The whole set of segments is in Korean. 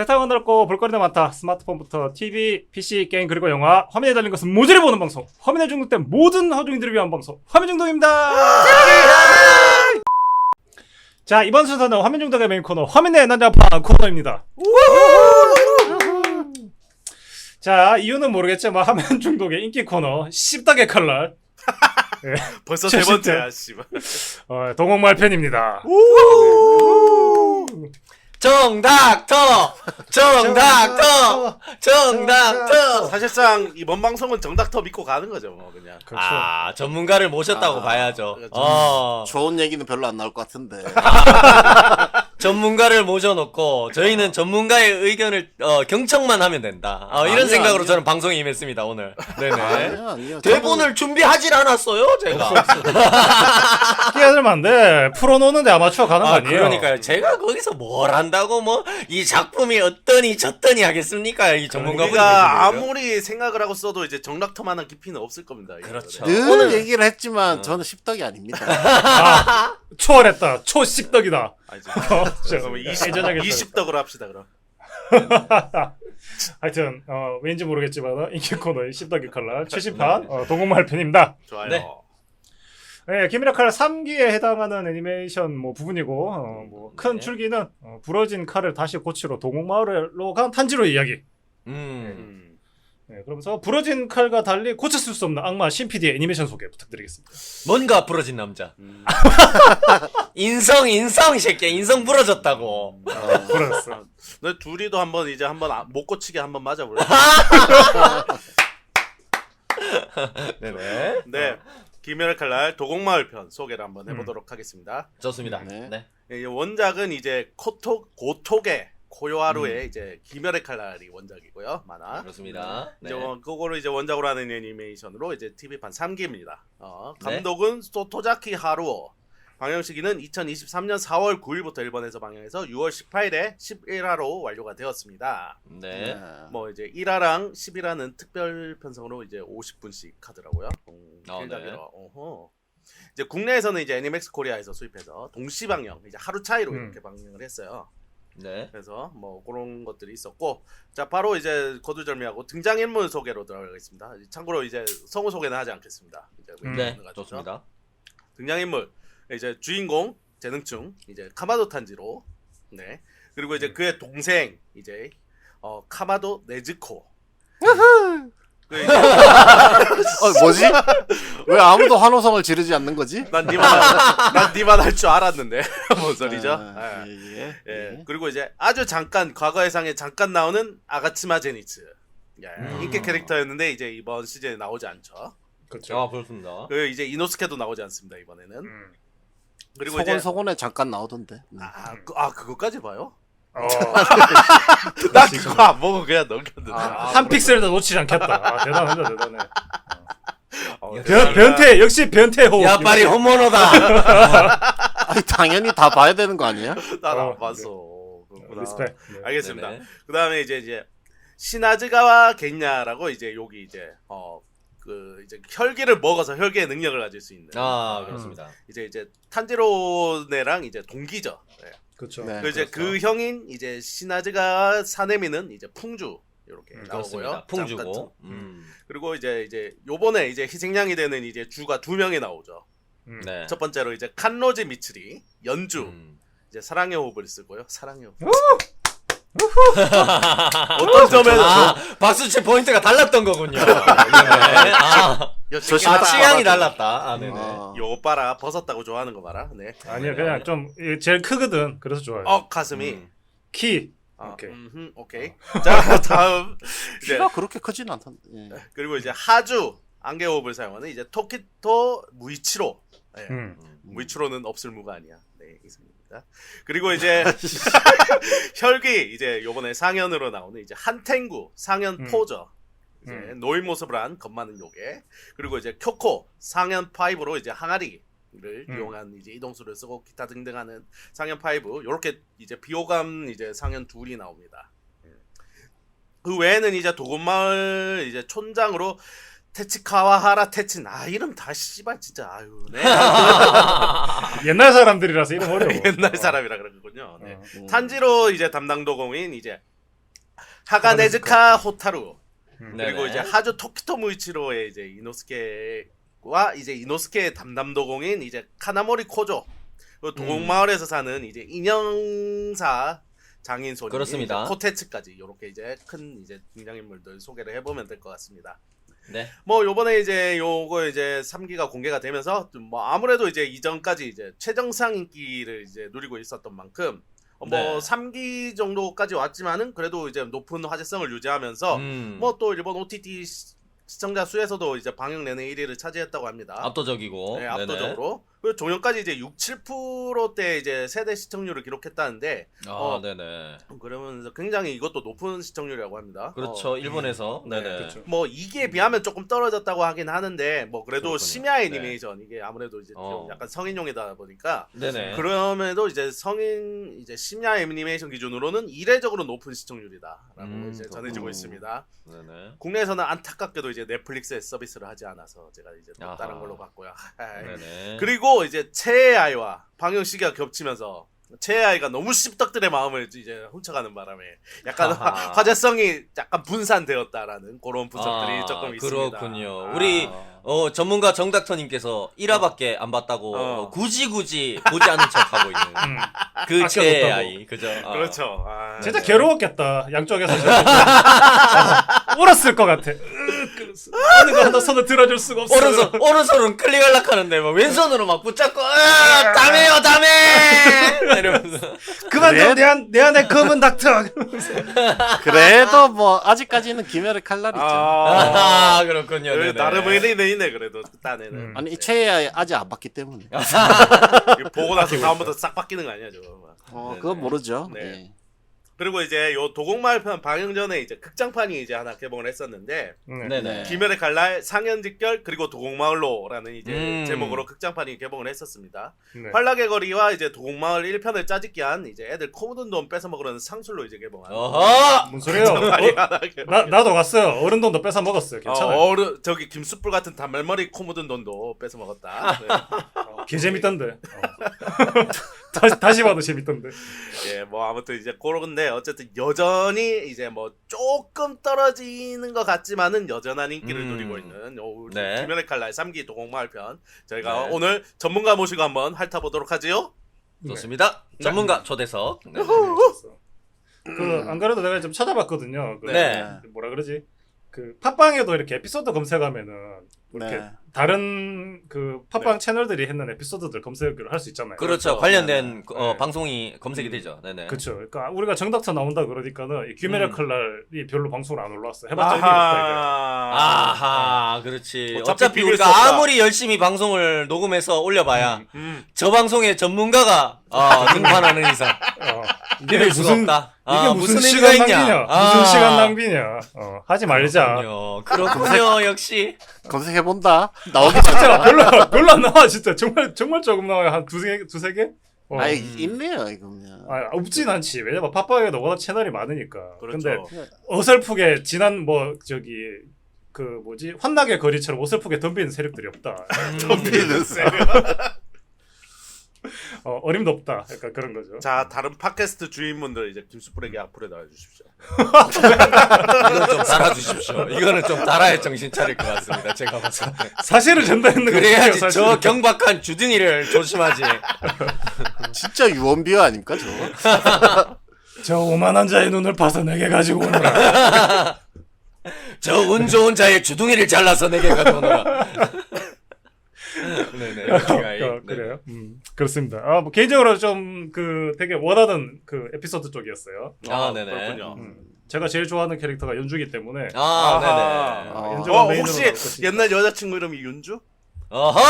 세상은 넓고 볼거리도 많다. 스마트폰부터 TV, PC, 게임 그리고 영화 화면에 달린 것은 모조리 보는 방송. 화면에 중독된 모든 허중이들을 위한 방송 화면 중독입니다. 자, 이번 순서는 화면 중독의 메인 코너 화면의 난장판 코너입니다. 자, 이유는 모르겠지만 화면 중독의 인기 코너 씹덕의 칼날 네. 벌써 세 번째야, 씨발. 동홍말 편입니다. 정닥터! 사실상 이번 방송은 정닥터 믿고 가는 거죠, 뭐 그냥. 그렇죠. 아, 전문가를 모셨다고 봐야죠. 그렇죠. 좋은 얘기는 별로 안 나올 것 같은데. 전문가를 모셔놓고 저희는 전문가의 의견을 경청만 하면 된다. 이런 아니요, 생각으로 아니요. 저는 방송에 임했습니다, 오늘. 네네. 아니요. 대본을 준비하질 않았어요, 제가. 끼어들면 안 돼. 프로노는데 아마추어 가는 거 아니에요? 그러니까요. 제가 거기서 뭘 한다고 뭐 이 작품이 어떠니 저떠니 하겠습니까? 이 전문가분이. 우리가 아무리 생각을 하고 써도 이제 정닥터만한 깊이는 없을 겁니다. 이거는. 그렇죠. 늘 오늘- 얘기를 했지만 저는 십덕이 아닙니다. 초월했다. 초씹덕이다. 아니죠. 그럼 20덕으로 합시다, 그럼. 하여튼 왠지 모르겠지만 인기 코너의 씹덕이 칼날 최신판 동홍말 편입니다. 좋아요. 네. 네, 키미라 칼 3기에 해당하는 애니메이션 뭐 부분이고 뭐 큰 네. 줄기는 부러진 칼을 다시 고치러 동홍마을로 간 탄지로의 이야기. 네, 그러면서 부러진 칼과 달리 고쳤을 수 없는 악마 신PD의 애니메이션 소개 부탁드리겠습니다. 뭔가 부러진 남자. 인성 이 새끼야. 인성 부러졌다고. 부러졌어. 너 둘이도 한번 못 고치게 한번 맞아볼래? 네네. 네. 김연의 칼날 도곡마을 편 소개를 한번 해보도록 하겠습니다. 좋습니다. 네. 네. 이 원작은 이제 고토게 코요하루의 이제 김연의 칼날이 원작이고요. 만화. 그렇습니다. 네. 이제 그거를 이제 원작으로 하는 애니메이션으로 이제 TV판 3기입니다. 네. 감독은 소토자키 하루오. 방영 시기는 2023년 4월 9일부터 일본에서 방영해서 6월 18일에 11화로 완료가 되었습니다. 네. 뭐 이제 1화랑 11화는 특별 편성으로 이제 50분씩 하더라고요. 네. 어허. 이제 국내에서는 이제 애니맥스 코리아에서 수입해서 동시 방영, 이제 하루 차이로 이렇게 방영을 했어요. 네. 그래서 뭐 그런 것들이 있었고, 자 바로 이제 거두절미하고 등장인물 소개로 들어가겠습니다. 참고로 이제 성우 소개는 하지 않겠습니다. 이제 네. 가지고. 좋습니다. 등장인물 이제 주인공 재능충 이제 카마도 탄지로, 네 그리고 이제 그의 동생 이제 카마도 네즈코. 그 이제 뭐지? 왜 아무도 환호성을 지르지 않는 거지? 난 니만 할 줄 알았는데 뭔 소리죠? 아, 예. 예. 예. 그리고 이제 아주 잠깐 과거 예상에 잠깐 나오는 아가츠마 제니츠. 예. 인기 캐릭터였는데 이제 이번 시즌에 나오지 않죠. 그렇죠. 그렇습니다. 그 이제 이노스케도 나오지 않습니다 이번에는. 그리고 소곤소곤에 잠깐 나오던데. 그거까지 봐요? 어, 나 그거 안 보고 그냥 넘겼는데. 한 픽셀도 놓치지 않겠다. 대단하다, 대단해. 대단하다. 변태 역시 변태 호흡. 야, 빨리 홈모노다. 아니, 당연히 다 봐야 되는 거 아니야? 나안 봤어. 그렇구나. 리스펙. 네. 알겠습니다. 네네. 그다음에 이제 시나즈가와 겐냐라고 이제 여기 이제 그 이제 혈기를 먹어서 혈기의 능력을 가질 수 있는. 그렇습니다. 이제 탄지로네랑 이제 동기죠. 네. 그렇죠. 네. 그 이제 그렇죠. 그 형인 이제 시나즈가 사네미는 이제 풍주 이렇게 그렇습니다. 나오고요. 풍주고. 잠깐 그리고 이제 요번에 이제 희생양이 되는 이제 주가 2명이 나오죠. 네. 첫 번째로 이제 칸로지 미츠리 연주 이제 사랑의 호흡을 쓰고요. 사랑의 호흡. 어떤 점에서 박수치 포인트가 달랐던 거군요. 네. 취향이 달랐다. 네네. 요거 봐라 벗었다고 좋아하는 거 봐라. 네. 아니요, 그냥 좀 제일 크거든. 그래서 좋아요. 가슴이. 키. 오케이. 오케이. 오케이. 자 다음 이제 키가 그렇게 크진 않던데. 예. 그리고 이제 하주 안개 호흡을 사용하는 이제 토키토 무이치로. 네. 무이치로는 없을 무가 아니야. 네, 이상입니다. 그리고 이제 혈기 이제 요번에 상현으로 나오는 이제 한탱구 상현 포저. 이제 노인 모습을 한 겁 많은 요괴. 그리고 이제 쿄코 상현 5로 이제 항아리를 이용한 이제 이동수를 쓰고 기타 등등 하는 상현 5. 요렇게 이제 비호감 이제 상현 둘이 나옵니다. 그 외에는 이제 도곤마을 이제 촌장으로 테치카와하라 테친 이름 다 씨발 진짜 아유 네. 옛날 사람들이라서 이름 어려워. 옛날 사람이라 그러군요. 네. 탄지로 이제 담당 도공인 이제 하가네즈카 호타루 그리고 네네. 이제 하주 토키토 무이치로의 이제 이노스케와 이제 이노스케의 담담도공인 이제 카나모리 코조 그리고 도곡마을에서 사는 이제 인형사 장인 소년 그렇습니다. 코테츠까지 이렇게 이제 큰 이제 등장인물들 소개를 해보면 될 것 같습니다. 네. 뭐 요번에 이제 요거 이제 3기가 공개가 되면서 좀 뭐 아무래도 이제 이전까지 이제 최정상 인기를 이제 누리고 있었던 만큼 뭐 네. 3기 정도까지 왔지만은 그래도 이제 높은 화제성을 유지하면서 뭐 또 일본 OTT 시청자 수에서도 이제 방영 내내 1위를 차지했다고 합니다. 압도적이고. 네, 압도적으로. 그리고 종영까지 이제 6-7%대 이제 세대 시청률을 기록했다는데 네네. 그러면서 굉장히 이것도 높은 시청률이라고 합니다. 그렇죠. 일본에서. 네네. 그렇죠. 뭐 2기에 비하면 조금 떨어졌다고 하긴 하는데 뭐 그래도 그렇군요. 심야 애니메이션 이게 아무래도 이제 좀 약간 성인용이다 보니까 네네. 그럼에도 이제 성인 이제 심야 애니메이션 기준으로는 이례적으로 높은 시청률이다라고 이제 전해지고 있습니다. 네네. 국내에서는 안타깝게도 이제 넷플릭스에 서비스를 하지 않아서 제가 이제 또 다른 아하. 걸로 봤고요. 네네. 그리고 이제 최애 아이와 방영 시기가 겹치면서 최애 아이가 너무 씹덕들의 마음을 이제 훔쳐가는 바람에 약간 아하. 화제성이 약간 분산되었다라는 그런 분석들이 조금 있습니다. 그렇군요. 우리 전문가 정닥터님께서 1화밖에 안 봤다고 굳이 보지 않은 척하고 있는 그 최애 아껴뒀다고. 아이. 그죠? 그렇죠. 진짜 괴로웠겠다. 양쪽에서 울었을 것 같아. 어느 거 하나 손을 들어줄 수가 없어. 오른손은 클릭하려고 하는데 뭐 왼손으로 막 붙잡고 다메요 다메 이러면서 그만 둬, 내 안에 검은 닥터. 그래도 뭐 아직까지는 김열의 칼날이 있죠. 그렇군요. 네네. 나름 의리는 있네 그래도 딴에는. 아니 이 최애 아직 안 봤기 때문에. 이거 보고 나서 다음부터 싹 바뀌는 거 아니야 저거. 그건 모르죠. 네. 예. 그리고 이제 요 도곡마을 편 방영 전에 이제 극장판이 이제 하나 개봉을 했었는데 네네. 김열의 칼날 상현직결 그리고 도곡마을로라는 이제 음. 제목으로 극장판이 개봉을 했었습니다. 네. 환락의 거리와 이제 도곡마을 1편을 짜집기 한 이제 애들 코 묻은 돈 뺏어 먹으려는 상술로 이제 개봉한. 어허! 뭔 소리예요? 나도 갔어요. 어른 돈도 뺏어 먹었어요. 괜찮아요. 저기 김숯불 같은 단말머리 코 묻은 돈도 뺏어 먹었다. 네. 개 재밌던데. 다시 봐도 재밌던데. 예, 뭐 아무튼 이제 그런데 어쨌든 여전히 이제 뭐 조금 떨어지는 것 같지만은 여전한 인기를 누리고 있는 네. 김연의 칼날 3기 도곡마을 편 저희가 네. 오늘 전문가 모시고 한번 핥아보도록 하지요. 좋습니다. 전문가 초대석. 네. 안 그래도 내가 좀 찾아봤거든요. 네. 뭐라 그러지? 그 팟빵에도 이렇게 에피소드 검색하면은 이렇게 네. 다른 그 팟빵 채널들이 했는 에피소드들 검색을 할 수 있잖아요. 그렇죠. 관련된 네. 방송이 검색이 되죠. 네네. 그렇죠. 그러니까 우리가 정닥터 나온다 그러니까는 이 규메라 칼날이 별로 방송을 안 올라왔어. 해봤자 의미가 없다 아하, 그렇지. 어차피 어차피 비빌 수 우리가 없다. 아무리 열심히 방송을 녹음해서 올려봐야 이게. 저 방송의 전문가가 등판하는 이상 이게 믿을 수가 무슨 없다. 이게 무슨 의미가 시간 있냐? 낭비냐? 무슨 시간 낭비냐? 하지 말자. 그렇군요. 역시. 검색해 본다. 나오기 진짜 별로 안 나와 진짜 정말 조금 나와요. 한 두세 개? 아니 있네요 이거면. 없진 않지. 왜냐면 팟빵에도 워낙 채널이 많으니까. 그렇죠. 근데 어설프게 지난 뭐 저기 그 뭐지 환락의 거리처럼 어설프게 덤비는 세력들이 없다. 덤비는 세력. 어림도 없다. 약간 그런 거죠. 자, 다른 팟캐스트 주인분들 이제 김수풀에게 악플에 달아주십시오. 이건 좀 달아주십시오. 이거는 좀 달아야 정신 차릴 것 같습니다. 제가 봤을 때. 사실을 전달했는 거 그래야지 사실. 저 경박한 주둥이를 조심하지. 진짜 유언비어 아닙니까 저거? 저 오만한 자의 눈을 봐서 내게 가지고 오너라. 저 운 좋은 자의 주둥이를 잘라서 내게 가져오너라. 네네. 그래요. 그렇습니다. 뭐 개인적으로 좀 그 되게 원하던 그 에피소드 쪽이었어요. 네네. 그렇군요. 제가 제일 좋아하는 캐릭터가 연주기 때문에 네네. 연주가 메인으로 혹시 나올 것이니까. 옛날 여자친구 이름이 윤주? 어허!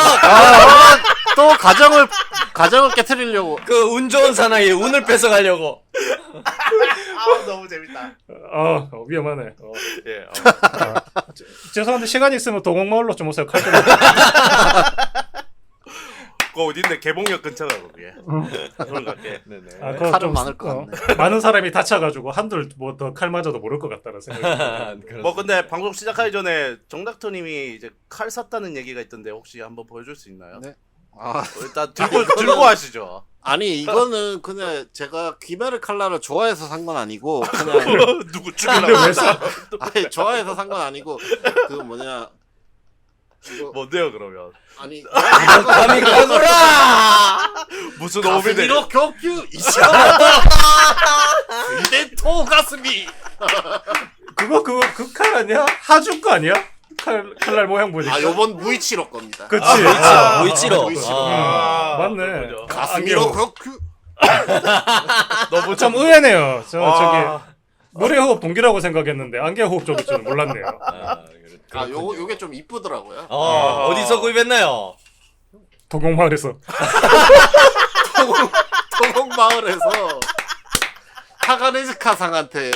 또 가정을 깨트리려고. 그 운 좋은 사나이의 운을 뺏어가려고. 너무 재밌다. 위험하네. 예. 죄송한데 시간 있으면 도곡마을로 좀 오세요. 칼 좀. 그거 어딘데 개봉역 근처가 거기에. 그런 것 같아. 네네. 그거 칼은 좀 많을 것 같네. 많은 사람이 다쳐가지고 한둘 뭐 더 칼 맞아도 모를 것 같다는 생각이. 뭐 근데 방송 시작하기 전에 정닥터님이 이제 칼 샀다는 얘기가 있던데 혹시 한번 보여줄 수 있나요? 네. 일단 들고 하시죠. 아니 이거는 그냥 제가 귀멸의 칼날을 좋아해서 산 건 아니고 그냥 누구 죽이려고 했어? 아니 좋아해서 산 건 아니고 그 뭐냐 이거 뭔데요 그러면? 아니 감히 가거라. 무슨 오비네? 가슴이로 격규 이시하다 이덴토 가슴이 그거 그 칼 아니야? 하주 거 아니야? 칼날 모양 보니까. 아 요번 무이치로 겁니다. 그치. 무이치로. 무이치로. 맞네. 그렇군요. 가슴이로 안경. 격규 너무 참 의외네요. 저 아. 저기 노래 호흡 동기라고 생각했는데 안개 호흡 쪽일 줄은 몰랐네요. 아 요게 좀 이쁘더라고요. 어디서 구입했나요? 도곡마을에서. 토공 마을에서 하가네즈카 상한테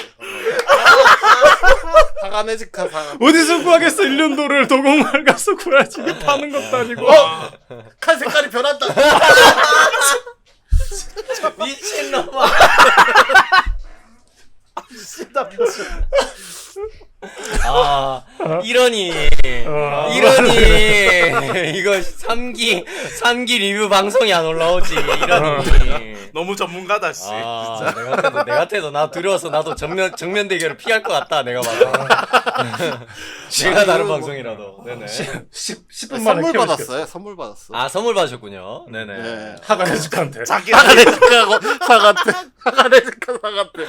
하가네즈카 상 어디서 구하겠어? 1년도를 도곡마을 가서 구해야지. 이게 파는 것도 아니고. 칼 색깔이 변한다. 미친놈아. 진짜 미친. 이러니 이거 3기 리뷰 방송이 안 올라오지. 이러니. 너무 전문가다 씨. 내가 같아도 나 두려워서 나도 정면 대결을 피할 것 같다. 내가 봐도. 제가 다른 방송이라도. 네네. 10분 만에 선물 키워주겠어. 받았어요. 선물 받았어. 선물 받으셨군요. 네네. 네. 하가네즈카한테. 자기 하가네즈카 상한테 하가네즈카 상한테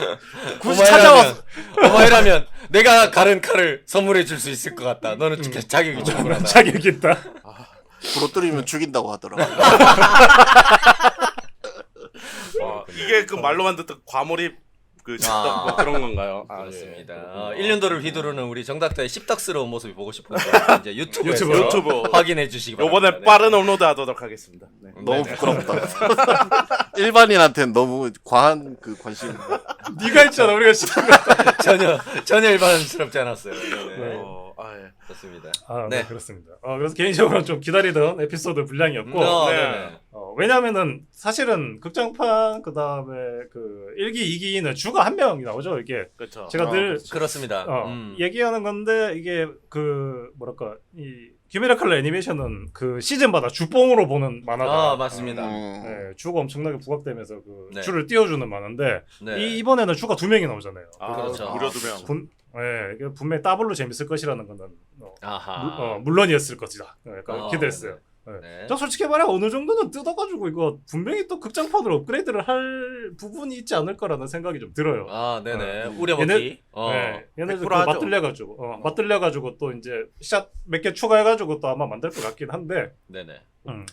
굳이 오마이라면- 찾아왔어. 오마이라면 내가 가른 칼을 선물해 줄 수 있을 것 같다. 너는 자격이 충분하다. 자격이 있다. 부러뜨리면 죽인다고 하더라고요. 이게 그 말로만 듣던 과몰입 그 식당 뭐 그런 건가요? 그렇습니다. 1년도를 휘두르는 우리 정닥터의 씹덕스러운 모습이 보고 싶은데 이제 유튜브에서 유튜브. 확인해 주시기 바랍니다. 요번에 빠른 업로드 하도록 하겠습니다. 네. 너무 부끄럽다. 일반인한테는 너무 과한 그 관심. 네가 있잖아. 우리가 전혀 일반스럽지 않았어요. 네네. 예. 좋습니다. 네, 그렇습니다. 그래서 개인적으로 좀 기다리던 에피소드 분량이었고, 네네. 왜냐면은 사실은 극장판 그 다음에 그 1기, 2기는 주가 한 명이 나오죠. 이게 그렇죠. 제가 늘 그렇습니다. 얘기하는 건데 이게 그 뭐랄까 이 귀멸의 칼날 애니메이션은 그 시즌마다 주뽕으로 보는 만화다. 맞습니다. 네, 주가 엄청나게 부각되면서 그 네. 주를 띄워주는 만화인데 네. 이번에는 주가 2명이 나오잖아요. 그렇죠. 무려 2명. 이게 분명히 더블로 재밌을 것이라는 거는 아하. 물론이었을 것이다. 약간 아, 기대했어요. 네. 저 솔직히 말해 어느 정도는 뜯어가지고 이거 분명히 또 극장판으로 업그레이드를 할 부분이 있지 않을 거라는 생각이 좀 들어요. 네네. 우려먹기. 네, 얘네들 100% 그 하죠. 맞들려가지고 또 이제 샷 몇 개 추가해가지고 또 아마 만들 것 같긴 한데, 네네.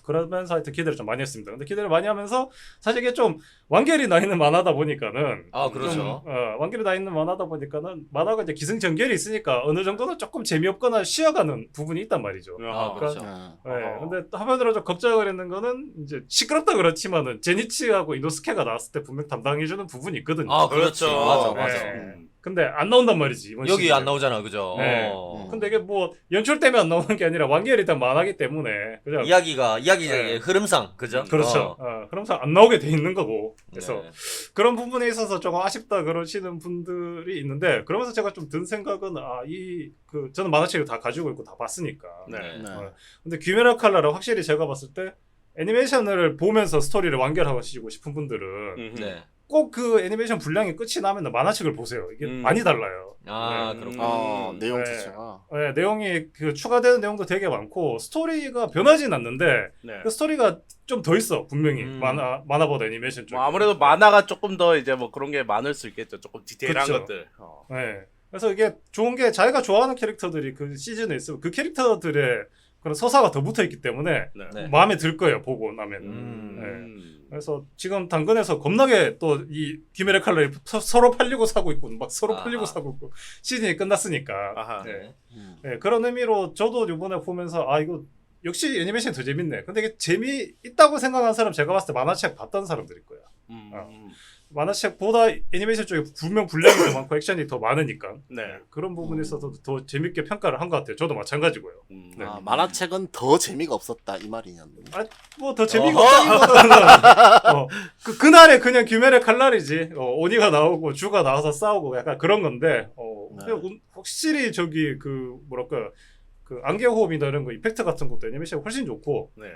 그러면서 하여튼 기대를 좀 많이 했습니다. 근데 기대를 많이 하면서 사실 이게 좀 완결이 나 있는 만화다 보니까는 그렇죠. 완결이 나 있는 만화다 보니까는 만화가 이제 기승전결이 있으니까 어느 정도는 조금 재미없거나 쉬어가는 부분이 있단 말이죠. 그렇죠. 네, 근데 한편으로 좀 걱정을 했는 거는 이제 시끄럽다 그렇지만은 제니치하고 이노스케가 나왔을 때 분명 담당해주는 부분이 있거든요. 그렇죠. 맞아. 네. 근데 안 나온단 말이지 이번 여기 시즌에. 안 나오잖아, 그죠? 네. 근데 이게 뭐 연출 때문에 안 나오는 게 아니라 완결이 된 만화기 때문에 그냥 이야기의 흐름상, 그죠? 그렇죠. 그러면서 안 나오게 돼 있는 거고. 그래서 네. 그런 부분에 있어서 조금 아쉽다 그러시는 분들이 있는데, 그러면서 제가 좀 든 생각은 저는 만화책을 다 가지고 있고 다 봤으니까. 네. 근데 귀멸의 칼날은 확실히 제가 봤을 때 애니메이션을 보면서 스토리를 완결하시고 싶은 분들은 네. 꼭 그 애니메이션 분량이 끝이 나면 만화책을 보세요. 이게 많이 달라요. 그렇구나. 내용 네. 자체가. 네, 내용이 그 추가되는 내용도 되게 많고 스토리가 변하진 않는데 네. 그 스토리가 좀 더 있어 분명히 만화보다 애니메이션 쪽. 뭐 아무래도 만화가 조금 더 이제 뭐 그런 게 많을 수 있겠죠. 조금 디테일한 그쵸. 것들. 네. 그래서 이게 좋은 게 자기가 좋아하는 캐릭터들이 그 시즌에 있으면 그 캐릭터들의 그런 서사가 더 붙어 있기 때문에 네. 마음에 들 거예요 보고 나면. 그래서 지금 당근에서 겁나게 또 이 귀멸의 칼날이 서로 팔리고 사고 있고 막 서로 팔리고 사고 있고 시즌이 끝났으니까. 아하. 네. 네, 그런 의미로 저도 이번에 보면서 이거 역시 애니메이션이 더 재밌네. 근데 이게 재미있다고 생각하는 사람 제가 봤을 때 만화책 봤던 사람들일 거야. 만화책보다 애니메이션 쪽에 분명 분량이 더 많고 액션이 더 많으니까. 네. 그런 부분에 있어서 더 재밌게 평가를 한 것 같아요. 저도 마찬가지고요. 네. 만화책은 더 재미가 없었다 이 말이냐면. 뭐 더 재미가 없다기보다는 그날에 그냥 귀멸의 칼날이지. 오니가 나오고 주가 나와서 싸우고 약간 그런 건데 근데 확실히 그 뭐랄까 그 안개 호흡이나 이런 거 이펙트 같은 것도 애니메이션이 훨씬 좋고. 네.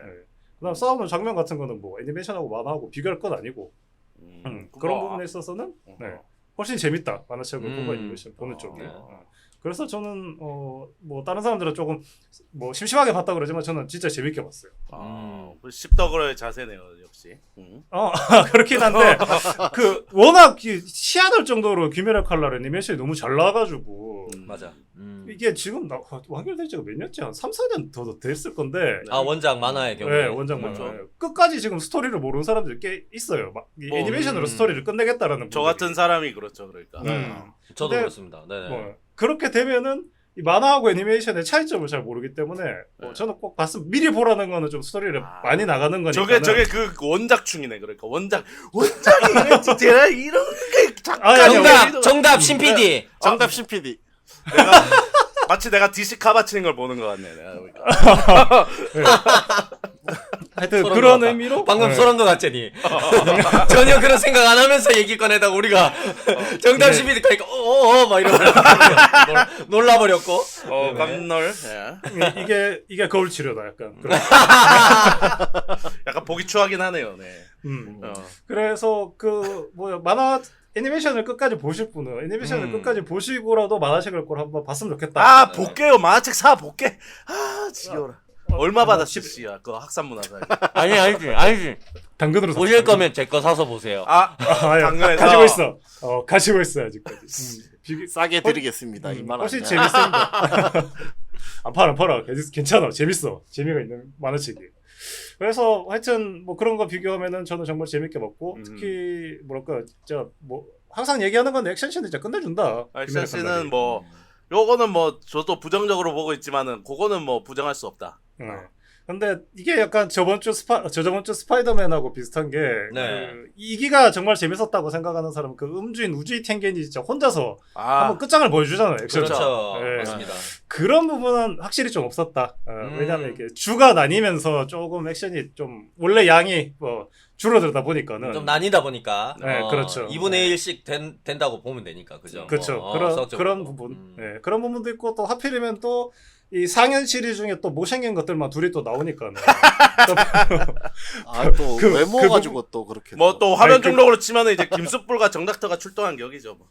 그다음 싸우는 장면 같은 거는 뭐 애니메이션하고 만화하고 비교할 건 아니고 그런 부분에 있어서는 네, 훨씬 재밌다. 만화책을 보고 애니메이션 보는 쪽이. 네. 그래서 저는 뭐 다른 사람들은 조금 뭐 심심하게 봤다 그러지만 저는 진짜 재밌게 봤어요. 그 십덕의 자세네요, 역시. 그렇긴 한데 그 워낙 희한할 정도로 귀멸의 칼날 애니메이션이 너무 잘 나와가지고 맞아. 이게 지금 완결된 지가 몇 년째 한 3, 4년 더 됐을 건데 아 원작 만화의 경우에. 네, 원작 만화. 그렇죠. 끝까지 지금 스토리를 모르는 사람들이 꽤 있어요. 막 이 뭐, 애니메이션으로 스토리를 끝내겠다라는 저 분들이. 같은 사람이 그렇죠, 그러니까. 저도 근데 그렇습니다. 네네. 뭐 그렇게 되면은 이 만화하고 애니메이션의 차이점을 잘 모르기 때문에 저는 꼭 봤으면 미리 보라는 거는 좀 스토리를 많이 나가는 거니까. 저게 그 원작충이네, 그러니까 원작이 진짜 이런 게 정답 신 PD. 정답 CPD. 마치 내가 DC 카바치는 걸 보는 것 같네. 내가 보니까. 하여튼 소름 그런 돋았다. 의미로 방금 네. 소름 돋았더니 전혀 그런 생각 안 하면서 얘기 꺼내다가 우리가 정답 네. 신 PD 가니까 막 이러고 놀라버렸고. 깜놀. 이게 거울 치료다 약간. 약간 보기 추하긴 하네요. 네. 그래서 그 뭐야 만화 애니메이션을 끝까지 보실 분은 애니메이션을 끝까지 보시고라도 만화책을 꼭 한번 봤으면 좋겠다. 볼게요. 만화책 볼게. 지겨워라. 얼마 받았지, 씨야? 그 학산문화사. 아니지. 당근으로 보실 거면 제 거 사서 보세요. 당근에서 가지고 있어. 가지고 있어 아직까지. 싸게 드리겠습니다. 2만 원. 훨씬 재밌습니다. 안 팔아. 괜찮아. 재밌어. 재미가 있는 만화책이. 그래서 하여튼 뭐 그런 거 비교하면은 저는 정말 재밌게 봤고 특히 뭐랄까 진짜 뭐 항상 얘기하는 건 액션씬은 진짜 끝내준다. 액션씬은 뭐 요거는 뭐 저도 부정적으로 보고 있지만은 그거는 뭐 부정할 수 없다. 근데 이게 약간 저번 주 스파이더맨하고 비슷한 게 네. 그 2기가 정말 재밌었다고 생각하는 사람은 그 음주인 우주이 텐겐이 진짜 혼자서 한번 끝장을 보여주잖아요. 액션을. 그렇죠. 네. 맞습니다. 그런 부분은 확실히 좀 없었다. 왜냐하면 이게 주가 나뉘면서 조금 액션이 좀 원래 양이 뭐 줄어들다 보니까는 좀 나뉘다 보니까 네, 그렇죠. 2분의 1씩 된다고 보면 되니까 그죠? 그렇죠. 수학적으로. 그런 부분. 네, 그런 부분도 있고 또 하필이면 또 이 상현 시리즈 중에 또 못생긴 것들만 둘이 또 나오니까는 또 외모 가지고 또 그렇게. 뭐 또 화면 등록으로 치면은 이제 김숯불과 정닥터가 출동한 격이죠. 뭐.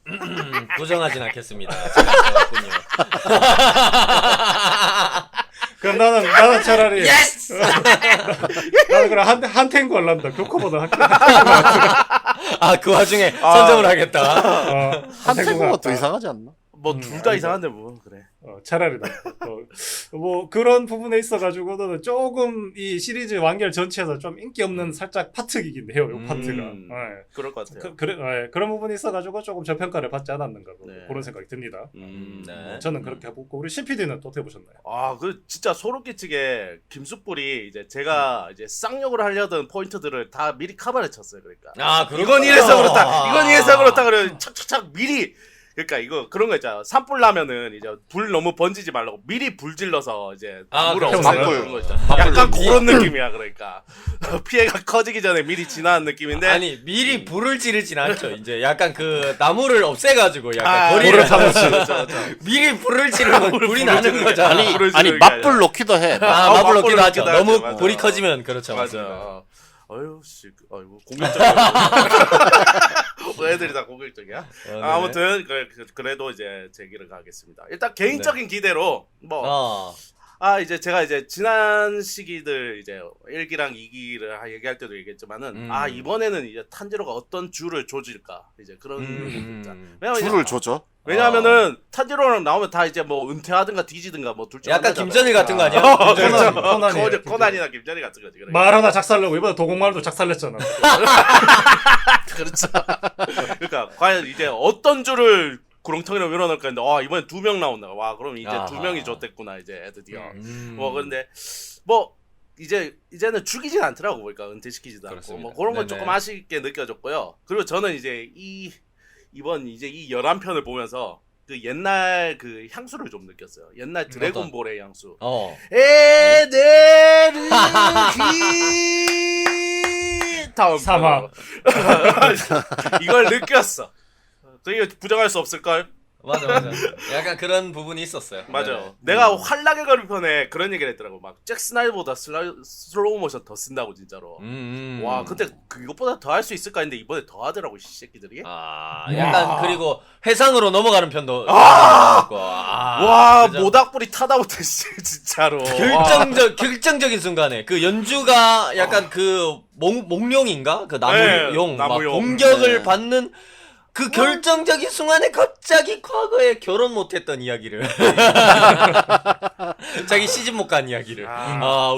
부정하진 않겠습니다. 제가 그렇군요. 그럼 나는 차라리 예스! 나는 그럼 한탱구 할란다. 교코보다 그 와중에 선점을 하겠다. 한태국가 더 이상하지 않나? 뭐 둘 다 이상한데 뭐 그래. 차라리 뭐 그런 부분에 있어가지고는 조금 이 시리즈 완결 전체에서 좀 인기 없는 살짝 파트이긴 해요. 이 파트가. 그럴 것 같아요. 그런 부분이 있어가지고 조금 저평가를 받지 않았는가 네. 그런 생각이 듭니다. 네. 저는 그렇게 보고 우리 CPD는 또 어떻게 보셨나요? 그 진짜 소름 끼치게 김숯불이 이제 제가 이제 쌍욕을 하려던 포인트들을 다 미리 카바를 쳤어요. 그러니까. 이건 이래서 그렇다. 이건 이래서 그렇다. 그래 착착착 미리. 그러니까 이거 그런 거 있잖아. 산불 나면은 이제 불 너무 번지지 말라고 미리 불 질러서 이제 불을 없애는 거 있잖아. 약간 그런 느낌이야. 그러니까 피해가 커지기 전에 미리 지나는 느낌인데 아니 미리 불을 지르진 않죠. 이제 약간 그 나무를 없애가지고 약간 거리를 불을 타놓지. 미리 불을 지르면 불이 나는 거잖아. 아니 맞불 넣기도 해. 맞불 넣기도 하죠. 맞아, 너무 맞아. 불이 커지면 그렇죠. 맞아. 아유 씨, 아이고 공격적이야. 애들이 다 공격적이야. 네. 아무튼 그래도 이제 제 길을 가겠습니다. 일단 개인적인 기대로 뭐. 이제 제가 이제 지난 시기들 이제 1기랑 2기를 얘기할 때도 얘기했지만은 이번에는 이제 탄지로가 어떤 줄을 조질까 이제 그런 왜냐면 줄을 조져? 왜냐하면은 탄지로랑 나오면 다 이제 뭐 은퇴하든가 뒤지든가 뭐 둘 중 약간 하나잖아. 김전일 같은 거 아니야? 코난이나 김전일 같은 거지. 그러니까. 말 하나 작살내고 이번에 도공말도 작살냈잖아. 그렇죠. 그러니까 과연 이제 어떤 줄을 구렁텅이로 밀어넣을까 했는데 이번엔 2명 나온다. 와 그럼 이제 2명이 줬댔구나 이제 드디어. 뭐 근데 뭐 이제는 죽이진 않더라고 보니까 은퇴시키지도 않고 뭐 그런 건 조금 아쉽게 느껴졌고요. 그리고 저는 이제 이번 이제 이 11편을 보면서 그 옛날 그 향수를 좀 느꼈어요. 옛날 드래곤볼의 향수. 에네르기 다음 사막. 이걸 느꼈어. 되게 부정할 수 없을걸? 맞아. 약간 그런 부분이 있었어요. 맞아. 네네. 내가 활락의 거리 편에 그런 얘기를 했더라고. 막 잭 스나이더보다 슬로우 모션 더 쓴다고 진짜로. 와, 근데 그것보다 더 할 수 있을까 했는데 이번에 더 하더라고 이 새끼들이. 약간 그리고 회상으로 넘어가는 편도 있고. 와, 그죠? 모닥불이 타다 못해 진짜로. 결정적인 순간에 그 연주가 약간 그 목룡인가 그 네, 나무용 막 나무용. 공격을 네. 받는 그 결정적인 순간에 갑자기 과거에 결혼 못했던 이야기를 자기 시집 못 간 이야기를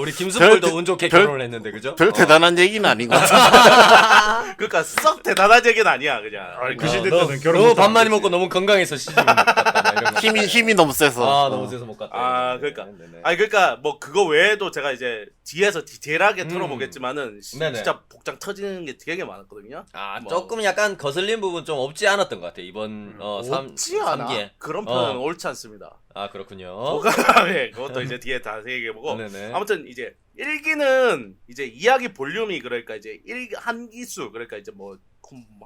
우리 김수폴도 운 좋게 결혼을 했는데 그죠? 별 대단한 얘기는 아닌 것 같아. 그러니까 썩 대단한 얘기는 아니야 그냥. 아니, 그 시대 때는 결혼 너무 못 밥 많이 하는 먹고 너무 건강해서 시집을 못 갔다 이런 거. 힘이 너무 세서. 너무 세서 못 갔다. 그러니까. 네네. 아니 그러니까 뭐 그거 외에도 제가 이제 뒤에서 디테일하게 틀어보겠지만은 네네. 진짜 복장 터지는 게 되게 많았거든요. 뭐. 조금 약간 거슬린 부분 좀 없지 않았던 것 같아요 이번 없지 않아. 3기에. 그런 표현은 옳지 않습니다. 그렇군요. 네, 그것도 이제 뒤에 다 얘기해보고. 네네. 아무튼 이제 1기는 이제 이야기 볼륨이 그러니까 이제 한 기수 그러니까 이제 뭐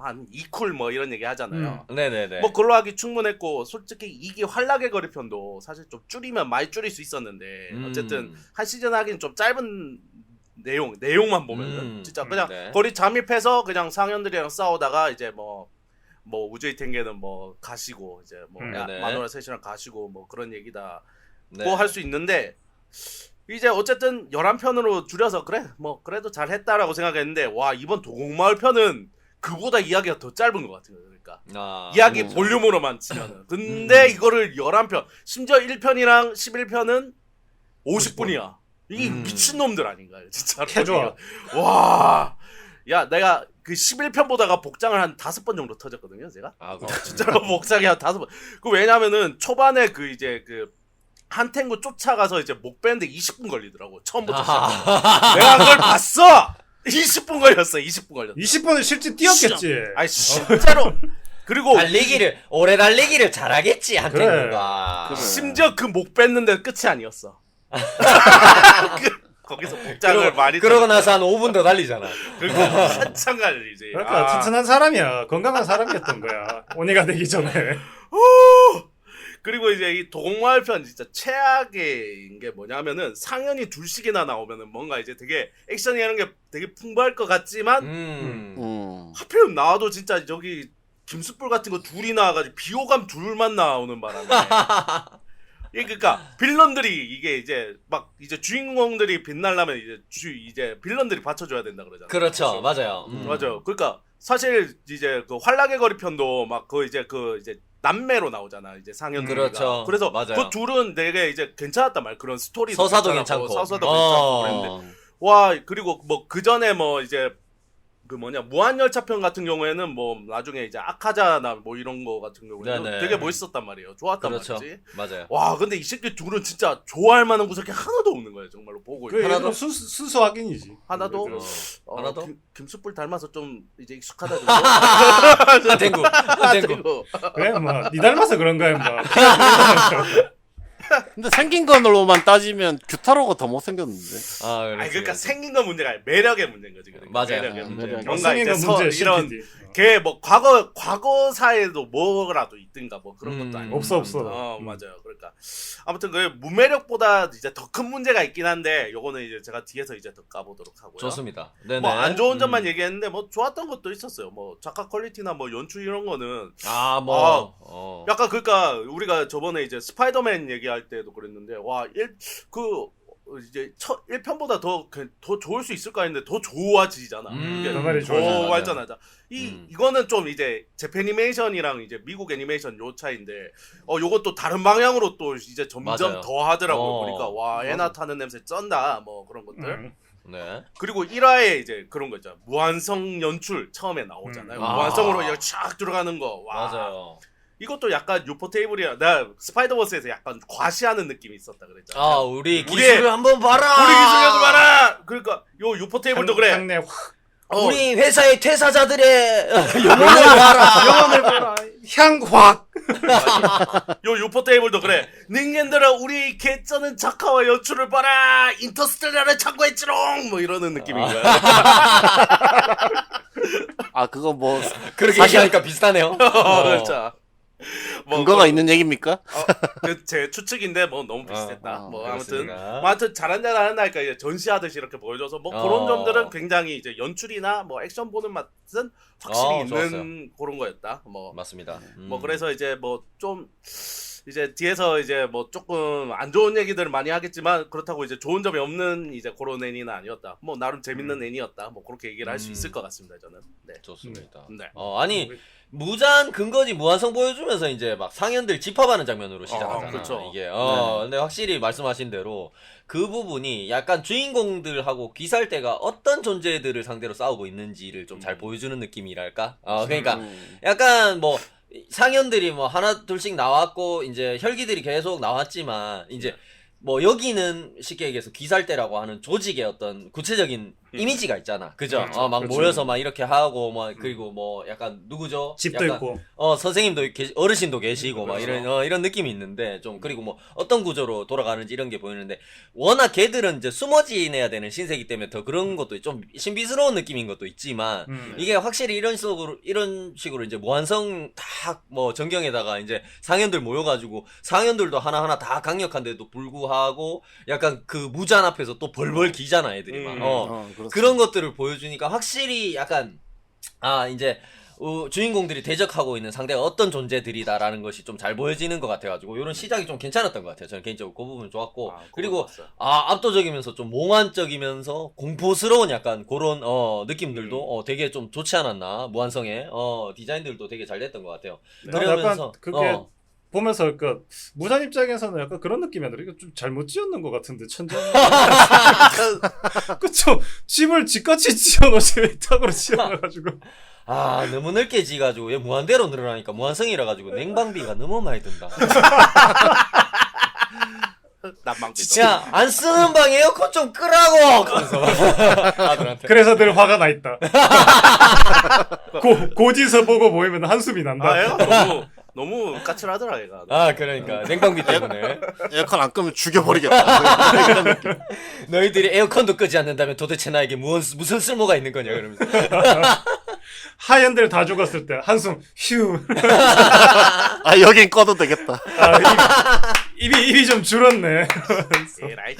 한 2쿨 뭐 이런 얘기 하잖아요. 네네네. 뭐 그걸로 하기 충분했고 솔직히 2기 활락의 거리편도 사실 좀 줄이면 많이 줄일 수 있었는데 어쨌든 한 시즌 하기는 좀 짧은 내용만 보면은 진짜 그냥 네. 거리 잠입해서 그냥 상현들이랑 싸우다가 이제 뭐 우주의 탱계는 뭐 가시고 이제 뭐 네네. 마누라 셋이랑 가시고 뭐 그런 얘기다 네. 뭐 할 수 있는데 이제 어쨌든 11편으로 줄여서 그래 뭐 그래도 잘했다라고 생각했는데 와 이번 도곡마을 편은 그보다 이야기가 더 짧은 것 같아요. 그러니까 이야기 볼륨으로만 치면은 근데 이거를 11편 심지어 1편이랑 11편은 50분이야. 이게 미친놈들 아닌가요 진짜로. 캐주얼. 와, 야 내가 그 11편 보다가 복장을 한 5번 정도 터졌거든요 제가. 진짜로 복장이 한 5번. 그 왜냐면은 초반에 그 이제 그 한탱구 쫓아가서 이제 목 빼는데 20분 걸리더라고 처음부터 시작해서. 내가 그걸 봤어. 20분 걸렸어. 20분 걸렸어. 20분을 실제 뛰었겠지. 아니 진짜로. 그리고 오래 달리기를 잘하겠지 한탱구가. 그래. 심지어 그 목 뺐는데 끝이 아니었어. 거기서 복장을 많이 그러고 나서 한 5분 더 달리잖아. 그러니까 한참 갈리지. 그러니까 튼튼한 사람이야. 건강한 사람이었던 거야. 언니가 되기 전에. 그리고 이제 이 도곡마을 편 진짜 최악인 게 뭐냐면은 상현이 둘씩이나 나오면은 뭔가 이제 되게 액션이 이런 게 되게 풍부할 것 같지만 하필 나와도 진짜 저기 김숯불 같은 거 둘이 나와가지고 비호감 둘만 나오는 바람에 이게 그러니까 빌런들이 이게 이제 막 이제 주인공들이 빛나려면 이제 빌런들이 받쳐줘야 된다 그러잖아요. 그렇죠, 맞아요. 맞아요. 그러니까 사실 이제 그 활락의 거리 편도 막 그 이제 남매로 나오잖아 이제 상현들이. 그렇죠. 그래서 맞아요. 그 둘은 되게 이제 괜찮았단 말. 그런 스토리도 서사도 괜찮고, 괜찮고. 서사도 괜찮고 그랬는데 와 그리고 뭐 그 전에 뭐 이제 그 무한열차편 같은 경우에는 뭐 나중에 이제 아카자나 뭐 이런 거 같은 경우에는 네네. 되게 멋있었단 말이에요. 좋았단 그렇죠. 말이지. 맞아요. 와 근데 이 새끼 둘은 진짜 좋아할 만한 구석이 하나도 없는 거예요. 정말로 보고 그 있는데. 얘는 순수 확인이지. 하나도 하나도? 김숯불 닮아서 좀 이제 익숙하다 정도. 한탱구. 그리고 그래 뭐니 닮아서 그런 거야 뭐. 근데 생긴 걸로만 따지면 규타로가 더 못생겼는데. 아니 그러니까 생긴 건 문제가 아니라 매력의 문제인 거지. 그러니까. 맞아요. 매력의 문제. 매력. 뭔가 이제 못생긴 건 문제 이런 걔 뭐 과거사에도 뭐라도 있든가 뭐 그런 것도 아니고. 없어. 맞아요. 그러니까 아무튼 그 무매력보다 이제 더 큰 문제가 있긴 한데 요거는 이제 제가 뒤에서 이제 더 까보도록 하고요. 좋습니다. 네네. 뭐 안 좋은 점만 얘기했는데 뭐 좋았던 것도 있었어요. 뭐 작가 퀄리티나 뭐 연출 이런 거는 약간 그러니까 우리가 저번에 이제 스파이더맨 얘기할 때도 그랬는데 와 이제 1편보다 더 좋을 수 있을까 했는데 더 좋아지잖아. 이게 그 말이 더 좋아져. 발전하자. 이거는 좀 이제 재패니메이션이랑 이제 미국 애니메이션 요 차인데 요건 또 다른 방향으로 또 이제 점점 맞아요. 더 하더라고요. 보니까 와 애나 타는 냄새 쩐다 뭐 그런 것들. 네. 그리고 1화에 이제 그런 거 있잖아. 무한성 연출 처음에 나오잖아요. 무한성으로 이렇게 쫙 들어가는 거. 와. 맞아요. 이것도 약간 유포 테이블이야. 나 스파이더버스에서 약간 과시하는 느낌이 있었다 그랬잖아. 우리 기술을 한번 봐라. 우리 기술력을 봐라. 그러니까 요 유포 테이블도 그래. 향내 확. 우리 회사의 퇴사자들의 영혼을 봐라. 영혼을 봐라. 향확. 요 유포 테이블도 그래. 닝겐들아 우리 개쩌는 작가와 연출을 봐라. 인터스텔라를 참고했지롱. 뭐 이러는 느낌인 거야. 그거 뭐 그렇게 얘기하니까 비슷하네요. 그렇죠. 근거가 있는 얘기입니까? 제 추측인데 뭐 너무 비슷했다. 뭐 아무튼 그렇습니다. 뭐 하여튼 잘한다 잘한다니까 이제 전시하듯이 이렇게 보여줘서 뭐 그런 점들은 굉장히 이제 연출이나 뭐 액션 보는 맛은 확실히 있는 좋았어요. 그런 거였다. 뭐 맞습니다. 뭐 그래서 이제 뭐 좀 이제 뒤에서 이제 뭐 조금 안 좋은 얘기들을 많이 하겠지만 그렇다고 이제 좋은 점이 없는 이제 그런 애니는 아니었다. 뭐 나름 재밌는 애니였다. 뭐 그렇게 얘기를 할 수 있을 것 같습니다. 저는. 네. 좋습니다. 네. 아니 무잔 근거지 무한성 보여주면서 이제 막 상현들 집합하는 장면으로 시작하잖아. 그렇죠. 이게 근데 확실히 말씀하신 대로 그 부분이 약간 주인공들하고 귀살대가 어떤 존재들을 상대로 싸우고 있는지를 좀 잘 보여주는 느낌이랄까. 그러니까 약간 뭐 상현들이 뭐 하나 둘씩 나왔고 이제 혈기들이 계속 나왔지만 이제 뭐 여기는 쉽게 얘기해서 귀살대라고 하는 조직의 어떤 구체적인 이미지가 있잖아. 그죠? 막 그렇죠. 모여서 막 이렇게 하고 뭐 그리고 뭐 약간 누구죠? 집도 약간 있고. 선생님도 어르신도 계시고 막 그렇죠. 이런 느낌이 있는데 좀 그리고 뭐 어떤 구조로 돌아가는지 이런 게 보이는데 워낙 걔들은 이제 숨어 지내야 되는 신세기 때문에 더 그런 것도 좀 신비스러운 느낌인 것도 있지만 이게 확실히 이런 식으로 이제 무한성 다 뭐 전경에다가 이제 상현들 모여가지고 상현들도 하나하나 다 강력한데도 불구하고 약간 그 무잔 앞에서 또 벌벌 기잖아 애들이 막. 그렇죠. 그런 것들을 보여주니까 확실히 약간 이제 주인공들이 대적하고 있는 상대가 어떤 존재들이다라는 것이 좀 잘 보여지는 것 같아가지고 이런 시작이 좀 괜찮았던 것 같아요. 저는 개인적으로 그 부분 좋았고 그리고 압도적이면서 좀 몽환적이면서 공포스러운 약간 그런 느낌들도 되게 좀 좋지 않았나. 무한성의 디자인들도 되게 잘 됐던 것 같아요. 난 약간 그게 보면서 그 무잔 입장에서는 약간 그런 느낌이 아니라 이거 좀 잘못 지었는 것 같은데 천장 그쵸 집을 집같이 지어놓지 왜 이따구로 지어놔가지고 너무 넓게 지가지고 얘 무한대로 늘어나니까 무한성이라 가지고 냉방비가 너무 많이 든다. 난방비도. 야, 안 쓰는 방 에어컨 좀 끄라고! 그러면서 아들한테. 그래서 늘 화가 나 있다. 고지서 보고 보이면 한숨이 난다. 얘가 너무 까칠하더라 얘가. 그러니까 냉방비 때문에 에어컨 안 끄면 죽여버리겠다. 이런 느낌. 너희들이 에어컨도 끄지 않는다면 도대체 나에게 무슨 쓸모가 있는 거냐 그러면서 하얀들 다 죽었을 때 한숨 휴. 여긴 꺼도 되겠다. 입이 좀 줄었네. 에라이.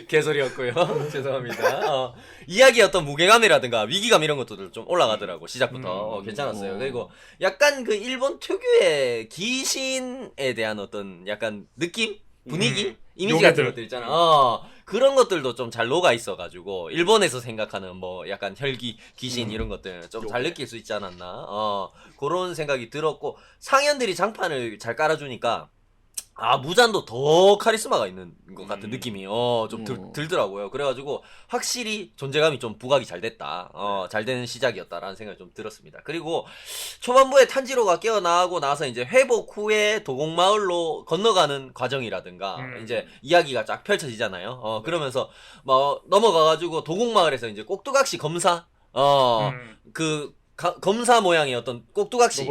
개소리였고요. 죄송합니다. 이야기의 어떤 무게감이라든가 위기감 이런 것도 좀 올라가더라고 시작부터. 괜찮았어요. 그리고 약간 그 일본 특유의 귀신에 대한 어떤 약간 느낌? 분위기? 이미지 같은 것들 있잖아. 그런 것들도 좀 잘 녹아 있어가지고 일본에서 생각하는 뭐 약간 혈기, 귀신 이런 것들 좀 잘 느낄 수 있지 않았나. 그런 생각이 들었고 상현들이 장판을 잘 깔아주니까 무잔도 더 카리스마가 있는 것 같은 느낌이 좀 들더라고요. 그래가지고 확실히 존재감이 좀 부각이 잘 됐다. 잘 되는 시작이었다라는 생각이 좀 들었습니다. 그리고 초반부에 탄지로가 깨어나고 나서 이제 회복 후에 도곡마을로 건너가는 과정이라든가 이제 이야기가 쫙 펼쳐지잖아요. 그러면서 뭐 넘어가가지고 도곡마을에서 이제 꼭두각시 검사 그 검사 모양의 어떤 꼭두각시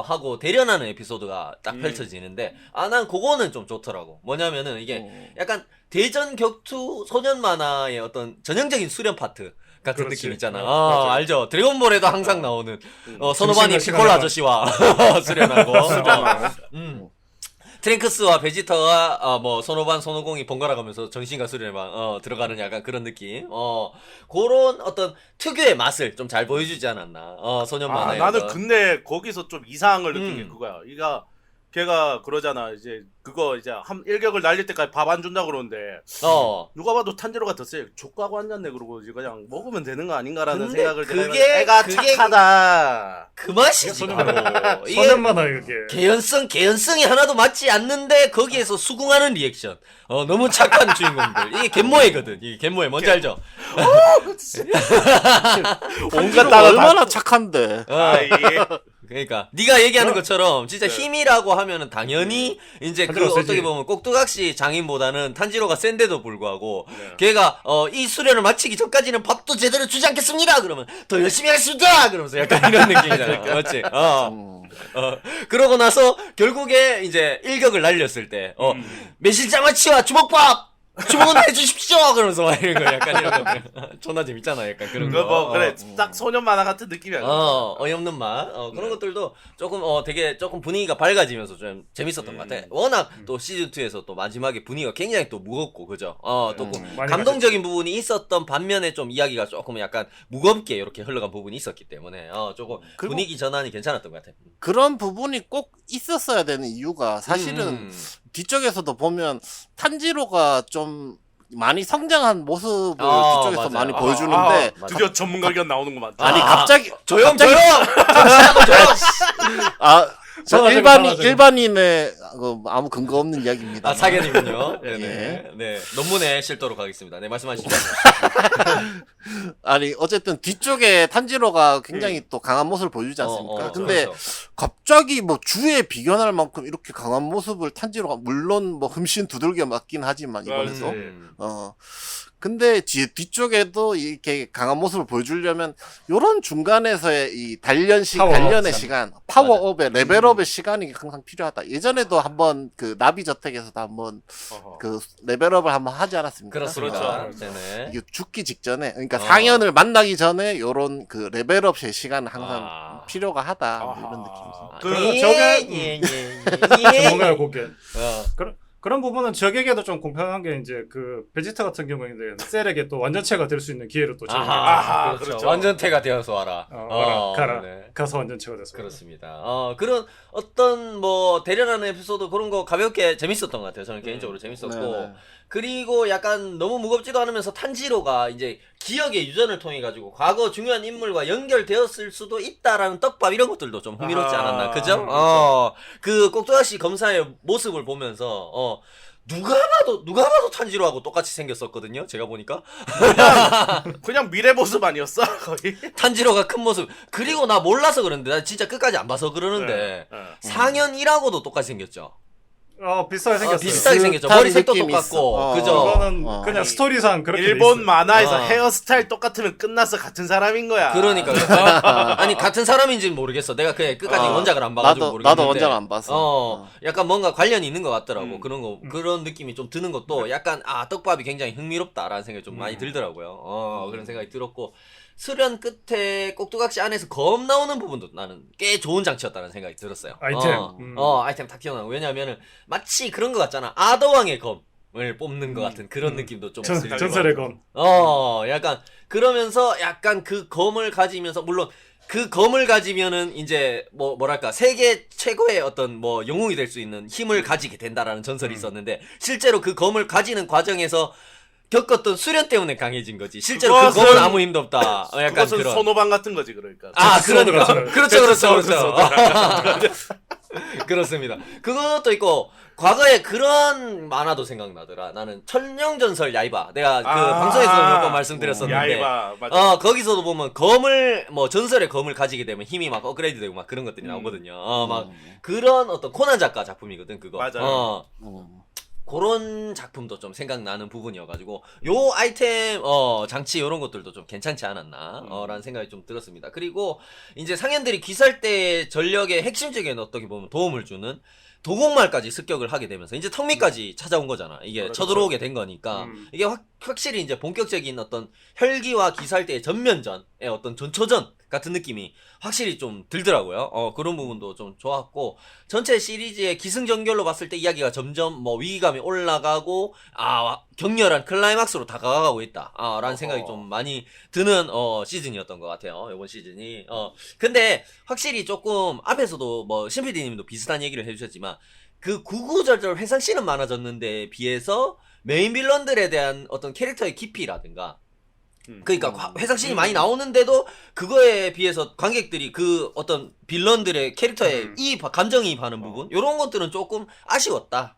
하고 대련하는 에피소드가 딱 펼쳐지는데 난 그거는 좀 좋더라고. 뭐냐면은 이게 약간 대전 격투 소년 만화의 어떤 전형적인 수련 파트 같은 그렇지. 느낌 있잖아. 알죠? 드래곤볼에도 항상 나오는 선호반이 피콜라 아저씨와 수련하고 트랭크스와 베지터가 뭐 손오반 손오공이 번갈아 가면서 정신과 수련에 막 들어가는 약간 그런 느낌. 그런 어떤 특유의 맛을 좀 잘 보여주지 않았나. 소년 만화의 나는 근데 거기서 좀 이상을 느낀 게 그거야. 걔가 그러잖아. 이제 그거 이제 한 일격을 날릴 때까지 밥 안 준다 그러는데 누가 봐도 탄지로가 더 세. 족가고 앉았네 그러고 이제 그냥 먹으면 되는 거 아닌가라는 근데 생각을 그게 애가 착하다. 그 맛이지 바로. 이게 소년만화 이게. 개연성이 하나도 맞지 않는데 거기에서 수긍하는 리액션. 너무 착한 주인공들. 이게 갯모애거든. 이게 갯모애 뭔지 알죠? 온갖 나 얼마나 착한데. 그러니까 네가 얘기하는 것처럼 진짜 힘이라고 하면은 당연히 이제 그 어떻게 보면 꼭두각시 장인보다는 탄지로가 센데도 불구하고 걔가 이 수련을 마치기 전까지는 밥도 제대로 주지 않겠습니다. 그러면 더 열심히 하겠습니다. 그러면서 약간 이런 느낌이잖아. 맞지? 그러고 나서 결국에 이제 일격을 날렸을 때 매실장아찌와 주먹밥 주문해 주십시오 그러면서 막 이런 거 약간 이런 거 존나 재밌잖아 약간 그런 거. 뭐 그래 딱 소년 만화 같은 느낌이야. 어이없는 맛. 그런 것들도 조금 되게 조금 분위기가 밝아지면서 좀 재밌었던 것 같아. 워낙 또 시즌 2에서 또 마지막에 분위기가 굉장히 또 무겁고 그죠. 조금 많이 감동적인 부분이 있었던 반면에 좀 이야기가 조금 약간 무겁게 이렇게 흘러간 부분이 있었기 때문에 조금 그리고- 분위기 전환이 괜찮았던 것 같아. 그런 부분이 꼭 있었어야 되는 이유가 사실은 뒤쪽에서도 보면 탄지로가 좀 많이 성장한 모습을 뒤쪽에서 맞아요. 많이 보여주는데 드디어 전문가 의견 나오는구만. 아니 갑자기 조용 갑자기- 조용. 저 전화제거, 일반인 전화제거. 일반인의 아무 근거 없는 이야기입니다. 사견이군요. 네네. 예. 네. 논문에 실도록 하겠습니다. 네, 말씀하시죠. 아니 어쨌든 뒤쪽에 탄지로가 굉장히 또 강한 모습을 보여주지 않습니까? 근데 그렇죠. 갑자기 뭐 주에 비견할 만큼 이렇게 강한 모습을 탄지로가 물론 뭐 흠씬 두들겨 맞긴 하지만 이번에도 근데 뒤쪽에도 이렇게 강한 모습을 보여주려면 요런 중간에서의 이 단련의 시간, 파워업의 레벨업의 시간이 항상 필요하다. 예전에도 한번 그 나비저택에서도 한번 그 레벨업을 한번 하지 않았습니까? 그렇습니다. 그렇죠. 네네. 이게 죽기 직전에 그러니까 상현을 만나기 전에 요런 그 레벨업의 시간은 항상 필요가 하다 이런 느낌이죠. 전문가의 고견. 어. 그런 부분은 적에게도 좀 공평한 게 이제 그 베지터 같은 경우에는 셀에게 또 완전체가 될 수 있는 기회를 또 적에게 아하, 그렇죠. 그렇죠. 완전태가 되어서 와라. 와라, 가라. 네. 가서 완전체가 돼서 그렇습니다. 그런 어떤 뭐 대련하는 에피소드 그런 거 가볍게 재밌었던 것 같아요. 저는 개인적으로 재밌었고. 네네. 그리고 약간 너무 무겁지도 않으면서 탄지로가 이제 기억의 유전을 통해 가지고 과거 중요한 인물과 연결되었을 수도 있다라는 떡밥 이런 것들도 좀 흥미롭지 않았나. 그죠? 그 꼭두아씨 검사의 모습을 보면서 누가 봐도 탄지로하고 똑같이 생겼었거든요. 제가 보니까. 그냥 미래 모습 아니었어 거의. 탄지로가 큰 모습. 그리고 나 몰라서 그러는데 나 진짜 끝까지 안 봐서 그러는데 상현이라고도 똑같이 생겼죠. 비슷하게 생겼어요. 비슷하게 생겼죠. 비슷한 머리색도 느낌이 똑같고. 있어. 그죠? 그거는 어. 그냥 스토리상 그렇게 돼 일본 있어요. 만화에서 헤어스타일 똑같으면 끝났어. 같은 사람인 거야. 그러니까. 아니, 같은 사람인지는 모르겠어. 내가 그냥 끝까지 원작을 안 봐가지고 모르겠는데. 나도 원작 안 봤어. 약간 뭔가 관련이 있는 것 같더라고. 그런 느낌이 좀 드는 것도 약간, 떡밥이 굉장히 흥미롭다라는 생각이 좀 많이 들더라고요. 그런 생각이 들었고. 수련 끝에 꼭두각시 안에서 검 나오는 부분도 나는 꽤 좋은 장치였다는 생각이 들었어요. 아이템. 아이템 탁 튀어나오고. 왜냐면은 마치 그런 것 같잖아. 아더왕의 검을 뽑는 것 같은 그런 느낌도 좀 들고. 전설의 검. 약간 그러면서 약간 그 검을 가지면서 물론 그 검을 가지면은 이제 뭐랄까 세계 최고의 어떤 뭐 영웅이 될 수 있는 힘을 가지게 된다라는 전설이 있었는데 실제로 그 검을 가지는 과정에서 겪었던 수련 때문에 강해진 거지. 실제로 그 검은 아무 힘도 없다. 약간 그것은 그런. 손오방 같은 거지 그러니까. 그러니까. 그렇죠. 그렇죠. 그렇습니다. 그것도 있고, 과거에 그런 만화도 생각나더라. 나는 천룡전설 야이바. 내가 그 방송에서도 몇 번 말씀드렸었는데. 야이바, 맞아. 거기서도 보면 검을, 전설의 검을 가지게 되면 힘이 막 업그레이드 되고 막 그런 것들이 나오거든요. 막 그런 어떤 코난 작가 작품이거든, 그거. 맞아요. 그런 작품도 좀 생각나는 부분이어가지고 요 아이템 장치 요런 것들도 좀 괜찮지 않았나 라는 생각이 좀 들었습니다. 그리고 이제 상현들이 귀살 때 전력의 핵심적인 어떻게 보면 도움을 주는 도곡말까지 습격을 하게 되면서 이제 턱밑까지 찾아온 거잖아. 이게 그렇죠. 쳐들어오게 된 거니까 이게 확실히 이제 본격적인 어떤 혈기와 기살대의 전면전의 어떤 전초전 같은 느낌이 확실히 좀 들더라고요. 그런 부분도 좀 좋았고 전체 시리즈의 기승전결로 봤을 때 이야기가 점점 위기감이 올라가고 격렬한 클라이막스로 다가가고 있다. 라는 생각이 좀 많이 드는 시즌이었던 것 같아요. 이번 시즌이. 근데 확실히 조금 앞에서도 신PD님도 비슷한 얘기를 해주셨지만 그 구구절절 회상씬은 많아졌는데 비해서 메인 빌런들에 대한 어떤 캐릭터의 깊이라든가 그러니까 회상씬이 많이 나오는데도 그거에 비해서 관객들이 그 어떤 빌런들의 캐릭터에 감정이입하는 부분 요런 것들은 조금 아쉬웠다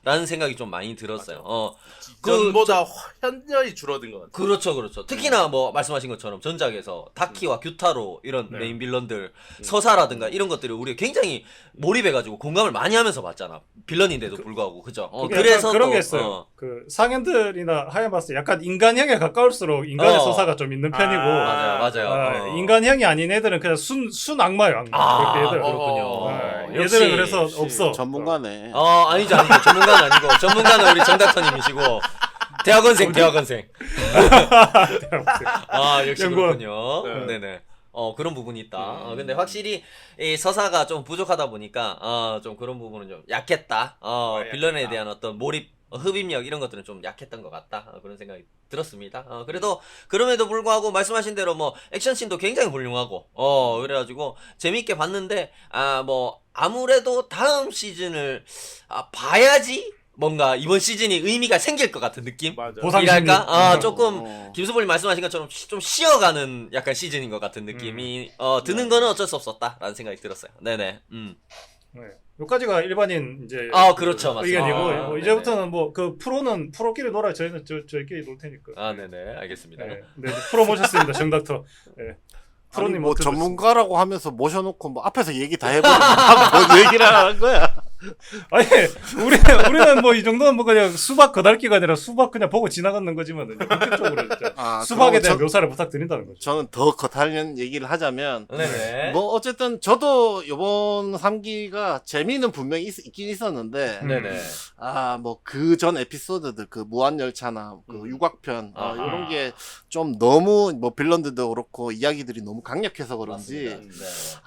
라는 생각이 좀 많이 들었어요. 전보다 현저히 줄어든 것 같아요. 그렇죠. 특히나 말씀하신 것처럼 전작에서 다키와 규타로 이런 메인 빌런들 서사라든가 이런 것들을 우리가 굉장히 몰입해가지고 공감을 많이 하면서 봤잖아. 빌런인데도 불구하고 그죠. 그래서 그런 또, 게 있어요. 그 상현들이나 하야마스 약간 인간형에 가까울수록 인간의 서사가 좀 있는 편이고 맞아요. 인간형이 아닌 애들은 그냥 순 악마예요. 악마. 그렇게 애들. 그렇군요. 얘들은 그래서 없어. 전문가네. 아니죠. 전문가는 아니고 전문가는 우리 정닥터님이시고 대학원생. 아, 역시 연구원. 그렇군요. 네. 네네. 그런 부분이 있다. 근데 확실히 이 서사가 좀 부족하다 보니까 좀 그런 부분은 좀 약했다. 빌런에 대한 어떤 몰입, 흡입력 이런 것들은 좀 약했던 것 같다. 그런 생각이 들었습니다. 그래도 그럼에도 불구하고 말씀하신 대로 뭐 액션씬도 굉장히 훌륭하고 그래가지고 재밌게 봤는데 뭐 아무래도 다음 시즌을 봐야지 뭔가 이번 시즌이 의미가 생길 것 같은 느낌? 맞아. 이랄까? 조금 김수bol님 말씀하신 것처럼 좀 쉬어가는 약간 시즌인 것 같은 느낌이 드는 거는 어쩔 수 없었다라는 생각이 들었어요. 네네. 네. 여기까지가 일반인 이제 그렇죠, 맞습니다. 의견이고 뭐 네네. 이제부터는 뭐 그 프로는 프로끼리 놀아요. 저희는 저희끼리 놀 테니까. 네네. 알겠습니다. 네. 네. 프로 모셨습니다. 정닥터. 네. 아니 프로님 뭐 어떻게 전문가라고 하면서 모셔놓고 뭐 앞에서 얘기 다 해버리면 뭔 얘기를 하는 거야? 아니 우리는 뭐 이 정도는 뭐 그냥 수박 거달기가 아니라 수박 그냥 보고 지나가는 거지만은 본격적으로 진짜 수박에 대한 묘사를 부탁드린다는 거죠. 저는 더 겉핥는 얘기를 하자면 네네. 뭐 어쨌든 저도 요번 3기가 재미는 분명히 있긴 있었는데 네네. 뭐 그 전 에피소드들 그 무한열차나 그 유곽편 아하. 이런 게 좀 너무 뭐 빌런들도 그렇고 이야기들이 너무 강력해서 그런지 맞습니다.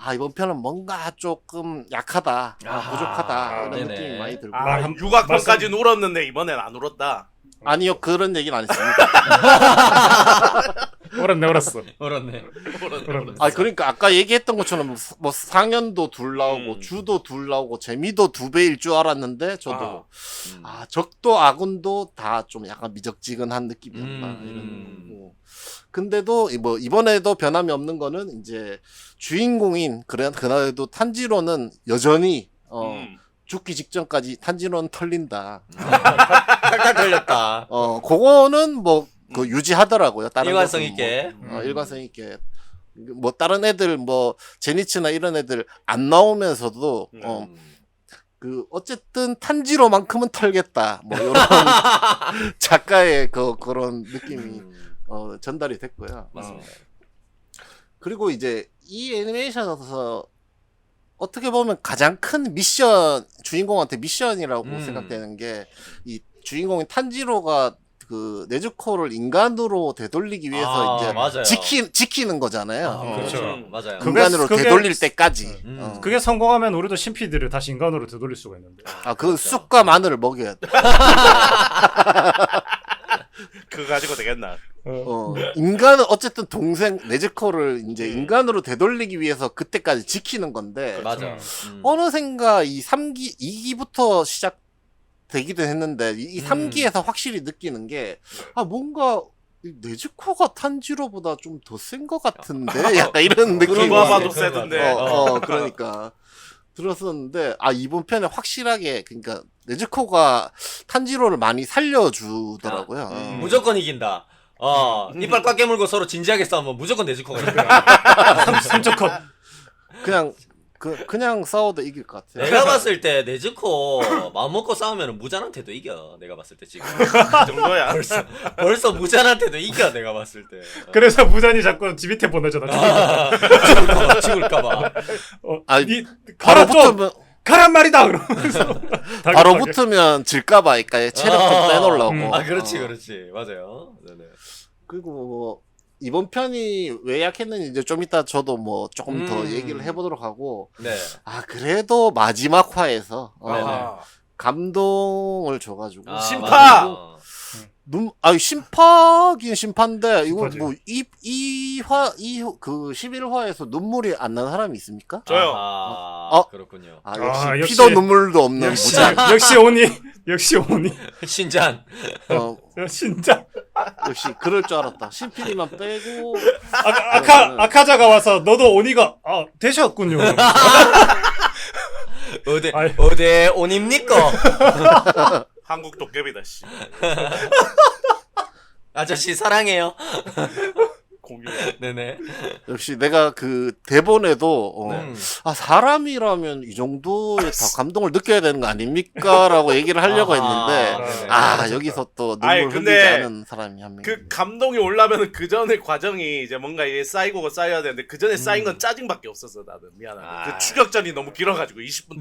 네. 이번 편은 뭔가 조금 약하다 부족하다 이런 네네. 느낌이 많이 들고 육악편까지 울었는데 이번엔 안 울었다. 아니요 그런 얘기는 안 했습니다. 얼었어. 그렇네. 그러니까 아까 얘기했던 것처럼 뭐 상현도 둘 나오고 주도 둘 나오고 재미도 2배일 줄 알았는데 저도 적도 아군도 다 좀 약간 미적지근한 느낌이었다 이런 거고. 근데도 뭐 이번에도 변함이 없는 거는 이제 주인공인 그날도 탄지로는 여전히 죽기 직전까지 탄지로는 털린다. 탈탈 털렸다. 그거는 뭐 그 유지하더라고요. 다른 일관성 것은 있게. 뭐, 일관성 있게. 뭐 다른 애들 뭐 제니츠나 이런 애들 안 나오면서도 그 어쨌든 탄지로만큼은 털겠다. 뭐 이런 작가의 그런 느낌이 전달이 됐고요. 맞습니다. 그리고 이제 이 애니메이션에서 어떻게 보면 가장 큰 미션 주인공한테 미션이라고 생각되는 게 이 주인공인 탄지로가 그 네즈코를 인간으로 되돌리기 위해서 이제 맞아요. 지키는 거잖아요. 그렇죠. 맞아요. 인간으로 그게- 되돌릴 때까지. 그게 성공하면 우리도 신피들을 다시 인간으로 되돌릴 수가 있는데. 그 쑥과 마늘을 먹여야 돼. 그거 가지고 되겠나? 인간은 어쨌든 동생 네즈코를 이제 인간으로 되돌리기 위해서 그때까지 지키는 건데 맞아. 어느샌가 이 3기 2기부터 시작되기도 했는데 이 3기에서 확실히 느끼는 게 뭔가 이 네즈코가 탄지로보다 좀 더 센 것 같은데 약간 이런 느낌이 누가 봐도 그런 것 세던데. 같아. 그러니까 들었었는데 이번 편에 확실하게 그러니까 네즈코가 탄지로를 많이 살려주더라고요. 무조건 이긴다. 이빨 꽉 깨물고 서로 진지하게 싸우면 무조건 네즈코가 이긴다. 3초 컷. 그냥 싸워도 이길 것 같아요. 내가 봤을 때 네즈코 마음 먹고 싸우면 무잔한테도 이겨. 내가 봤을 때 지금. 그 정도야. 벌써 무잔한테도 이겨. 내가 봤을 때. 그래서 무잔이 자꾸 지 밑에 보내잖아. 죽을까봐. 가라 바로 좀 붙으면 가란 말이다. 그러면서 바로 붙으면 질까봐 그러니까 체력 좀 빼놓으려고. 그렇지. 맞아요. 네네. 그리고 뭐 이번 편이 왜 약했는지 이제 좀 이따 저도 뭐 조금 더 얘기를 해보도록 하고 네. 그래도 마지막 화에서 아하. 감동을 줘가지고 심파! 맞아요. 심파긴 심판데 이거 심파지. 뭐 그 11화에서 눈물이 안 나는 사람이 있습니까? 저요. 그렇군요. 역시 역시- 피도 눈물도 없는 역시 무장. 역시 오니 신잔. 진짜 역시 그럴 줄 알았다. 신피디만 빼고 아카자가 와서 너도 오니가 되셨군요. 아이. 어디 온입니까? 한국 도깨비다 씨. 아저씨 사랑해요. 공유. 네네. 역시 내가 그 대본에도 사람이라면 이 정도의 다 감동을 느껴야 되는 거 아닙니까? 라고 얘기를 하려고 했는데 네네. 여기서 또 아이, 눈물 근데 흘리지 않은 사람이 한 명. 그 감동이 올라면은 그 전의 과정이 이제 뭔가 이게 쌓이고 쌓여야 되는데 그 전에 쌓인 건 짜증밖에 없었어 나는 미안하다. 그 추격전이 너무 길어가지고 20분.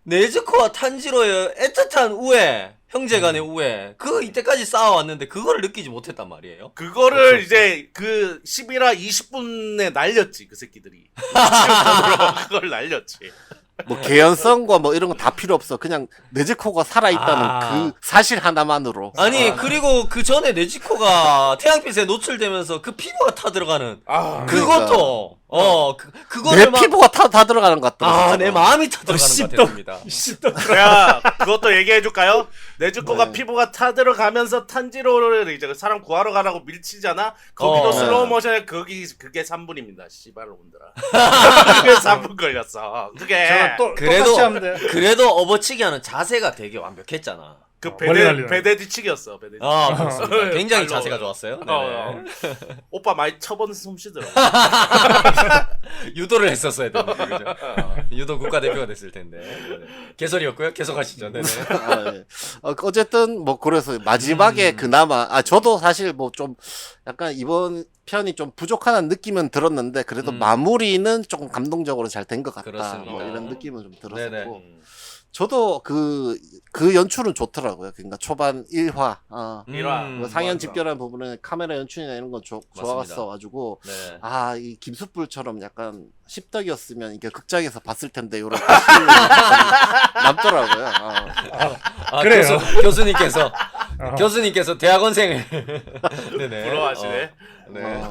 네즈코와 탄지로의 애틋한 우애 형제간의 우애. 이때까지 쌓아왔는데 그거를 느끼지 못했단 말이에요. 그거를 그렇죠. 이제 그 11화 20분에 날렸지 그 새끼들이. 미치음으로 그걸 날렸지. 뭐 개연성과 뭐 이런 거 다 필요 없어. 그냥 네즈코가 살아있다는 그 사실 하나만으로. 아니 그리고 그 전에 네지코가 태양빛에 노출되면서 그 피부가 타 들어가는 그것도 그거를 내 피부가 다 들어가는 것 같더라. 내 마음이 타 들어가는 것 씹덕. 같았습니다. 야, 그것도 얘기해줄까요? 네즈코가 네. 피부가 타들어가면서 탄지로를 이제 그 사람 구하러 가라고 밀치잖아? 거기도 네. 슬로우 모션에 그게 3분입니다. 씨발놈들아. 그게 3분 걸렸어. 그게. 제가 또 그래도- 똑같이 하면 돼. 그래도 업어치기 하는 자세가 되게 완벽했잖아. 그 멀리 날리는. 배대 뒤치기였어. 배대 뒤치기. 그렇습니다. 굉장히 발로. 자세가 좋았어요. 네. 오빠 많이 쳐본 솜씨더라. 유도를 했었어야 되는데 그죠? 유도 국가대표가 됐을 텐데. 네네. 개설이었고요. 계속하시죠. 네네. 예. 어쨌든 뭐 그래서 마지막에 그나마 저도 사실 뭐 좀 약간 이번 편이 좀 부족하다는 느낌은 들었는데 그래도 마무리는 조금 감동적으로 잘 된 것 같다. 그렇습니다. 뭐 이런 느낌은 좀 들었었고 네네. 저도 그 연출은 좋더라고요. 그러니까 초반 1화 그 상연 맞아. 집결한 부분은 카메라 연출이나 이런 건 좋았어가지고 네. 이 김숯불처럼 약간 십덕이었으면 이게 극장에서 봤을 텐데 이런 아쉬움이 남더라고요. 그래요. 교수님께서 교수님께서 대학원생을 네네. 부러워하시네. 네.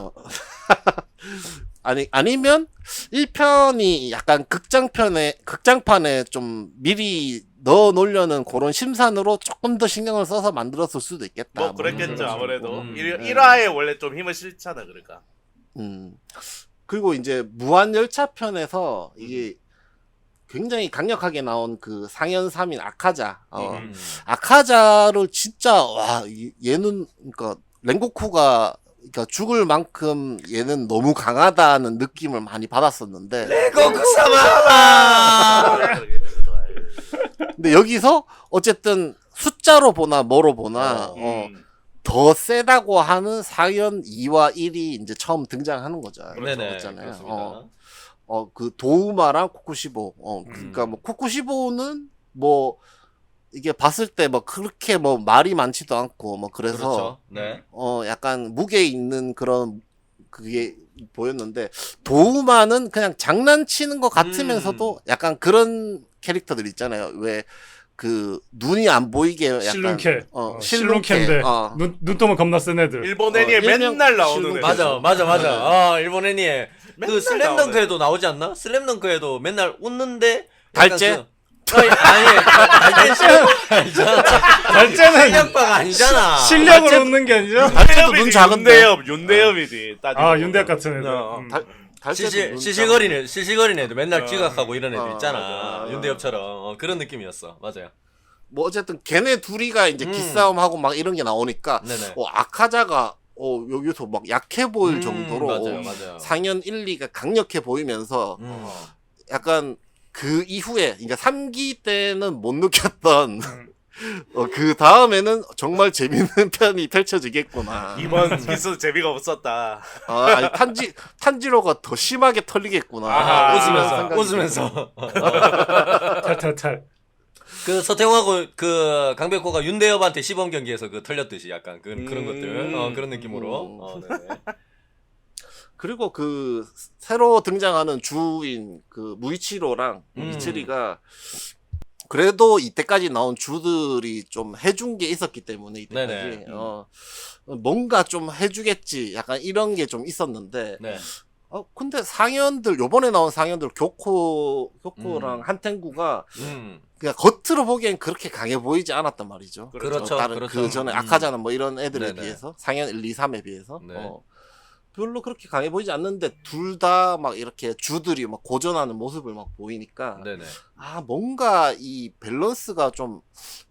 아니면 1편이 약간 극장판에 좀 미리 넣어 놓으려는 그런 심산으로 조금 더 신경을 써서 만들었을 수도 있겠다. 뭐 그랬겠죠 그렇죠. 아무래도. 네. 1화에 원래 좀 힘을 실잖아 그러니까. 그리고 이제 무한열차 편에서 이게 굉장히 강력하게 나온 그 상현 3인 아카자. 아카자를 진짜 얘는 그러니까 랭고쿠가 그러니까 죽을 만큼 얘는 너무 강하다는 느낌을 많이 받았었는데 레고쿠사마. 근데 여기서 어쨌든 숫자로 보나 뭐로 보나 더 세다고 하는 상현 2와 1이 이제 처음 등장하는 거죠. 네네. 그렇잖아요. 그렇습니다. 그 도우마랑 코쿠시보. 그러니까 뭐 코쿠시보는 뭐 이게 봤을 때 뭐 그렇게 뭐 말이 많지도 않고 뭐 그래서 그렇죠. 네. 약간 무게 있는 그런 그게 보였는데 도우마는 그냥 장난치는 것 같으면서도 약간 그런 캐릭터들 있잖아요. 왜 그 눈이 안 보이게 약간 실눈캐. 실눈캐. 실눈캐인데 눈동은 겁나 센 애들. 일본 애니에 일명 맨날 나오는 실룩. 애. 맞아. 일본 애니에 그 맨날 슬램덩크에도 나오지 않나? 슬램덩크에도 맨날 웃는데 달째? 달째는 실력파가 아니잖아. 실력으로 웃는 게 아니죠? 달째도 눈 작은데. 윤대엽이지. 윤대학 같은 애들. 달째도 시시거린 애들 맨날 지각하고 이런 애들 있잖아. 맞아. 윤대엽처럼 그런 느낌이었어. 맞아요. 뭐 어쨌든 걔네 둘이가 이제 기싸움하고 막 이런 게 나오니까 네네. 아카자가 여기서 막 약해 보일 정도로 맞아요. 상현 1, 2가 강력해 보이면서 약간 그 이후에 그러니까 3기 때는 못 느꼈던 그 다음에는 정말 재밌는 편이 펼쳐지겠구나. 이번 기수 재미가 없었다. 아니 탄지로가 더 심하게 털리겠구나. 아하, 웃으면서. 탈탈탈. 그 서태웅하고 그 강백호가 윤대엽한테 시범 경기에서 그 털렸듯이 약간 그런 것들 그런 느낌으로. 네네. 그리고 그 새로 등장하는 주인 그 무이치로랑 이츠리가 그래도 이때까지 나온 주들이 좀 해준 게 있었기 때문에 이때까지 네네. 뭔가 좀 해주겠지 약간 이런 게 좀 있었는데 네. 근데 상현들 요번에 나온 상현들 교코랑 한텐구가 그냥 겉으로 보기엔 그렇게 강해 보이지 않았단 말이죠. 그렇죠. 다른 그렇죠. 그 전에 아카자나 뭐 이런 애들에 네네. 비해서 상현 1, 2, 3에 비해서 네. 별로 그렇게 강해 보이지 않는데 둘 다 막 이렇게 주들이 막 고전하는 모습을 막 보이니까 네네. 뭔가 이 밸런스가 좀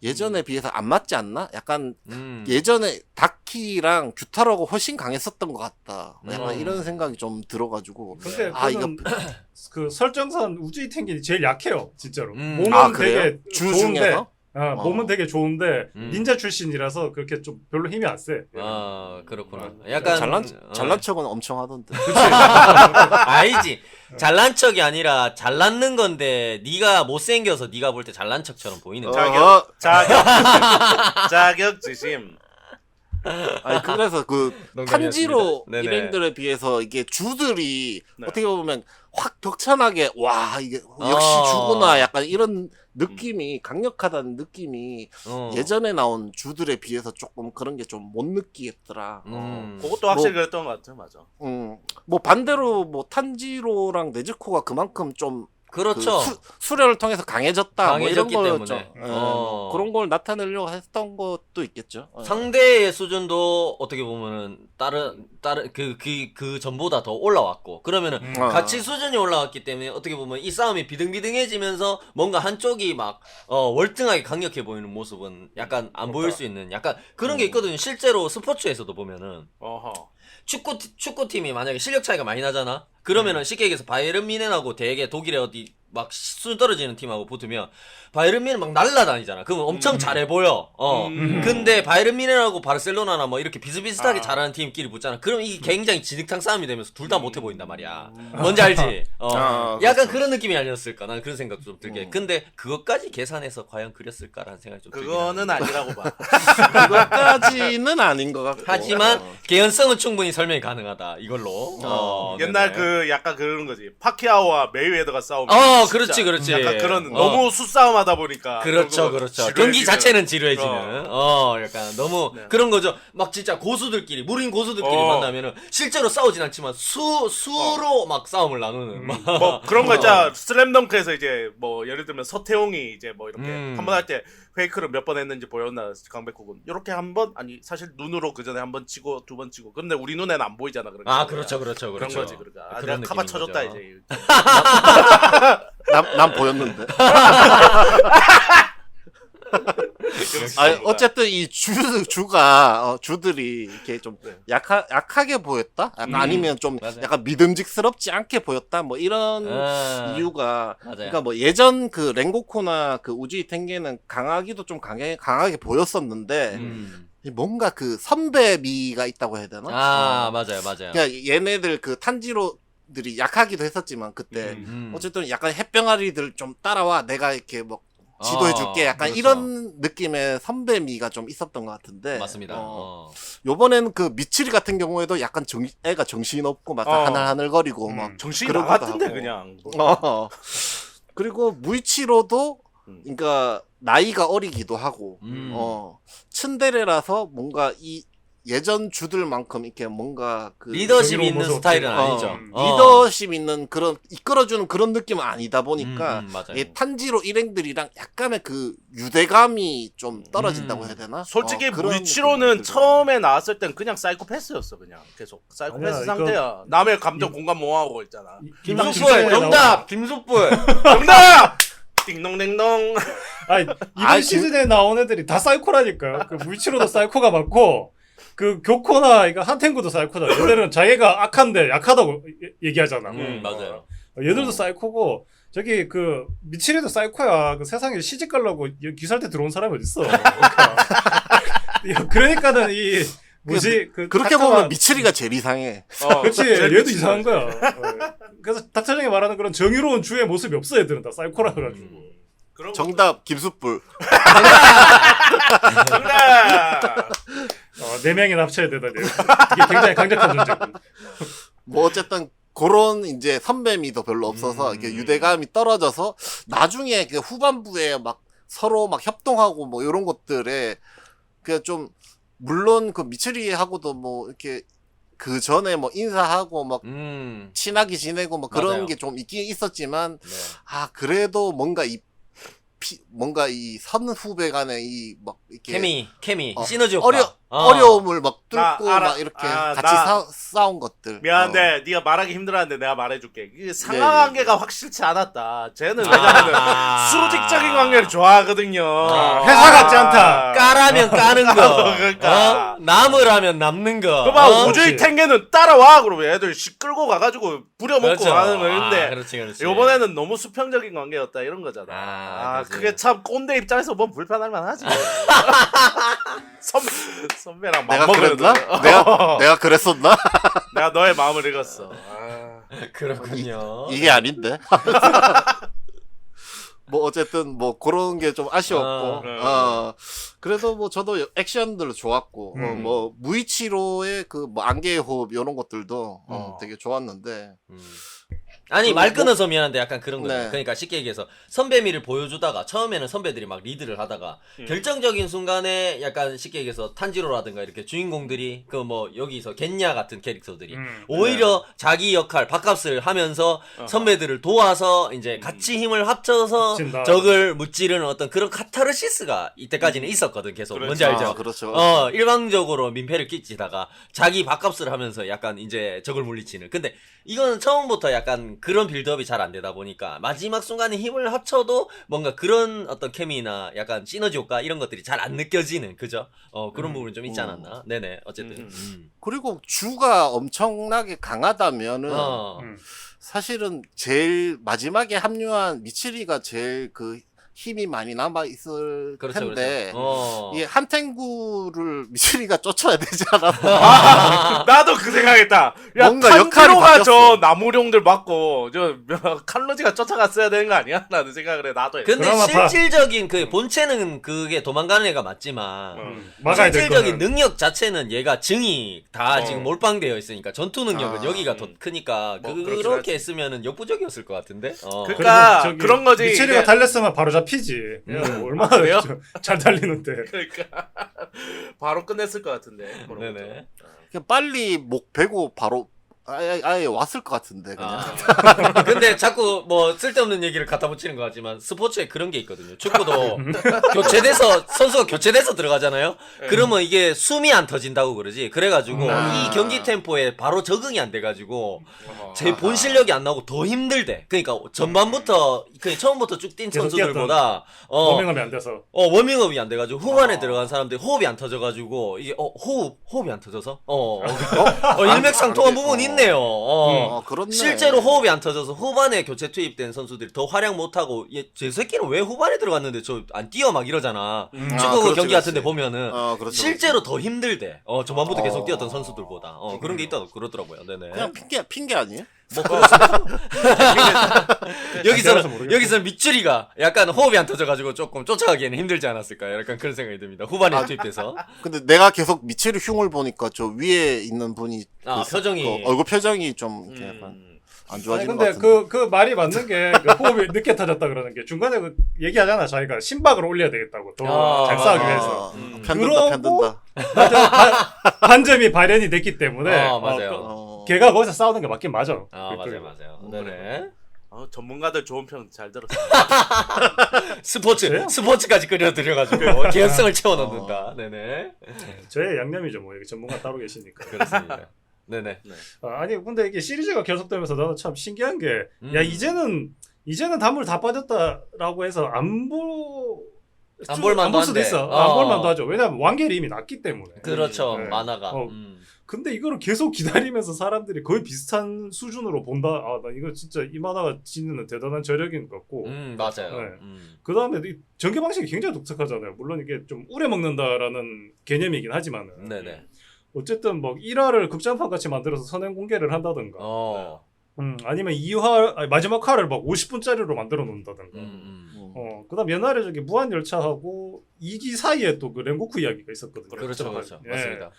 예전에 비해서 안 맞지 않나? 약간 예전에 다키랑 규타로가 훨씬 강했었던 것 같다. 약간 이런 생각이 좀 들어가지고 근데 이거 그 설정상 우주이 탱긴이 제일 약해요, 진짜로. 몸은 그래요? 되게 주 좋은데, 중에서? 몸은 되게 좋은데 닌자 출신이라서 그렇게 좀 별로 힘이 안 세. 그렇구나. 약간 잘난 척은 엄청 하던데. 알지. 잘난 척이 아니라 잘났는 건데 네가 못생겨서 네가 볼 때 잘난 척처럼 보이는 거야. 자격지심. 아니 그래서 그 농담이었습니다. 탄지로 네네. 일행들에 비해서 이게 주들이 네. 어떻게 보면 확 격찬하게 와 이게 역시 주구나 약간 이런 느낌이 강력하다는 느낌이 예전에 나온 주들에 비해서 조금 그런 게 좀 못 느끼겠더라. 그것도 확실히 그랬던 것 같아, 맞아. 뭐 반대로 뭐 탄지로랑 네즈코가 그만큼 좀 그렇죠. 그 수련을 통해서 강해졌다. 뭐 이런 강해졌기 걸 때문에. 좀, 뭐 그런 걸 나타내려고 했던 것도 있겠죠. 상대의 수준도 어떻게 보면은 다른 그 전보다 더 올라왔고 그러면은 같이 수준이 올라왔기 때문에 어떻게 보면 이 싸움이 비등비등해지면서 뭔가 한쪽이 막 월등하게 강력해 보이는 모습은 약간 안 보일 수 있는 약간 그런 게 있거든요. 실제로 스포츠에서도 보면은 축구팀이 만약에 실력 차이가 많이 나잖아. 그러면은 쉽게 얘기해서 바이에른 뮌헨하고 되게 독일의 어디 막 수준 떨어지는 팀하고 붙으면 바이에른 뮌헨은 막 날라다니잖아. 그러면 엄청 잘해 보여. 근데 바이에른 뮌헨하고 바르셀로나나 뭐 이렇게 비슷비슷하게 잘하는 팀끼리 붙잖아. 그럼 이게 굉장히 진흙탕 싸움이 되면서 둘 다 못해 보인단 말이야. 뭔지 알지? 약간 그렇죠. 그런 느낌이 아니었을까? 나는 그런 생각 좀 들게. 근데 그것까지 계산해서 과연 그렸을까라는 생각이 좀 들긴 그거는 아니라고 봐. 그것까지는 아닌 것 같고. 하지만 개연성은 충분히 설명이 가능하다. 이걸로. 옛날 네네. 그 약간 그런 거지. 파키아오와 메이웨더가 싸우면. 진짜 그렇지, 그렇지. 약간 그런 너무 수싸움 하다 보니까. 그렇죠, 결국은 그렇죠. 지루해지는. 경기 자체는 지루해지는. 약간 너무 네. 그런 거죠. 막 진짜 고수들끼리, 무린 고수들끼리 만나면은 실제로 싸우진 않지만 수로 막 싸움을 나누는. 막. 뭐 그런 거 있잖아. 슬램덩크에서 이제 뭐 예를 들면 서태웅이 이제 뭐 이렇게 한 번 할 때 페이크를 몇 번 했는지 보였나 강백호군. 이렇게 한 번 아니 사실 눈으로 그 전에 한 번 치고 두 번 치고. 근데 우리 눈에는 안 보이잖아. 그러니까. 그렇죠. 그런 거지 그러니까. 그런 내가 카바 느낌인 쳐줬다 거죠. 이제. 난 보였는데. 아니, 어쨌든 이 주들이 이렇게 좀 약하게 보였다? 약간 아니면 좀 맞아요. 약간 믿음직스럽지 않게 보였다? 뭐 이런 이유가. 맞아요. 그러니까 뭐 예전 그 랭고코나 그 우지 텐게는 강하기도 좀 강하게 보였었는데 뭔가 그 선배미가 있다고 해야 되나? 맞아요. 그러니까 얘네들 그 탄지로들이 약하기도 했었지만 그때 어쨌든 약간 햇병아리들 좀 따라와 내가 이렇게 뭐 지도해줄게 약간 그렇죠. 이런 느낌의 선배미가 좀 있었던 것 같은데 맞습니다. 요번에는 그 미치리 같은 경우에도 약간 애가 정신없고 막 하늘하늘거리고 막 정신이 그런 나갔던데 것도 그냥. 그리고 무이치로도 그러니까 나이가 어리기도 하고 츤데레라서 뭔가 이 예전 주들만큼 이렇게 뭔가 그 리더십 정의로운 있는 모습 스타일은 없고. 아니죠. 리더십 있는 그런 이끌어주는 그런 느낌은 아니다 보니까 맞아요. 이 탄지로 일행들이랑 약간의 그 유대감이 좀 떨어진다고 해야 되나? 솔직히 그런 무이치로는 느낌이 처음에 나왔을 땐 그냥 사이코패스였어 그냥 계속 사이코패스 아니야, 상태야. 남의 감정 공감 못하고 있잖아. 김소뿔 정답. 김소뿔. 정답. 띵동댕동. 아니 이번 시즌에 나온 애들이 다 사이코라니까요. 그 무이치로도 사이코가 맞고 그 교코나 이거 한텐구도 사이코다. 얘들은 자기가 악한데 약하다고 얘기하잖아. 맞아요. 얘들도 사이코고 저기 그 미치리도 사이코야. 그 세상에 시집 가려고 기살때 들어온 사람이 어딨어. 그러니까는 이 뭐지 그 그렇게 보면 미치리가 제일 이상해. 그렇지 제일 얘도 미친 이상한 거야. 그래서 닥터정이 말하는 그런 정의로운 주의 모습이 없어. 애들은 다 사이코라 가지고. 그런 정답 김숯불. 정답. 4명이 합쳐야 되다니. 이게 굉장히 강력한 존재고. 뭐 어쨌든 그런 이제 선배미도 별로 없어서 이렇게 유대감이 떨어져서 나중에 그 후반부에 막 서로 막 협동하고 뭐 이런 것들에 그 좀 물론 그 미츠리하고도 뭐 이렇게 그 전에 뭐 인사하고 막 친하게 지내고 뭐 그런 맞아요. 게 좀 있긴 있었지만 네. 그래도 뭔가 이 선후배 간의 이 막 이렇게 케미 시너지 효과. 어려움을 막 나 뚫고 알아. 막 이렇게 아, 같이 나- 싸운 것들. 미안한데 네가 말하기 힘들었는데 내가 말해줄게. 이게 상하관계가 확실치 않았다. 쟤는 왜냐면은 수직적인 관계를 좋아하거든요. 회사 같지 않다. 까라면 까는 거. 그러니까. 남으라면 남는 거. 그만 우주의 그렇지. 탱계는 따라와 그러면 애들 끌고 가가지고 부려먹고 그렇죠. 하는 건데 그렇지. 요번에는 너무 수평적인 관계였다 이런 거잖아. 그렇지. 그게 참 꼰대 입장에서 보면 불편할 만하지. 선배랑 내가 맞먹어야 그랬나? 돼. 내가 그랬었나? 내가 너의 마음을 읽었어. 아. 그렇군요. 이게 아닌데. 뭐 어쨌든 뭐 그런 게 좀 아쉬웠고 그래도 뭐 저도 액션들 좋았고 뭐 무이치로의 그 뭐 안개의 호흡 이런 것들도 되게 좋았는데 아니 그 말 끊어서 미안한데 약간 그런 거죠. 네. 그러니까 쉽게 얘기해서 선배미를 보여주다가 처음에는 선배들이 막 리드를 하다가 결정적인 순간에 약간 쉽게 얘기해서 탄지로라든가 이렇게 주인공들이 그 뭐 여기서 겐냐 같은 캐릭터들이 오히려 자기 역할 밥값을 하면서 선배들을 도와서 이제 같이 힘을 합쳐서 진다. 적을 무찌르는 어떤 그런 카타르시스가 이때까지는 있었거든 계속. 그렇죠. 뭔지 알죠? 그렇죠. 일방적으로 민폐를 끼치다가 자기 밥값을 하면서 약간 이제 적을 물리치는. 근데 이거는 처음부터 약간 그런 빌드업이 잘 안 되다 보니까 마지막 순간에 힘을 합쳐도 뭔가 그런 어떤 케미나 약간 시너지 효과 이런 것들이 잘 안 느껴지는 그죠? 그런 부분이 좀 있지 않았나? 네네. 어쨌든. 그리고 주가 엄청나게 강하다면은 사실은 제일 마지막에 합류한 미치리가 제일 그 힘이 많이 남아 있을 그렇죠, 텐데 그렇죠. 이게 한탱구를 미치리가 쫓아야 되지 않았나? 아, 나도 그 생각했다. 야, 뭔가 역할이 탄지로가 바뀌었어. 저 나무룡들 맞고 저 칼로지가 쫓아갔어야 되는 거 아니야? 라는 생각을 해. 나도 했어. 근데 그나마 실질적인 그 본체는 그게 도망가는 애가 맞지만 막아야 될 실질적인 거는 능력 자체는 얘가 증이 다 지금 몰빵되어 있으니까 전투 능력은 아, 여기가 더 크니까 뭐 그렇긴 하지. 그렇게 했으면 역부족이었을 것 같은데. 그러니까 저기 그런 거지. 미체리가 이게- 달렸으면 바로 잡히지. 얼마나 왜요? 잘 달리는데. 그러니까 바로 끝냈을 것 같은데. 그런 네네. 것도. 그냥 빨리 목 베고 바로 아예 왔을 것 같은데 그냥. 근데 자꾸 뭐 쓸데없는 얘기를 갖다 붙이는 것 같지만 스포츠에 그런 게 있거든요. 축구도 교체돼서 선수가 교체돼서 들어가잖아요. 그러면 이게 숨이 안 터진다고 그러지. 그래가지고 이 경기 템포에 바로 적응이 안 돼가지고 제 본 실력이 안 나오고 더 힘들대. 그러니까 전반부터 그냥 처음부터 쭉 뛴 계속 선수들보다 범행함이 안 돼서. 워밍업이 안 돼가지고 후반에 들어간 사람들이 호흡이 안 터져가지고 이게 호흡이 안 터져서 일맥상통한 부분이 있네요. 그렇네. 실제로 호흡이 안 터져서 후반에 교체 투입된 선수들이 더 활약 못하고 제 새끼는 왜 후반에 들어갔는데 저 안 뛰어 막 이러잖아. 축구 그렇지, 경기 같은데 그렇지. 보면은 그렇죠, 실제로 더 힘들대. 전반부터 계속 뛰었던 어. 선수들보다 그런 게 있다고 그러더라고요. 네네. 그냥 핑계 아니에요? 뭐 그렇습니다. 알아서 모르겠어요. 여기서는 밑줄이가 약간 호흡이 안 터져가지고 조금 쫓아가기에는 힘들지 않았을까 약간 그런 생각이 듭니다. 후반에 투입돼서. 근데 내가 계속 미체리 흉을 보니까 저 위에 있는 분이 표정이. 그 얼굴 표정이 좀 이렇게 약간 안 아니 좋아지는 근데 것 같은데. 그 말이 맞는 게 그 호흡이 늦게 터졌다 그러는 게 중간에 그 얘기하잖아. 자기가 심박을 올려야 되겠다고 더 잘 싸우기 위해서. 편든다 편든다. 반점이 발현이 됐기 때문에 맞아요. 걔가 거기서 싸우는 게 맞긴 맞아. 맞아요. 네네. 전문가들 좋은 평 잘 들었어. 스포츠까지 끌어들여가지고 개연성을 채워넣는다. 네네. 저의 양념이죠. 뭐 여기 전문가 따로 계시니까. 그렇습니다. 네네. 아니 근데 이게 시리즈가 계속되면서 나는 참 신기한 게 야 이제는 단물 다 빠졌다라고 해서 안 볼 만도 수도 한데. 있어. 안 볼 만도 하죠. 왜냐면 완결이 이미 났기 때문에. 그렇죠. 네. 만화가. 근데 이거를 계속 기다리면서 사람들이 거의 비슷한 수준으로 본다. 나 이거 진짜 이 만화가 지니는 대단한 저력인 것 같고. 맞아요. 네. 그 다음에 이 전개 방식이 굉장히 독특하잖아요. 물론 이게 좀 우려 먹는다라는 개념이긴 하지만은. 네네. 어쨌든 뭐 1화를 극장판 같이 만들어서 선행 공개를 한다든가. 아니면 2화 마지막 화를 막 50분짜리로 만들어 놓는다든가. 그다음 옛날에 저기 무한열차하고 2기 사이에 또 그 랭고쿠 이야기가 있었거든요. 그렇죠. 예. 맞습니다.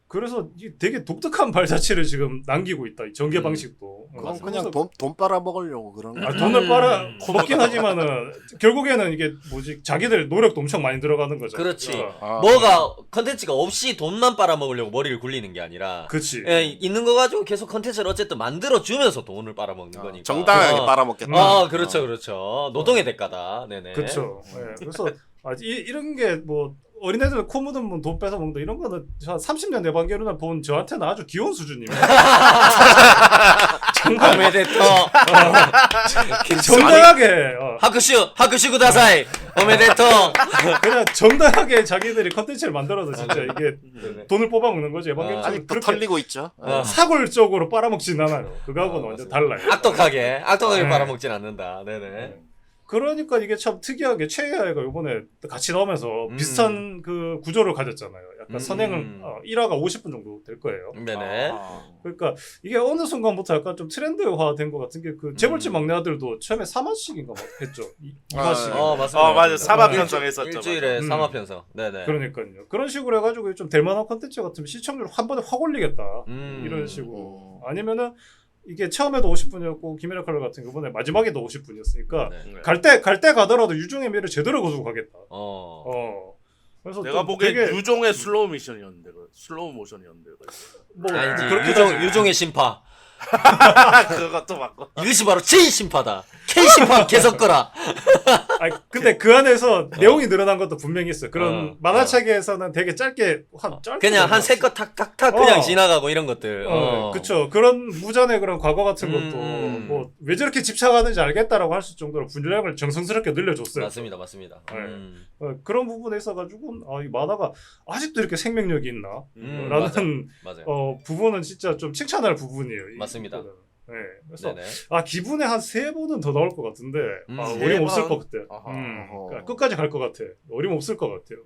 그래서 이 되게 독특한 발자취를 지금 남기고 있다. 이 전개 방식도. 그건 그냥 돈 빨아먹으려고 그런 거. 돈을 빨아 먹긴 하지만은 결국에는 이게 뭐지 자기들 노력도 엄청 많이 들어가는 거죠. 그렇지. 그러니까. 뭐가 컨텐츠가 없이 돈만 빨아먹으려고 머리를 굴리는 게 아니라 그치. 있는 거 가지고 계속 컨텐츠를 어쨌든 만들어주면서 돈을 빨아먹는 거니까. 정당하게 빨아먹겠다. 그렇죠. 노동의 대가다. 네네. 그렇죠. 그래서 이런 게 뭐 어린애들 코 묻으면 돈 뺏어 먹는다 이런 거는 한 30년 에반게리온을 본 저한테는 아주 귀여운 수준입니다. 정말 오메데토. 정당하게 하쿠슈 구다사이. 오메데토. 그냥 정당하게 자기들이 컨텐츠를 만들어서 진짜 이게 돈을 뽑아먹는 거지. 에반게리온 아직도 털리고 있죠. 사골적으로 빨아먹진 않아요. 그거하고는 완전 달라요. 악독하게 빨아먹진 않는다. 네네. 그러니까 이게 참 특이하게 최애아이가 이번에 같이 나오면서 비슷한 그 구조를 가졌잖아요. 약간 선행을 1화가 50분 정도 될 거예요. 네네. 그러니까 이게 어느 순간부터 약간 좀 트렌드화된 것 같은 게 그 재벌집 막내 아들도 처음에 4화씩인가 막 했죠. 2화씩. 맞습니다. 맞아. 사바 편성 했었죠. 일주일에 맞아. 3화 편성. 네네. 그러니까요. 그런 식으로 해가지고 좀 될 만한 콘텐츠 같으면 시청률 한 번에 확 올리겠다. 이런 식으로. 아니면은 이게 처음에도 50분이었고 김연아 컬러 같은 경우는 마지막에도 50분이었으니까 네. 갈 때 가더라도 유종의 미를 제대로 거두고 가겠다. 그래서 내가 좀 보기엔 되게 유종의 슬로우 미션이었는데 슬로우 모션이었는데 뭐 아니지. 그렇게 유종의 심파. 그것도 맞고. 이것이 바로 J 심파다. K 심파 계속 거라. 아니, 근데 그 안에서 내용이 늘어난 것도 분명히 있어요. 그런 만화책에서는 되게 짧게 그냥 한 세 컷 탁탁탁 그냥 지나가고 이런 것들. 그쵸. 그런 무전의 그런 과거 같은 것도 뭐 왜 저렇게 집착하는지 알겠다라고 할 수 있을 정도로 분량을 정성스럽게 늘려줬어요. 맞습니다. 그런 부분에 있어가지고 이 만화가 아직도 이렇게 생명력이 있나? 라는 맞아요. 부분은 진짜 좀 칭찬할 부분이에요. 맞습니다. 네. 그래서 네네. 기분에 한 3번은 더 나올 것 같은데 세 어림없을 번? 것 같아. 그러니까 끝까지 갈 것 같아. 어림없을 것 같아요.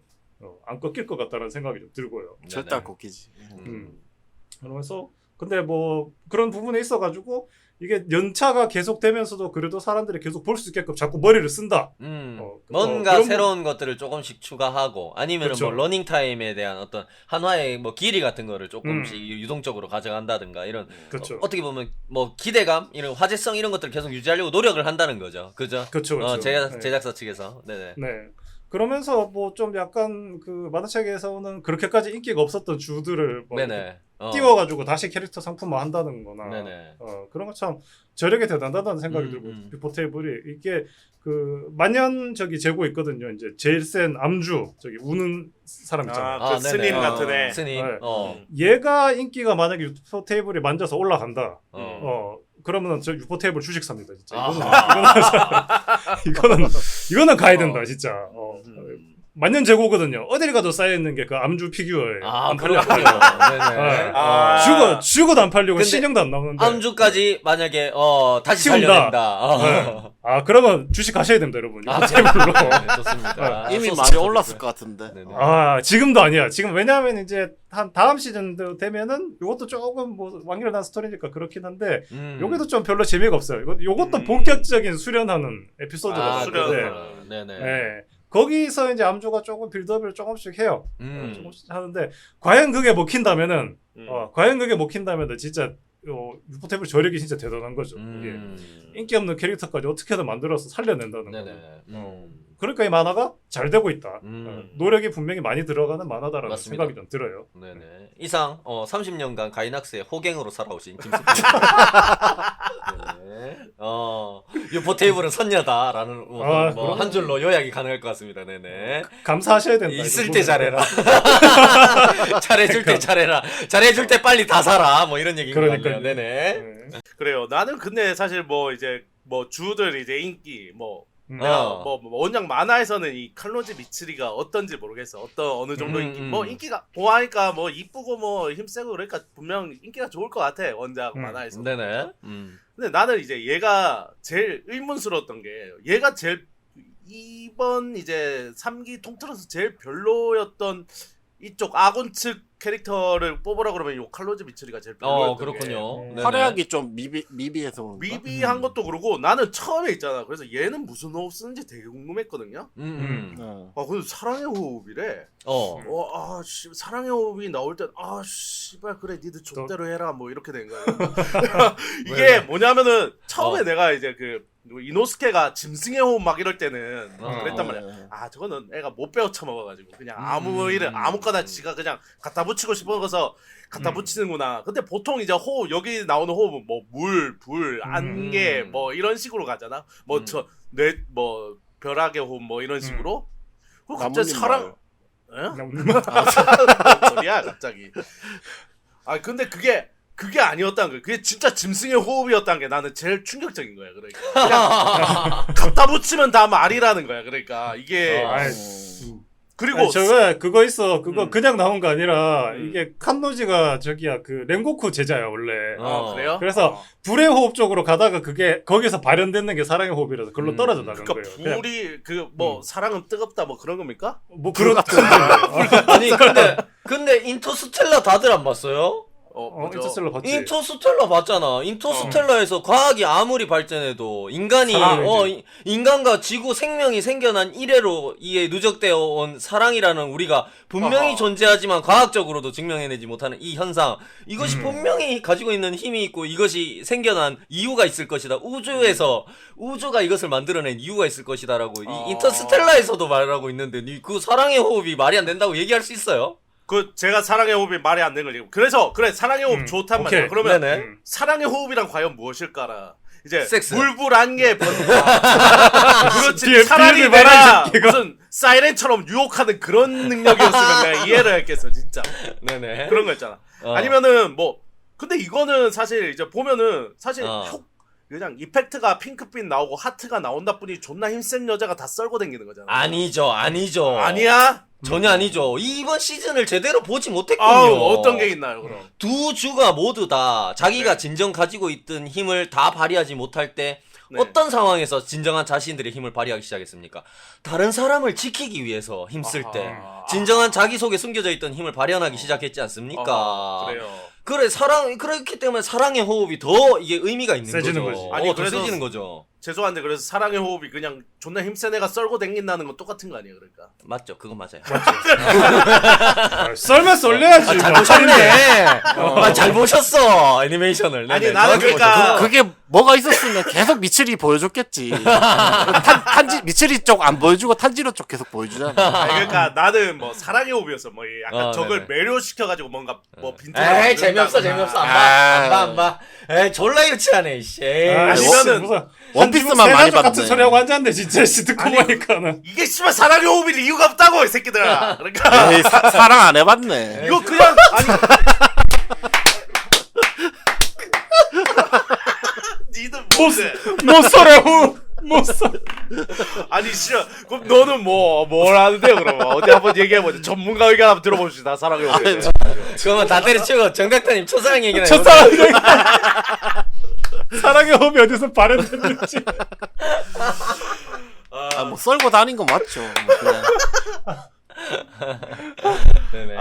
안 꺾일 것 같다는 생각이 좀 들고요. 절대 안 꺾이지. 그러면서 근데 뭐 그런 부분에 있어가지고 이게 연차가 계속되면서도 그래도 사람들이 계속 볼 수 있게끔 자꾸 머리를 쓴다. 뭔가 그런 새로운 것들을 조금씩 추가하고 아니면 그쵸. 뭐 러닝 타임에 대한 어떤 한화의 뭐 길이 같은 거를 조금씩 유동적으로 가져간다든가 이런 그렇죠. 어떻게 보면 뭐 기대감 이런 화제성 이런 것들을 계속 유지하려고 노력을 한다는 거죠. 그죠? 그렇죠. 제작사 측에서. 네네. 네. 그러면서 뭐 좀 약간 그 만화책에서는 그렇게까지 인기가 없었던 주들을 뭐 네네. 띄워가지고 다시 캐릭터 상품화 한다는 거나 네네. 그런 거 참 저력이 대단하다는 생각이 들고 뷰포테이블이 이게 그 만년저기 재고 있거든요. 이제 제일 센 암주 저기 우는 사람 있잖아요. 그 스님 같은 애. 스님. 네. 얘가 인기가 만약에 뷰포테이블이 만져서 올라간다. 그러면 저 유포테이블 주식 삽니다 진짜. 이거는 가야 된다 진짜. 만년 재고거든요. 어딜 가도 쌓여 있는 게 그 암주 피규어예요. 안 팔려. 네네. 죽어도 안 팔리고 근데 신경도 안 나오는데. 암주까지 만약에 다시 키운다. 살려낸다. 그러면 주식 가셔야 됩니다, 여러분. 네, 좋습니다. 이미 많이 올랐을 것 같은데. 네네. 지금도 아니야. 지금 왜냐하면 이제 한 다음 시즌 되면은 이것도 조금 뭐 완결난 스토리니까 그렇긴 한데 여기도 좀 별로 재미가 없어요. 요것도 본격적인 수련하는 에피소드가 수련. 네네. 네. 거기서 이제 암주가 조금 빌드업을 조금씩 해요. 조금씩 하는데 과연 그게 먹힌다면은 진짜 유포테이블 저력이 진짜 대단한 거죠. 이게 인기 없는 캐릭터까지 어떻게든 만들어서 살려낸다는 거. 그러니까 이 만화가 잘 되고 있다. 노력이 분명히 많이 들어가는 만화다라는 맞습니다. 생각이 좀 들어요. 네네. 이상 30년간 가이낙스의 호갱으로 살아오신 김수빈. 네. 유포테이블은 선녀다라는 한 줄로 요약이 가능할 것 같습니다. 네네. 감사하셔야 된다. 있을 때 잘해라. 잘해줄 때 잘해라. 잘해줄 때 빨리 다 살아. 뭐 이런 얘기인 것 같네요. 네네. 그래요. 나는 근데 사실 뭐 이제 뭐 주들 이제 인기 내가 뭐 원작 만화에서는 이 칼로지 미츠리가 어떤지 모르겠어. 어느 정도 인기 뭐 인기가 보아하니까 뭐 이쁘고 뭐 힘세고 그러니까 분명 인기가 좋을 것 같아 원작 만화에서. 네네. 근데 나는 이제 얘가 제일 의문스러웠던 게 얘가 제일 이번 이제 3기 통틀어서 제일 별로였던 이쪽 아군 측 캐릭터를 뽑으라 그러면 요 칼로지 미츠리가 제일 별로였던 그렇군요. 게 화려하기 좀 미비해서 그런가? 미비한 것도 그렇고 나는 처음에 있잖아. 그래서 얘는 무슨 호흡 쓰는지 되게 궁금했거든요. 근데 사랑의 호흡이래. 사랑의 호흡이 나올 땐 씨발 그래 니들 족대로 해라 뭐 이렇게 된 거야. 이게 뭐냐면은 처음에 내가 이제 그 이노스케가 짐승의 호흡 막 이럴 때는 그랬단 말이야. 저거는 애가 못 배워 처먹어가지고 그냥 아무 일을 아무거나 지가 그냥 갖다 붙이고 싶어서 갖다 붙이는구나. 근데 보통 이제 호흡 여기 나오는 호흡은 뭐 물, 불, 안개 뭐 이런 식으로 가잖아. 뭐 벼락의 호흡 뭐 이런 식으로. 그 갑자기 사랑 뭔 소리야 갑자기. 근데 그게 아니었다는 거야. 그게 진짜 짐승의 호흡이었다는 게 나는 제일 충격적인 거야. 그러니까 그냥 갖다 붙이면 다 말이라는 거야. 그러니까 이게 그리고 아니, 저거 그거 있어. 그거 음. 그냥 나온 거 아니라 음. 이게 칸노지가 저기야 그 rengoku 제자야 원래. 그래요? 그래서 불의 호흡 쪽으로 가다가 그게 거기서 발현되는 게 사랑의 호흡이라서 그걸로 떨어져 나간 그러니까 거예요. 그냥 불이 그 뭐 사랑은 뜨겁다 뭐 그런 겁니까? 뭐 그런 아니 근데 인터스텔라 다들 안 봤어요? 뭐죠? 인터스텔라 봤지. 인터스텔라 봤잖아. 인터스텔라에서 과학이 아무리 발전해도 인간이 사랑이지. 인간과 지구 생명이 생겨난 이래로 이에 누적되어 온 사랑이라는 우리가 분명히 아하. 존재하지만 과학적으로도 증명해내지 못하는 이 현상, 이것이 분명히 가지고 있는 힘이 있고 이것이 생겨난 이유가 있을 것이다. 우주가 이것을 만들어낸 이유가 있을 것이다라고 이 인터스텔라에서도 말하고 있는데 그 사랑의 호흡이 말이 안 된다고 얘기할 수 있어요? 그 제가 사랑의 호흡이 말이 안 되는 걸 얘기해. 그래서 그래 사랑의 호흡 좋단 오케이. 말이야. 그러면 네네. 사랑의 호흡이란 과연 무엇일까라. 이제 섹스. 불불한 게 그렇지. 뒤에 차라리 비밀을 내가 말하는 새끼가. 무슨 사이렌처럼 유혹하는 그런 능력이었으면 내가 이해를 했겠어 진짜. 네네. 그런 거 있잖아. 어. 아니면은 뭐 근데 이거는 사실 이제 보면은 사실 어. 그냥 이펙트가 핑크빛 나오고 하트가 나온다 뿐이 존나 힘센 여자가 다 썰고 다니는 거잖아. 아니죠. 아니야? 전혀 아니죠. 이번 시즌을 제대로 보지 못했군요. 아우 어떤 게 있나요 그럼? 두 주가 모두 다 자기가 네. 진정 가지고 있던 힘을 다 발휘하지 못할 때 네. 어떤 상황에서 진정한 자신들의 힘을 발휘하기 시작했습니까? 다른 사람을 지키기 위해서 힘쓸 때 아하. 진정한 자기 속에 숨겨져 있던 힘을 발현하기 시작했지 않습니까? 아하, 그래요. 그래 그렇기 때문에 사랑의 호흡이 더 이게 의미가 있는 세지는 거죠. 거지. 아니, 더 그래서- 세지는 거죠. 죄송한데 그래서 사랑의 호흡이 그냥 존나 힘센 애가 썰고 댕긴다는 건 똑같은 거 아니에요 그러니까? 맞죠? 그건 맞아요. 썰면 썰려야지. 잘 뭐. 보셨네. 잘 보셨어 애니메이션을. 네네, 아니, 나는 정확히 그러니까- 보셨어. 그게 뭐가 있었으면 계속 미칠이 보여줬겠지. 미칠이 쪽 안 보여주고 탄지로 쪽 계속 보여주잖아. 아니 그러니까 나는 뭐 사랑의 호흡이었어 뭐 약간 저걸 네네. 매료시켜가지고 뭔가 뭐 빈틈 에이 재미없어 안 봐. 에이 졸라 유치하네 이씨. 에이. 아니면은 무슨 원피스만 한국 많이 세가족 같은 봤네. 소리하고 앉았는데 진짜 씨 듣고 보니까는 이게 씨발 사랑의 호흡일 이유가 없다고 이 새끼들아 그러니까 에이, 사랑 안 해봤네. 이거 그냥 아니 니들 뭔데 못 썰어 못 썰. 아니 씨발 그럼 너는 뭘 하는데요 그러면 어디 한번 얘기해보자 전문가 의견 한번 들어봅시다 사랑의 호흡 그러면 다 때려치고 정각타님 첫사랑 얘기나 첫사랑 얘기. 사랑의 호흡이 어디서 발현됐는지. 뭐 썰고 다닌 거 맞죠. 뭐 그냥. 네네.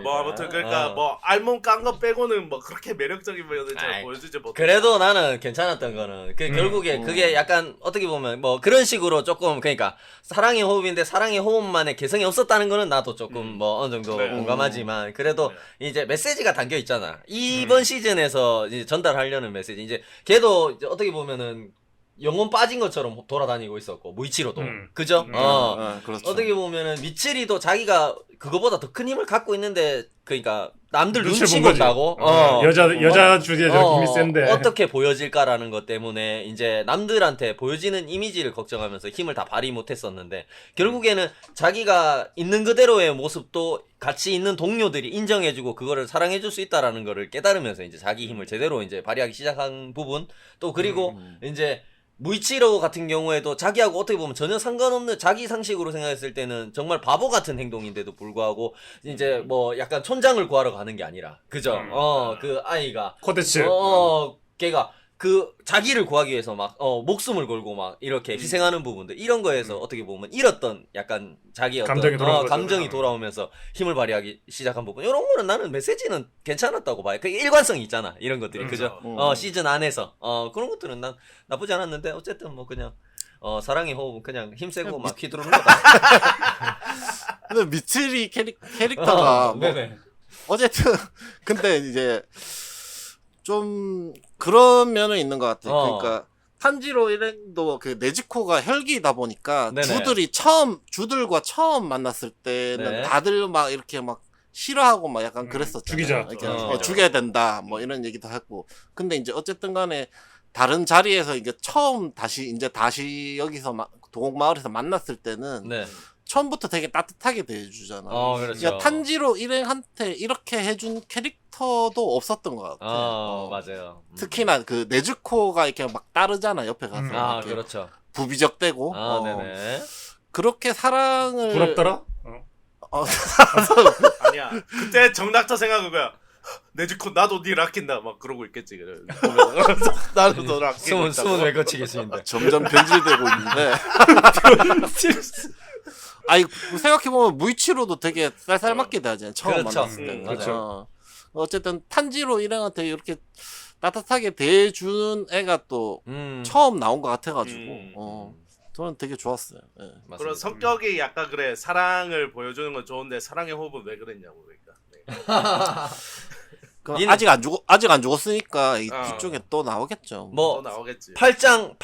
뭐 아무튼 그러니까 뭐 알몸 깐 거 빼고는 뭐 그렇게 매력적인 모습을 잘 아이, 보여주지 못해 그래도 나는 괜찮았던 거는 결국에 그게 약간 어떻게 보면 뭐 그런 식으로 조금 그러니까 사랑의 호흡인데 사랑의 호흡만의 개성이 없었다는 거는 나도 조금 뭐 어느 정도 네. 공감하지만 그래도 이제 메시지가 담겨 있잖아. 이번 시즌에서 이제 전달하려는 메시지 이제 걔도 이제 어떻게 보면은 영혼 빠진 것처럼 돌아다니고 있었고 무이치로도 그죠? 그렇죠. 어떻게 보면은 미츠리도 자기가 그거보다 더 큰 힘을 갖고 있는데 그러니까 남들 눈치를 눈치 본 거지. 본다고 여자 주제에 저렇게 힘이 센데. 어떻게 보여질까라는 것 때문에 이제 남들한테 보여지는 이미지를 걱정하면서 힘을 다 발휘 못했었는데 결국에는 자기가 있는 그대로의 모습도 같이 있는 동료들이 인정해주고 그거를 사랑해줄 수 있다라는 거를 깨달으면서 이제 자기 힘을 제대로 이제 발휘하기 시작한 부분 또 그리고 이제 무이치로 같은 경우에도 자기하고 어떻게 보면 전혀 상관없는 자기 상식으로 생각했을 때는 정말 바보 같은 행동인데도 불구하고 이제 뭐 약간 촌장을 구하러 가는 게 아니라 그죠? 그 아이가 코데츠. 걔가 그 자기를 구하기 위해서 막 목숨을 걸고 막 이렇게 희생하는 부분들 이런 거에서 어떻게 보면 잃었던 약간 자기 어떤 감정이 돌아온 거죠. 감정이 돌아오면서 힘을 발휘하기 시작한 부분 이런 거는 나는 메시지는 괜찮았다고 봐요. 그 일관성이 있잖아 이런 것들이 그죠? 시즌 안에서 그런 것들은 난 나쁘지 않았는데 어쨌든 뭐 그냥 사랑의 호흡은 그냥 힘세고 막 휘두르는 거다. 근데 미칠이 캐릭터가 뭐 네네. 어쨌든 근데 이제 좀 그런 면은 있는 것 같아요. 그러니까 탄지로 일행도 그 네지코가 혈기이다 보니까 네네. 주들과 처음 만났을 때는 네. 다들 막 이렇게 막 싫어하고 막 약간 그랬었잖아요. 죽이자. 이렇게 죽여야 된다 뭐 이런 얘기도 했고. 근데 이제 어쨌든 간에 다른 자리에서 이게 다시 여기서 도곡마을에서 만났을 때는 네. 처음부터 되게 따뜻하게 대해주잖아. 그렇죠. 그러니까 탄지로 일행한테 이렇게 해준 캐릭터도 없었던 것 같아. 맞아요. 특히나 그 네즈코가 이렇게 막 따르잖아 옆에 가서 이렇게 그렇죠. 부비적대고 네네. 그렇게 사랑을 부럽더라. 아니야. 그때 정닥터 생각은 거야. 네즈코 나도 니 아낀다 막 그러고 있겠지. 보면서 나도 너 아끼고 숨은 왜 거치겠습니다. 점점 변질되고 있는데. 아니 생각해보면 무이치로도 되게 쌀쌀맞게 대하잖아요. 처음 그렇죠. 만났을 때는. 맞아요. 어쨌든 탄지로 일행한테 이렇게 따뜻하게 대해주는 애가 또 음. 처음 나온 것 같아가지고 저는 되게 좋았어요. 예. 맞습니다. 그런 성격이 약간 그래 사랑을 보여주는 건 좋은데 사랑의 호흡은 왜 그랬냐고 그러니까. 네. 아직 안 죽었으니까 이 뒤쪽에 또 나오겠죠. 뭐 또 나오겠지. 팔짱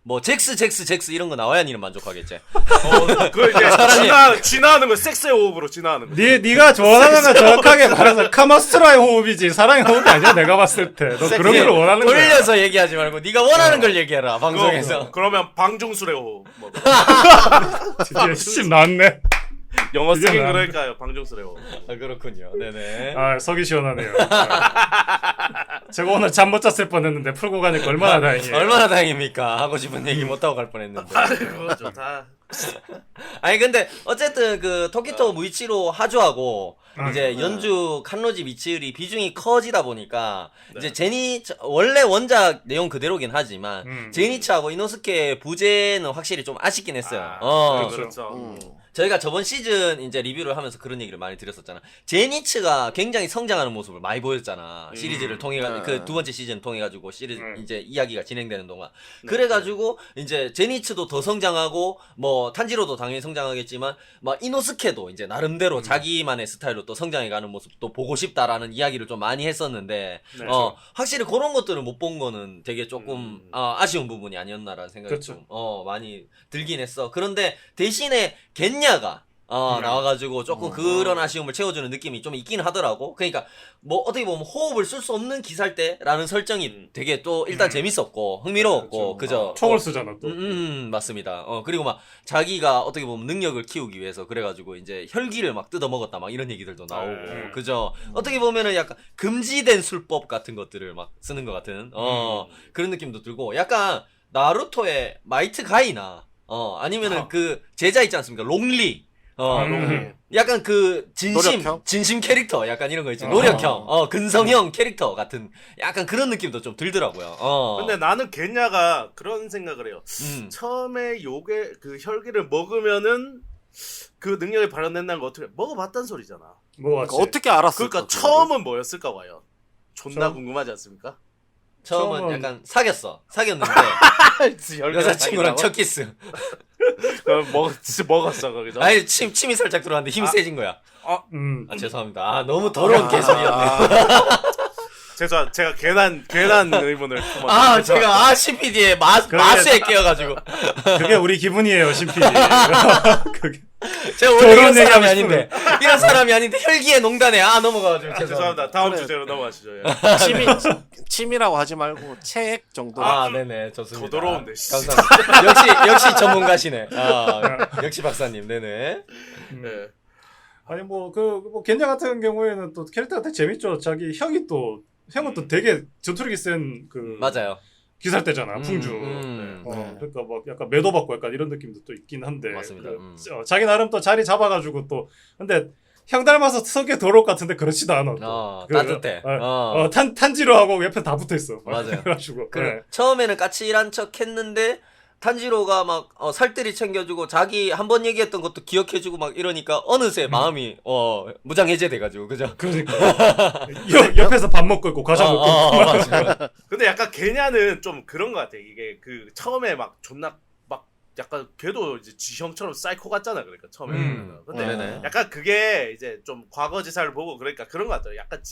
뭐 잭스 이런 거 나와야 니는 만족하겠지. 그걸 이제 진화하는 거 섹스의 호흡으로 진화하는 거. 네가 좋아하는 건 정확하게 말해서 카마스트라의 호흡이지 사랑의 호흡이 아니야 내가 봤을 때. 너 그런 걸 원하는 거야. 돌려서 얘기하지 말고 네가 원하는 걸 얘기해라 방송에서. 그러면 방중술의 호흡. 뭐. 드디어 씨 나왔네. 영어 쓰긴 그게 그러니까요. 방중술의 호흡. 아 그렇군요. 네네. 아 속이 시원하네요. 제가 오늘 잠 못 잤을 뻔했는데 풀고 가니까 얼마나 다행이에요. 얼마나 다행입니까? 하고 싶은 얘기 못 하고 갈 뻔했는데. 아이고 좋다. 아니 근데 어쨌든 그 토키토 무이치로 하주하고 이제 연주 칸노지 미치을이 비중이 커지다 보니까 이제 원래 원작 내용 그대로긴 하지만 제니치하고 이노스케 부재는 확실히 좀 아쉽긴 했어요. 그렇죠. 저희가 저번 시즌 이제 리뷰를 하면서 그런 얘기를 많이 드렸었잖아. 제니츠가 굉장히 성장하는 모습을 많이 보였잖아. 시리즈를 통해 그 두 번째 시즌 통해 가지고 시리즈 이제 이야기가 진행되는 동안. 그래 가지고 이제 제니츠도 더 성장하고 뭐 탄지로도 당연히 성장하겠지만 막 이노스케도 이제 나름대로 자기만의 스타일로 또 성장해 가는 모습도 보고 싶다라는 이야기를 좀 많이 했었는데 확실히 그런 것들을 못 본 거는 되게 조금 아쉬운 부분이 아니었나라는 생각이 그렇죠. 좀 많이 들긴 했어. 그런데 대신에 겐냐가 나와가지고 조금 그런 아쉬움을 채워주는 느낌이 좀 있긴 하더라고. 그러니까 뭐 어떻게 보면 호흡을 쓸 수 없는 기사일 때라는 설정이 되게 또 일단 재밌었고 흥미로웠고 그죠. 총을 쓰잖아 또. 맞습니다. 그리고 막 자기가 어떻게 보면 능력을 키우기 위해서 그래가지고 이제 혈기를 막 뜯어먹었다 막 이런 얘기들도 나오고 그죠. 어떻게 보면은 약간 금지된 술법 같은 것들을 막 쓰는 것 같은 그런 느낌도 들고 약간 나루토의 마이트 가이나 아니면은 그 제자 있지 않습니까? 롱리. 약간 그 진심 캐릭터 약간 이런 거 있지. 노력형, 근성형 캐릭터 같은 약간 그런 느낌도 좀 들더라고요. 근데 나는 겐냐가 그런 생각을 해요. 처음에 요게 그 혈기를 먹으면은 그 능력이 발현된다는 거 어떻게 먹어봤단 소리잖아. 그러니까 어떻게 알았을까? 그러니까 처음은 뭐였을까 봐요. 존나 궁금하지 않습니까? 처음은 약간 사귀었는데 여자친구랑 첫 키스. 먹었어 거기서. 아니 침이 살짝 들어왔는데 힘이 세진 거야. 죄송합니다. 너무 더러운 개소리였네. 제가 괜한 의문을 품었는데. 제가 CPD의 마수에 끼어가지고. 그게 우리 기분이에요, 신PD. 그게 제가 원래 이런 사람이 아닌데 이런 사람이 아닌데 혈기의 농단에 넘어가가지고 죄송합니다. 다음 주제로 넘어가시죠. 취미라고 하지 말고 책 정도. 네네 좋습니다. 더 더러운데. 감사합니다. 역시 전문가시네. 역시 박사님. 네네. 네. 아니 뭐 겐냐 같은 경우에는 또 캐릭터가 되게 재밌죠. 자기 형은 또 되게 전투력이 센 그 맞아요. 기살대잖아, 풍주. 그러니까 막 약간 매도받고 약간 이런 느낌도 또 있긴 한데. 맞습니다. 자기 나름 또 자리 잡아가지고 또 근데 형 닮아서 성격 더러울 것 같은데 그렇지도 않아. 따뜻해. 탄지로 하고 옆에 다 붙어 있어. 맞아요. 그래가지고 처음에는 까칠한 척 했는데 탄지로가 막 살뜰히 챙겨주고 자기 한 번 얘기했던 것도 기억해주고 막 이러니까 어느새 마음이 무장 해제돼가지고 그죠? 그러니까 옆에서 밥 먹고 있고 과자 먹고 있고. 맞아요. 근데 약간 겐냐는 좀 그런 것 같아. 이게 그 처음에 막 존나 막 약간 걔도 이제 지형처럼 사이코 같잖아. 그러니까 처음에. 근데 약간 그게 이제 좀 과거지사를 보고 그러니까 그런 것 같아요. 약간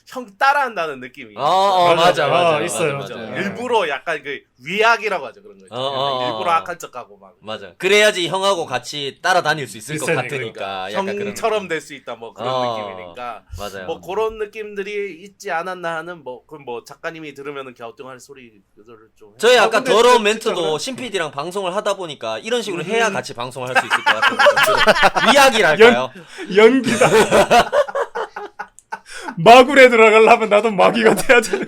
형 따라한다는 느낌이. 맞아. 있어요. 맞아. 일부러 약간 그 위약이라고 하죠. 그런 거 있잖아요. 일부러 악한 척하고 막. 맞아. 그래야지 형하고 같이 따라다닐 수 있을 것 같으니까. 약간 형처럼 될 수 있다 뭐 그런 느낌이니까. 맞아요. 뭐 그런 느낌들이 있지 않았나 하는 그럼 작가님이 들으면은 갸우뚱할 소리를 좀. 저희 아까 더러운 멘트도 신PD랑 방송을 하다 보니까 이런 식으로 해야 같이 방송을 할 수 있을 것 같아요. 이야기랄까요? 연기다. 마굴에 들어가려면 나도 마귀가 돼야 돼.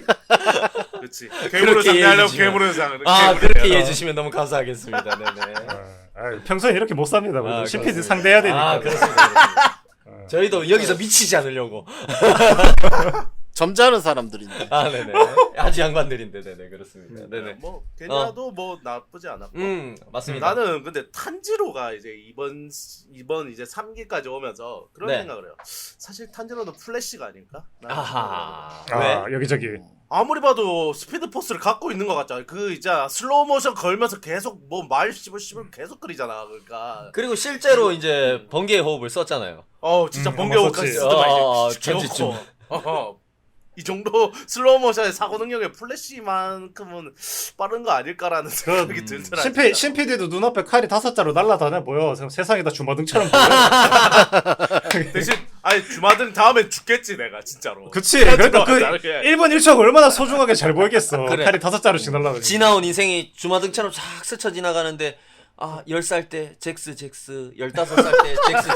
그렇지. 괴물을 상대하려고 이해해주시면- 괴물을 상대하는. 아 그렇게 이해해 주시면 너무 감사하겠습니다. 네네. 평소에 이렇게 못 삽니다. 그래도 아, CPD 그렇습니다. 상대해야 되니까. 아 그렇습니다. 저희도 여기서 미치지 않으려고. 점잖은 사람들인데. 아 네네. 아주 양반들인데 네네 그렇습니다. 네네. 뭐 게냐도 뭐 나쁘지 않았고. 맞습니다. 나는 근데 탄지로가 이제 이번 이제 3기까지 오면서 그런 네. 생각을 해요. 사실 탄지로는 플래시가 아닐까? 나는 아하. 아, 왜? 여기저기. 아무리 봐도 스피드 포스를 갖고 있는 것 같잖아. 그 이제 슬로우 모션 걸면서 계속 뭐 말 씹을 계속 그리잖아. 그러니까. 그리고 실제로 이제 번개의 호흡을 썼잖아요. 진짜 한번 번개호까지 썼지. 쓰더만 이제 전지쯤. 귀엽고. 이 정도 슬로우 모션의 사고 능력에 플래시만큼은 빠른 거 아닐까라는 생각이 들더라. 신PD도 눈앞에 칼이 5자루 날라다녀 보여. 세상이 다 주마등처럼 보여. 대신 아니 주마등 다음엔 죽겠지 내가 진짜로. 그치. 그러니까 그 다르게. 1분 1초가 얼마나 소중하게 잘 보이겠어. 그래. 칼이 5자루씩 날라다니고. 지나온 인생이 주마등처럼 싹 스쳐 지나가는데 10살 때 잭스 15살 때 잭스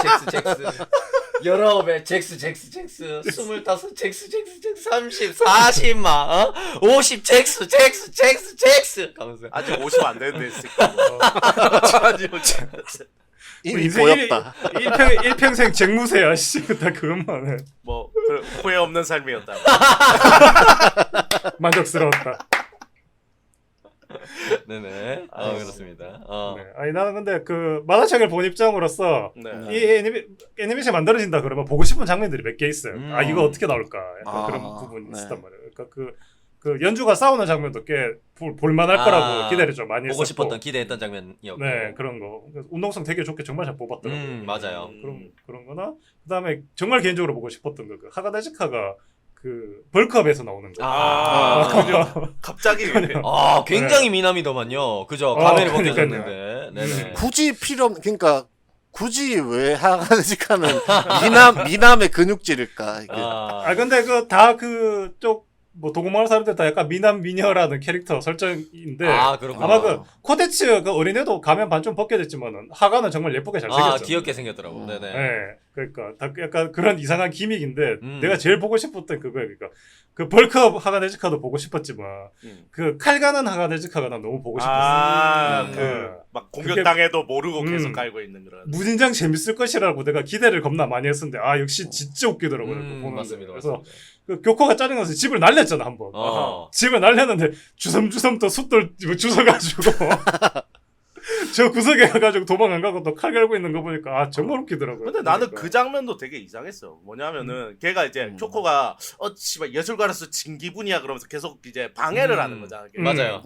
19에 잭스 25 잭스 30 40 막 50 잭스 가면서 아직 50 안 되는데 아직 이미 인생 보였다. 일평생 쟁무새야. 씨, 다 그것만 해. 뭐 후회 없는 삶이었다. 만족스러웠다. 네네. 그렇습니다. 네. 아니 나는 근데 그 만화책을 본 입장으로서 네. 이 애니메이션 만들어진다 그러면 보고 싶은 장면들이 몇 개 있어요. 아 이거 어떻게 나올까? 약간 아, 그런 부분이 네. 있단 말이에요. 그러니까 그 연주가 싸우는 장면도 꽤 볼만할 거라고 기대를 좀 많이 보고 했었고. 싶었던 기대했던 장면이었고. 네 그런 거. 운동성 되게 좋게 정말 잘 뽑았더라고요. 맞아요. 그런 거나 그다음에 정말 개인적으로 보고 싶었던 거 그 하가네즈카가 그 벌크업에서 나오는 거. 그죠. 갑자기 굉장히 미남이더만요. 그죠? 가면을 그러니까요. 벗겨졌는데. 네네. 굳이 필요 그러니까 굳이 왜 하가지카는 미남의 근육질일까 이게. 근데 그 다 그쪽 뭐 도구마을 사람들 다 약간 미남 미녀라는 캐릭터 설정인데 그렇구나. 아마 그 코테츠 그 어린애도 가면 반 좀 벗겨졌지만은 하가는 정말 예쁘게 잘 생겼죠. 귀엽게 생겼더라고. 네네. 네, 그러니까 다 약간 그런 이상한 기믹인데 내가 제일 보고 싶었던 그거야. 그러니까 그 벌크업 하가네즈카도 보고 싶었지만 그 칼 가는 하가네즈카가 난 너무 보고 싶었어. 막 공격당해도 모르고 계속 깔고 있는 그런. 무진장 재밌을 것이라고 내가 기대를 겁나 많이 했었는데 역시 진짜 웃기더라고요. 보는데. 맞습니다. 그래서 그 교코가 짜증나서 집을 날렸잖아 한번. 집을 날렸는데 주섬주섬 또 숫돌 주워가지고 저 구석에 가가지고 도망 안 가고 또 칼 갈고 있는 거 보니까 정말 웃기더라고요. 근데 나는 그 장면도 되게 이상했어. 뭐냐면은 걔가 이제 교코가 씨발 예술가로서 진 기분이야 그러면서 계속 이제 방해를 하는 거잖아. 맞아요.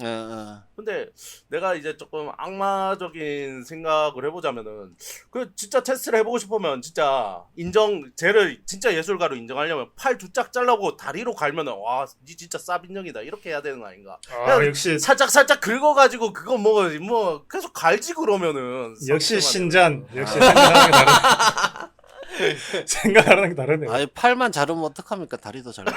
근데 내가 이제 조금 악마적인 생각을 해보자면은 그 진짜 테스트를 해보고 싶으면 진짜 쟤를 진짜 예술가로 인정하려면 팔 두 짝 잘라고 다리로 갈면은 니 진짜 쌉인정이다 이렇게 해야 되는 거 아닌가? 역시 살짝 긁어가지고 그거 뭐 계속 갈지 그러면은 역시 신잔 역시 생각하는 게 다르네. 생각하는 게 다르네. 아니 팔만 자르면 어떡합니까? 다리도 잘라.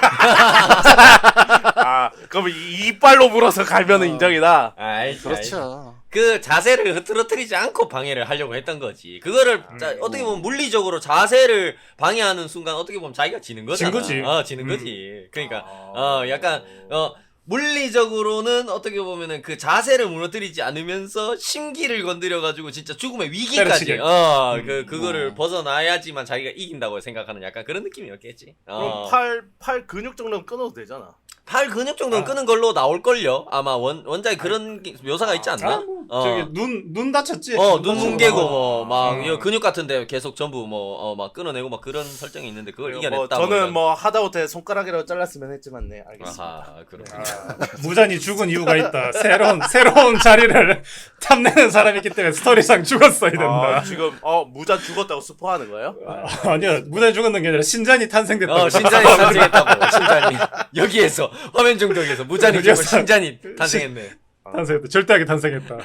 그럼 이빨로 물어서 갈면은 인정이다. 그렇죠. 그 자세를 흐트러뜨리지 않고 방해를 하려고 했던 거지. 그거를 어떻게 보면 물리적으로 자세를 방해하는 순간 어떻게 보면 자기가 지는 거잖아. 진 거지. 지는 거지. 그러니까 약간 물리적으로는 어떻게 보면은 그 자세를 무너뜨리지 않으면서 심기를 건드려가지고 진짜 죽음의 위기까지 그거를 벗어나야지만 자기가 이긴다고 생각하는 약간 그런 느낌이었겠지. 그럼 팔 근육 정도는 끊어도 되잖아. 팔 근육 정도는 끄는 걸로 나올걸요. 아마 원작에 그런 묘사가 있지 않나? 저기 눈 다쳤지? 눈 뭉개고 막 근육 같은데 계속 전부 막 끊어내고 막 그런 설정이 있는데 그걸 이겨냈다. 저는 하다못해 손가락이라도 잘랐으면 했지만 네 알겠습니다. 그렇구나. 무잔이 죽은 이유가 있다. 새로운 자리를 탐내는 사람이 있기 때문에 스토리상 죽었어야 된다. 지금 무잔 죽었다고 스포하는 거예요? 아니야, 무잔이 죽었는 게 아니라 신잔이 탄생됐다고. 신잔이 탄생했다고. 신잔이 여기에서 화면 중독에서 무잔이 죽고 신잔이 탄생했네. 탄생했다. 절대하게 탄생했다.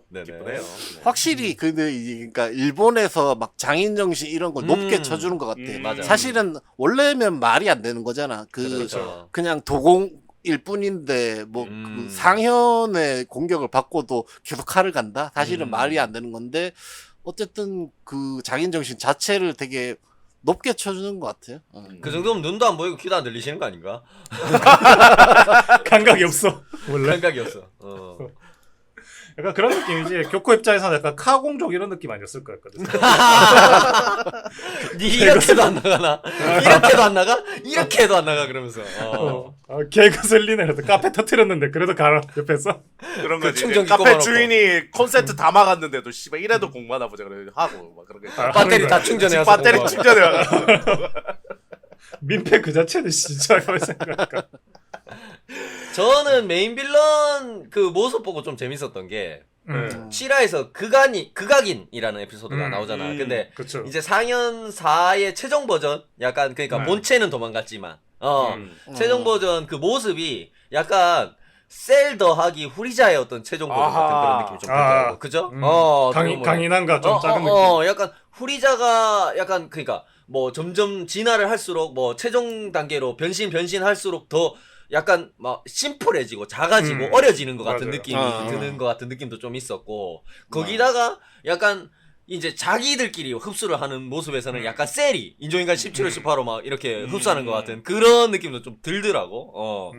네네. 확실히 근데 그러니까 일본에서 막 장인 정신 이런 걸 높게 쳐주는 것 같아. 맞아. 사실은 원래면 말이 안 되는 거잖아. 그렇죠. 그냥 도공일 뿐인데 그 상현의 공격을 받고도 계속 칼을 간다. 사실은 말이 안 되는 건데 어쨌든 그 장인 정신 자체를 되게 높게 쳐주는 것 같아요. 그 정도면 눈도 안 보이고 귀도 안 들리시는 거 아닌가? 감각이 없어. 원래 감각이 없어. 약간 그런 느낌이지. 교코 입장에서는 약간 카공족 이런 느낌 아니었을 것 같거든. 니 이렇게도 안 나가나? 이렇게도 안 나가? 이렇게 해도 안 나가 그러면서. 개그 슬리네. 그래도 카페 터트렸는데 그래도 가라 옆에서. 그런 그 거지. 충전기 카페 꼽아놓고. 주인이 콘센트 다 막았는데도 씨발 이래도 공부하나 보자 그래 하고 막 그런 거. 배터리 다 충전해 와서. 배터리 충전해 와가지고. 민폐 그 자체는 진짜 그걸 생각할까. 저는 메인 빌런 그 모습 보고 좀 재밌었던 게 실화에서 극악인이라는 에피소드가 나오잖아. 근데 그쵸. 이제 4년 4의 최종 버전 약간 그러니까 본체는 도망갔지만 최종 버전 그 모습이 약간 셀 더하기 후리자의 어떤 최종 버전 같은 그런 느낌이 좀 들더라고. 그죠? 강인한가 좀 작은 느낌. 약간 후리자가 약간 그러니까 뭐 점점 진화를 할수록 뭐 최종 단계로 변신할수록 더 약간 막 심플해지고 작아지고 어려지는 것 같은 맞아요. 느낌이 드는 것 같은 느낌도 좀 있었고 거기다가 약간 이제 자기들끼리 흡수를 하는 모습에서는 약간 셀이 인조인간 17호 18호 막 이렇게 흡수하는 것 같은 그런 느낌도 좀 들더라고.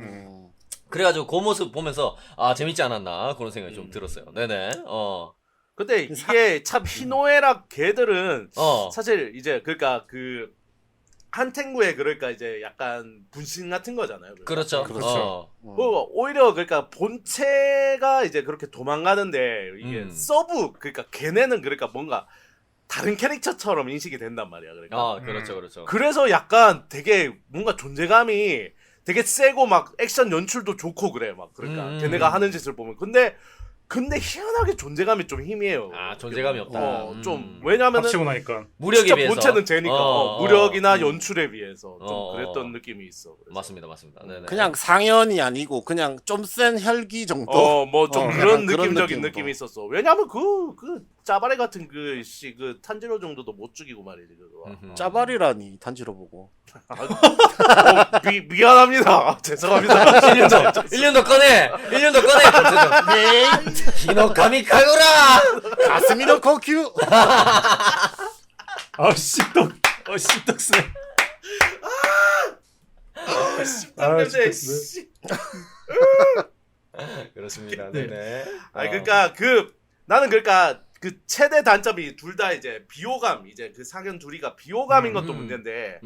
그래가지고 그 모습 보면서 아 재밌지 않았나 그런 생각이 좀 들었어요. 네네. 근데 이게 참 희노애락 걔들은 어. 사실 이제 그러니까 그 한탱구의 그러니까 이제 약간 분신 같은 거잖아요. 그러니까. 그렇죠. 그렇죠. 오히려 그러니까 본체가 이제 그렇게 도망가는데 이게 서브 그러니까 걔네는 그러니까 뭔가 다른 캐릭터처럼 인식이 된단 말이야. 그러니까. 그렇죠, 그렇죠. 그래서 약간 되게 뭔가 존재감이 되게 세고 막 액션 연출도 좋고 그래 막 그러니까 걔네가 하는 짓을 보면 근데 희한하게 존재감이 좀 희미해요. 아 존재감이 없다. 좀 왜냐면은 합치고 나니까. 무력에 진짜 비해서 본체는 쟤니까 무력이나 연출에 비해서 좀 그랬던 느낌이 있어. 그래서. 맞습니다. 네네. 그냥 상현이 아니고 그냥 좀 센 혈기 정도. 뭐 좀 약간 그런 그런 느낌적인 느낌으로. 느낌이 있었어. 왜냐면 그 짜바레 같은 그 탄지로 정도도 못 죽이고 말이지 그거. 짜발이라니 단지로 보고. 미안합니다. 죄송합니다. 1년 더 꺼내. 1년 더 꺼내. 네. 히노카미 카구라. 가스미노 고큐. 씹덕스. 냄새. 씹덕스. 그렇습니다. 네네. 그러니까 나는 그러니까 그 최대 단점이 둘 다 이제 비호감 이제 그 상현 둘이가 비호감인 것도 문제인데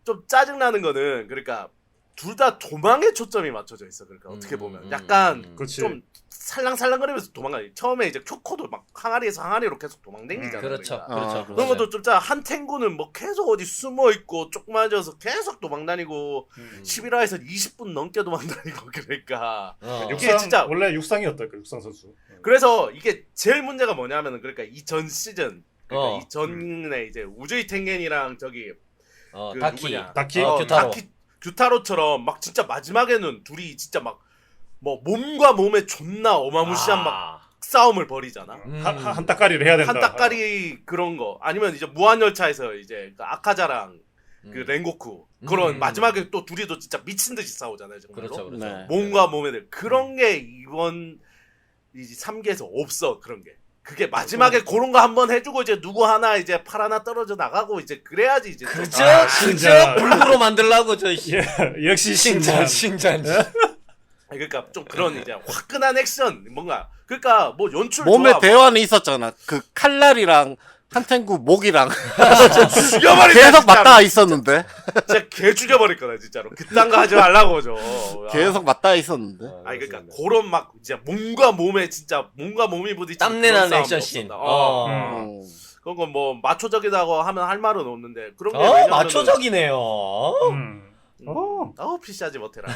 좀 짜증나는 거는 그러니까 둘 다 도망에 초점이 맞춰져 있어. 그러니까 어떻게 보면 약간 그치. 좀 살랑살랑거리면서 도망가. 처음에 이제 쿄코도 막 항아리에서 항아리로 계속 도망댕기잖아. 그렇죠. 그러니까. 그렇죠. 그런 것도 좀 짜. 한탱구는 뭐 계속 어디 숨어 있고 조그마져서 계속 도망다니고 11화에서 20분 넘게 도망다니고 그러니까 이게 진짜 원래 육상이었다 그 육상 선수. 그래서 이게 제일 문제가 뭐냐면은 그러니까 이 전 시즌 그러니까 이 전에 이제 우주이 텐겐이랑 저기 그 다키. 누구냐? 다키? 규타로. 규타로처럼 막 진짜 마지막에는 둘이 진짜 막 뭐 몸과 몸에 존나 어마무시한 막 싸움을 벌이잖아. 한 따까리를 해야 된다. 한 따까리 그런 거 아니면 이제 무한열차에서 이제 그 아카자랑 그 랭고쿠 그런 마지막에 또 둘이도 진짜 미친 듯이 싸우잖아요. 정말로. 그렇죠. 네. 몸과 몸에 그런 게 이번 이 3기에서 없어. 그런 게. 그게 마지막에 그런 거 한번 해주고 이제 누구 하나 이제 팔 하나 떨어져 나가고 이제 그래야지 이제 좀- 그저 진짜. 불구로 만들라고 저 역시 신장. 신잔. 그러니까 좀 그런 이제 화끈한 액션 뭔가 그러니까 뭐 연출 몸에 좋아. 대화는 있었잖아. 그 칼날이랑 한탱구 목이랑 죽여버릴 거야, 계속 진짜로. 맞닿아 있었는데. 진짜 개 죽여버릴 거다 진짜로. 그딴 거 하지 말라고 저. 계속 맞닿아 있었는데. 아니 그러니까 그런 막 이제 몸과 몸에 진짜 몸과 몸이 부딪히는 땀내나는 그런 액션 싸움도 씬. 없었다. 그런 건 뭐 마초적이라고 하면 할 말은 없는데 그런 게 왜냐면은 마초적이네요. 피시하지 못해라.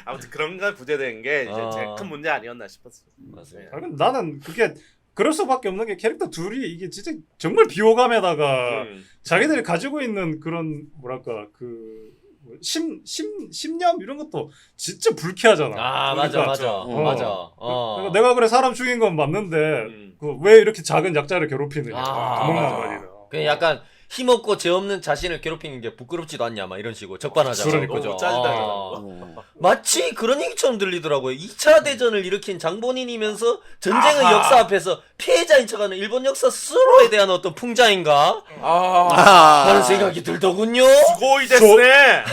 아무튼 그런 거 부재된 게 이제 제일 큰 문제 아니었나 싶었어. 맞습니다. 아, 근데 나는 그게 그럴 수밖에 없는 게 캐릭터 둘이 이게 진짜 정말 비호감에다가 자기들이 가지고 있는 그런 뭐랄까 그 심념 이런 것도 진짜 불쾌하잖아. 맞아. 그러니까 내가 그래 사람 죽인 건 맞는데 그 왜 이렇게 작은 약자를 괴롭히느냐. 도망간 말이다. 그냥 약간 힘없고 죄 없는 자신을 괴롭히는 게 부끄럽지도 않냐 막 이런 식으로 적반하자고. 그러니까. 그죠? 너무 짜증나잖아. 마치 그런 얘기처럼 들리더라고요. 2차 대전을 일으킨 장본인이면서 전쟁의 역사 앞에서 피해자인 척하는 일본 역사 스스로에 대한 어떤 풍자인가 하는 생각이 들더군요. 수고이 됐네.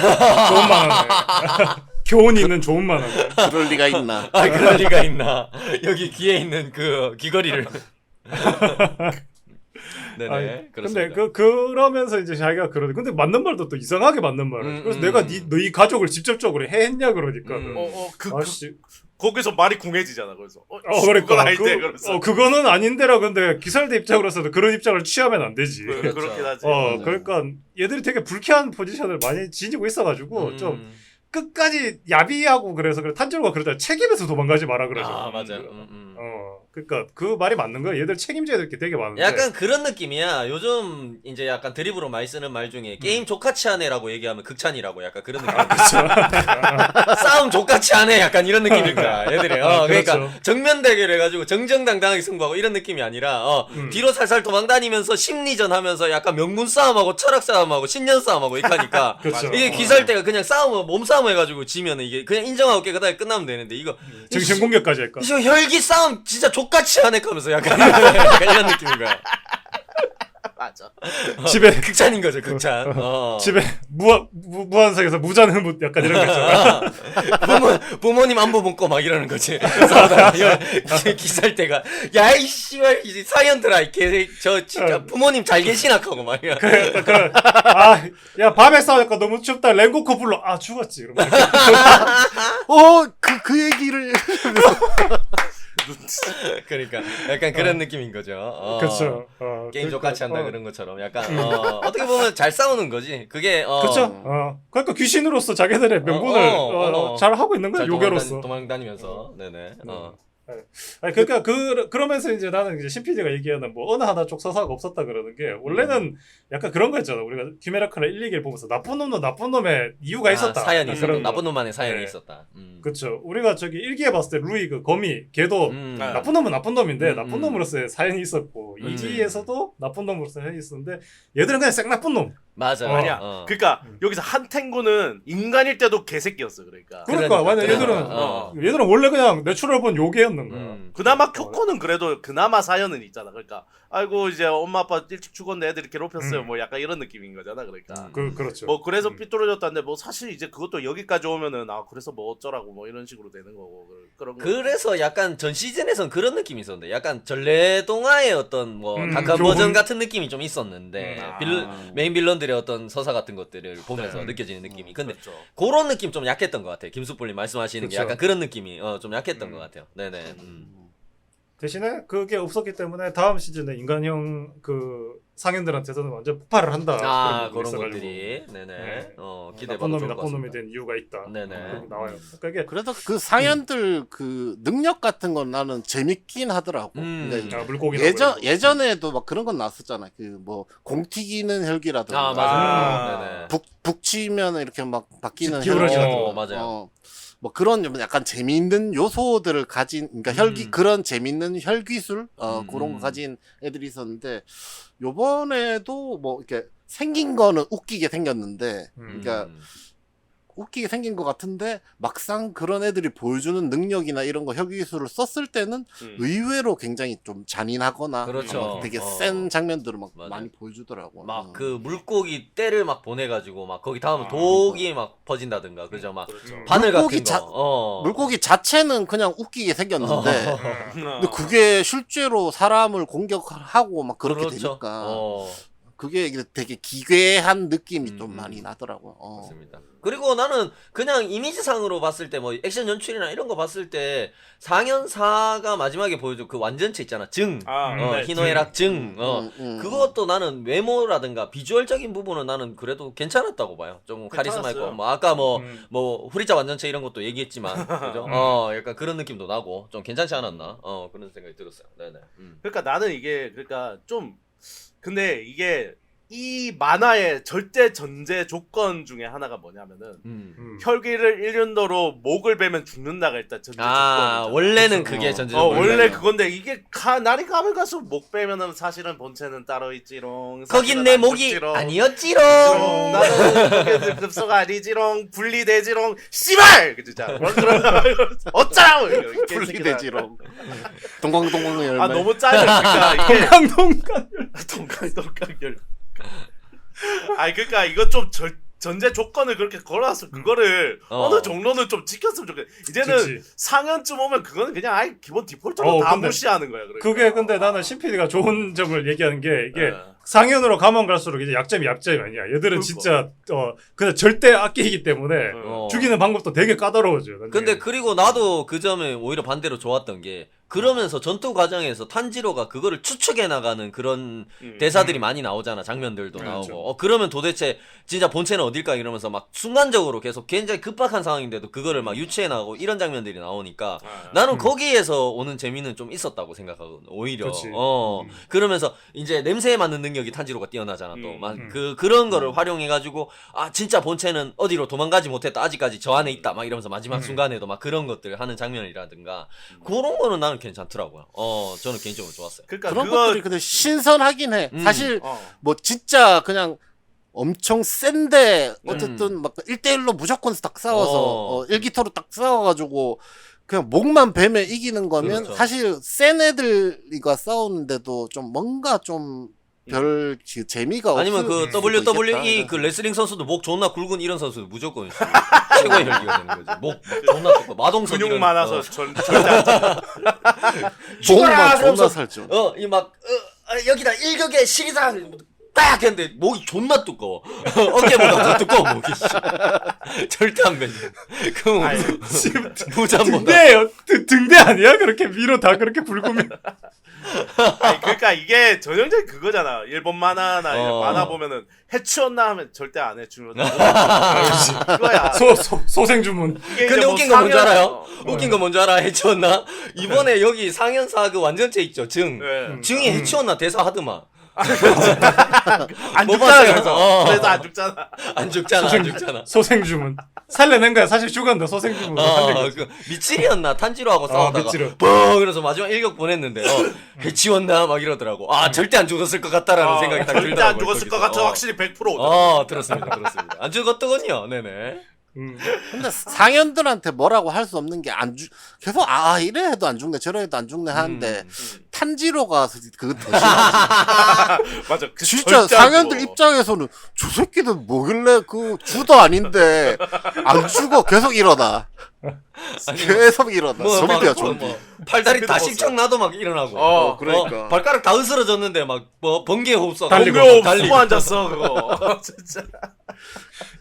좋은 만화네. 교훈이 있는 좋은 만화네. 그럴 리가 있나. 아, 그럴 리가 있나. 여기 귀에 있는 그 귀걸이를. 네네. 아니, 그렇습니다. 근데 그러면서 이제 자기가 그러네. 근데 맞는 말도 또 이상하게 맞는 말을. 그래서 내가 너희 가족을 직접적으로 해했냐 그러니까. 아씨. 거기서 말이 궁해지잖아. 그래서 그러니까 그건 아닌데 그래서 그거는 아닌데라. 근데 기사일대 입장으로서도 그런 입장을 취하면 안 되지. 그렇죠. 그렇긴 하지. 그러니까 얘들이 되게 불쾌한 포지션을 많이 지니고 있어가지고 좀 끝까지 야비하고 그래서 탄지로가 그러다 책임에서 도망가지 마라 그러죠. 아, 맞아요. 그러니까 그 말이 맞는 거야. 얘들 책임져야 될 게 되게 많은데. 약간 그런 느낌이야. 요즘 이제 약간 드립으로 많이 쓰는 말 중에 게임 족같이 하네라고 얘기하면 극찬이라고 약간 그런 느낌. 싸움 족같이 하네 약간 이런 느낌일 거야. 얘들이. 그러니까 그렇죠. 정면 대결 해가지고 정정당당하게 승부하고 이런 느낌이 아니라 뒤로 살살 도망다니면서 심리전 하면서 약간 명분 싸움하고 철학 싸움하고 신년 싸움하고 이렇게 하니까 그렇죠. 이게 기사일 때가 그냥 싸움 몸싸움 해가지고 지면은 이게 그냥 인정하고 깨끗하게 끝나면 되는데 이거 정신 공격까지 할까? 이거 혈기 싸움 진짜 족같이 하네 하면서 약간 이런 느낌인 거야. 맞아. 집에 극찬인 거죠, 극찬. 집에 무한석에서 무자는 약간 이런 거 있잖아. 부모님 안부 묻고 막 이러는 거지. 싸우다가 기살 때가 야이 씨발 이 사연들아 이렇게 저 진짜 부모님 잘 계시나 하고 막 이러. 야 밤에 싸우니까 너무 춥다. 랭고코 불러. 아 죽었지. 이러면. 그 얘기를. 그러니까 약간 그런 느낌인 거죠. 그렇죠. 게임 족같이 한다 그런 것처럼 약간 어떻게 보면 잘 싸우는 거지. 그게 그렇죠. 그러니까 귀신으로서 자기들의 명분을 잘 하고 있는 거야. 잘 요괴로서. 도망다니면서. 네네. 아니 그러니까 그러면서 이제 나는 이제 신PD가 얘기하는 뭐 어느 하나 쪽 서사가 없었다 그러는 게 원래는 약간 그런 거 있잖아. 우리가 키메라크나 1, 2기를 보면서 나쁜 놈은 나쁜 놈의 이유가 있었다. 사연이 있었다. 그런 거. 나쁜 놈만의 사연이 네. 있었다. 그렇죠. 우리가 저기 1기에 봤을 때 루이 그 거미 걔도 나쁜 놈은 나쁜 놈인데 나쁜 놈으로서의 사연이 있었고 2기에서도 나쁜 놈으로서의 사연이 있었는데 얘들은 그냥 생 나쁜 놈. 맞아. 아니야. 그러니까 여기서 한탱구는 인간일 때도 개새끼였어. 그러니까 완전 얘들은 원래 그냥 내추럴 본 요괴였는 거야. 그나마 쿄코는 그래도 그나마 사연은 있잖아. 그러니까 아이고 이제 엄마 아빠 일찍 죽었는데 애들이 괴롭혔어요. 뭐 약간 이런 느낌인 거잖아. 그러니까 그렇죠. 뭐 그래서 삐뚤어졌다는데 뭐 사실 이제 그것도 여기까지 오면은 그래서 뭐 어쩌라고 뭐 이런 식으로 되는 거고 그런 거. 그래서 약간 전 시즌에선 그런 느낌이 있었는데 약간 전래동화의 어떤 뭐 다크한 버전 같은 느낌이 좀 있었는데 메인 빌런들의 어떤 서사 같은 것들을 보면서 느껴지는 느낌이. 근데 그렇죠. 그런 느낌 좀 약했던 것 같아요. 김수불님 말씀하시는 게 그렇죠. 약간 그런 느낌이 좀 약했던 것 같아요. 네네. 대신에 그게 없었기 때문에 다음 시즌에 인간형 그 상인들한테서는 완전 폭발을 한다. 그런 있어가지고. 것들이 네네. 네. 기대해봐도 나쁜 놈이 좋을 것 나쁜 놈이 같습니다. 된 이유가 있다. 네네. 그렇게 나와요. 그러니까 이게 그래도 그 상현들 그 능력 같은 건 나는 재밌긴 하더라고. 근데 물고기 예전에도 막 그런 건 나왔었잖아. 그 뭐 공튀기는 혈기라든가. 맞아요. 네네. 북치면 이렇게 막 바뀌는 기울어지는 맞아요. 뭐 그런 약간 재미있는 요소들을 가진, 그러니까 그런 재미있는 혈기술, 그런 거 가진 애들이 있었는데, 요번에도 뭐 이렇게 생긴 거는 웃기게 생겼는데, 그러니까 웃기게 생긴 것 같은데, 막상 그런 애들이 보여주는 능력이나 이런 거 혈기술을 썼을 때는 의외로 굉장히 좀 잔인하거나, 그렇죠. 막 되게 센 장면들을 막 맞아요. 많이 보여주더라고. 막 그 물고기 떼를 막 보내가지고 막 거기 닿으면 독이 막 퍼진다든가 그죠 막 바늘 물고기 같은 거 물고기 자체는 그냥 웃기게 생겼는데 근데 그게 실제로 사람을 공격하고 막 그렇게 그렇죠. 되니까 그게 되게 기괴한 느낌이 좀 많이 나더라고요. 맞습니다. 그리고 나는 그냥 이미지상으로 봤을 때 뭐 액션 연출이나 이런 거 봤을 때 상현사가 마지막에 보여준 그 완전체 있잖아. 희노애락 그것도 나는 외모라든가 비주얼적인 부분은 나는 그래도 괜찮았다고 봐요. 좀 카리스마 있고 뭐 아까 뭐 후리자 완전체 이런 것도 얘기했지만 그죠? 약간 그런 느낌도 나고 좀 괜찮지 않았나? 그런 생각이 들었어요. 네네. 그러니까 나는 이게 그러니까 좀 근데 이게 이 만화의 절대 전제 조건 중에 하나가 뭐냐면은 혈기를 1년도로 목을 베면 죽는다가 일단 전제 조건이죠. 원래는 그게 전제 조건. 원래 그건데 이게 날이 가면 갈수록 목 빼면은 사실은 본체는 따로 있지롱. 거긴 내 목이 죽지롱. 아니었지롱. 나는 급소가 아니지롱. 분리되지롱. 씨발! 진짜. 어쩌라고! 분리되지롱. 동광동광 열매. 아 너무 짜니까 이게 동강동강. 동강동강열. 아니 그러니까 이거 좀 전제 조건을 그렇게 걸어놨어. 그거를 어느 정도는 좀 지켰으면 좋겠어. 이제는 그치. 상현쯤 오면 그거는 그냥 아예 기본 디폴트로 다 근데 무시하는 거야. 그러니까. 그게 근데 나는 CPD가 좋은 점을 얘기하는 게 이게 네. 상현으로 가면 갈수록 이제 약점이 아니야. 얘들은 그러니까. 진짜 그냥 절대 아끼기 때문에 죽이는 방법도 되게 까다로워져요. 나중에. 근데 그리고 나도 그 점에 오히려 반대로 좋았던 게 그러면서 전투 과정에서 탄지로가 그거를 추측해 나가는 그런 대사들이 많이 나오잖아. 장면들도 그렇죠. 나오고. 그러면 도대체 진짜 본체는 어딜까 이러면서 막 순간적으로 계속 굉장히 급박한 상황인데도 그거를 막 유추해 나가고 이런 장면들이 나오니까 나는 거기에서 오는 재미는 좀 있었다고 생각하거든. 오히려. 그치. 그러면서 이제 냄새에 맞는 능력이 탄지로가 뛰어나잖아. 또 막 그런 거를 활용해 가지고 아 진짜 본체는 어디로 도망가지 못했다. 아직까지 저 안에 있다. 막 이러면서 마지막 순간에도 막 그런 것들 하는 장면이라든가 그런 거는 나는 괜찮더라고요. 저는 개인적으로 좋았어요. 그러니까 그런 그거 것들이 근데 신선하긴 해. 사실 어. 뭐 진짜 그냥 엄청 센데 어쨌든 막 1대1로 무조건 딱 싸워서 일기토로 딱 싸워가지고 그냥 목만 베면 이기는 거면 그렇죠. 사실 센 애들과 싸우는데도 좀 뭔가 좀 별 재미가 아니면 그 없을 수도 WWE 있겠다. 그 레슬링 선수도 목 존나 굵은 이런 선수도 무조건 최고의 혈기가 되는 거지. 목 존나 굵고 마동석 근육 이런, 많아서 절대 안 짜. 목만 그러면서 존나 살죠. 이 막 여기다 일격에 시리상 딱 했는데 목이 존나 두꺼워. 어깨보다 더 두꺼워 목이. 절대 안 뱉는. 그 지금 무잠보다. 등대예요. 등대 아니야? 그렇게 위로 다 그렇게 굵으면. 아니, 그러니까 이게 전형적인 그거잖아. 일본 만화나 이런 어. 만화 보면은 해치웠나 하면 절대 안 해치우는 그거야. 소생주문. 이게 근데 이제 뭐 웃긴 거 뭔지 상현- 알아요? 웃긴 거 뭔지 알아? 해치웠나? 이번에 여기 상현사 그 완전체 있죠, 증. 네. 증이 해치웠나 대사 하드만. 안 뭐 죽잖아. 봤어요? 그래서. 그래서 안 죽잖아. 안 죽잖아, 안 죽잖아. 소생주문. 살려낸 거야. 사실 죽었는데 소생주문으로 살린 거지. 그 미칠이었나 탄지로하고 싸우다가 미치로. 뻥 그래서 마지막 일격 보냈는데 해치웠나 막 이러더라고. 아 절대 안 죽었을 것 같다라는 생각이 딱 절대 들더라고. 안 죽었을 것 같아. 확실히 100%. 들었습니다. 안 죽었더군요. 네네. 근데 상현들한테 뭐라고 할 수 없는 게 계속 이래 해도 안 죽네 저래 해도 안 죽네 하는데 탄지로가 그건 더 심하지. 맞아. 그 진짜 절대 안 상현들 죽어. 입장에서는 저 새끼들 뭐길래 그 주도 아닌데 안 죽어 계속 일어나. 계속 일어나. 좀비야 좀비. 팔다리 다 씩쩍 나도 막 일어나고. 그러니까. 발가락 다 으스러졌는데 막 번개 호흡 써. 달리고, 동료 달리고. 숨어 앉았어 그거. 진짜.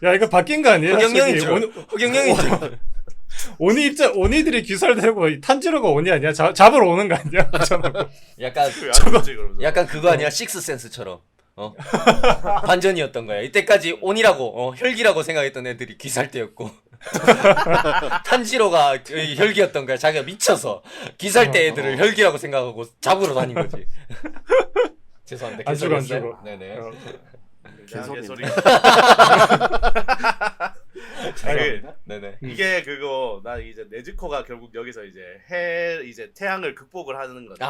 야 이거 바뀐 거 아니에요? 허경영인 저기 줄. 허경영인 줄. 오니들이 귀살되고 탄지로가 오니 아니야? 잡으러 오는 거 아니야? 약간 저거지 그러면서. 약간 그거 아니야? 식스센스처럼. 반전이었던 거야. 이때까지 온이라고 혈기라고 생각했던 애들이 귀살대였고 탄지로가 혈기였던 거야. 자기가 미쳐서 귀살대 애들을 혈기라고 생각하고 잡으러 다닌 거지. 죄송합니다. 안 죽어, 안 개소리였어요? 죽어. 네네. 개소리. 네네. 이게 그거 나 이제 네즈코가 결국 여기서 이제 이제 태양을 극복을 하는 거죠.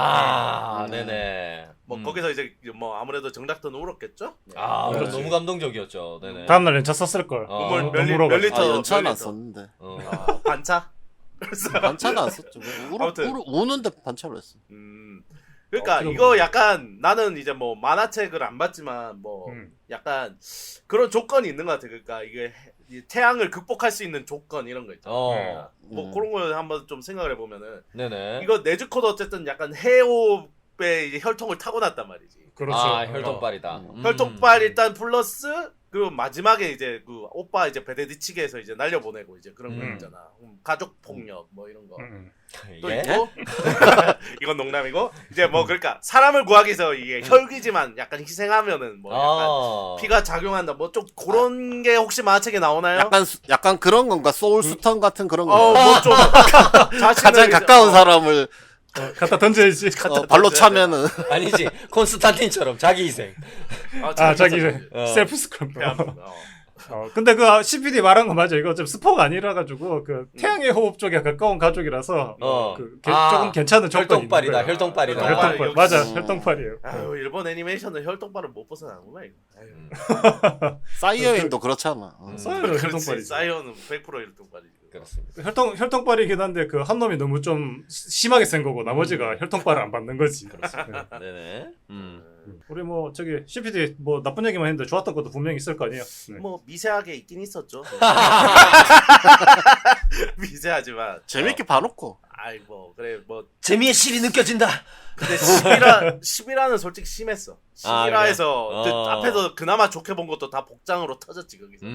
네네. 뭐 거기서 이제 뭐 아무래도 정작도는 울었겠죠? 그럼 너무 감동적이었죠. 네네. 다음날 연차 썼을 걸. 물 너무 몇 리터 연차는 몇 안 리터? 썼는데. 반차? 반차는 안 썼죠. 아무튼. 우는데 반차로 했어. 그러니까 이거 약간 나는 이제 뭐 만화책을 안 봤지만 뭐 약간 그런 조건이 있는 것 같아. 그러니까 이게 태양을 극복할 수 있는 조건 이런 거 있잖아. 뭐 그런 거 한번 좀 생각을 해보면은 네네. 이거 네즈코도 어쨌든 약간 해옵에 이제 혈통을 타고났단 말이지. 그렇죠. 혈통빨이다. 혈통빨 일단 플러스 그 마지막에 이제 그 오빠 이제 베데디치게에서 이제 날려보내고 이제 그런 거 있잖아. 가족 폭력 뭐 이런 거. 또 예? 있고 이건 농담이고 이제 뭐 그러니까 사람을 구하기 위해서 이게 혈기지만 약간 희생하면은 뭐 약간 피가 작용한다 뭐 좀 그런 게 혹시 만화책에 나오나요? 약간 그런 건가? 소울스톤 같은 그런 거. 뭐좀 가장 가까운 사람을 갖다 던져야지. 발로 차면은 아니지 콘스탄틴처럼 자기 희생. 자기 어. 셀프 스크램. 어. 근데 그 CPD 말한 거 맞아. 이거 좀 스포가 아니라 가지고 그 태양의 호흡 쪽에 가까운 가족이라서 조금 괜찮은 조건이 혈통빨이다. 있는 거예요. 혈통빨이다. 혈통빨. 혈통빨 맞아. 역시. 혈통빨이에요. 아유 일본 애니메이션은 혈통발을 못 벗어나구만 이거. 아유. 사이어인도 그렇잖아. 사이어는 그렇지. 혈통빨이지. 사이언은 100% 혈통발이지. 그렇습니다. 혈통빨이긴 한데 그 한 놈이 너무 좀 심하게 센 거고 나머지가 혈통빨을 안 받는 거지. 네. 네네. 우리 뭐 저기 CPD 뭐 나쁜 얘기만 했는데 좋았던 것도 분명히 있을 거 아니에요. 네. 뭐 미세하게 있긴 있었죠. 미세하지만 재밌게 봐놓고. 아이 뭐 그래 뭐 재미의 실이 느껴진다. 근데 11화는 솔직히 심했어. 아, 11화에서 그래? 앞에서 그나마 좋게 본 것도 다 복장으로 터졌지 거기서.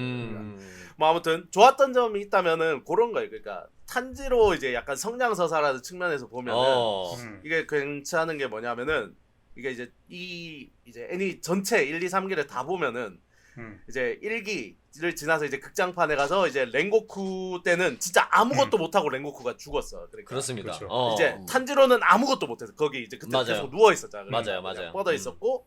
뭐 아무튼 좋았던 점이 있다면은 그런 거예요. 그러니까 탄지로 이제 약간 성장서사라는 측면에서 보면은 이게 괜찮은 게 뭐냐면은 이게 이제 애니 전체 1, 2, 3기를 다 보면은 이제 1기를 지나서 이제 극장판에 가서 이제 랭고쿠 때는 진짜 아무것도 못하고 랭고쿠가 죽었어. 그러니까 그렇습니다. 그렇죠. 이제 탄지로는 아무것도 못해서 거기 이제 그때 맞아요. 계속 누워 있었잖아. 맞아요. 뻗어 있었고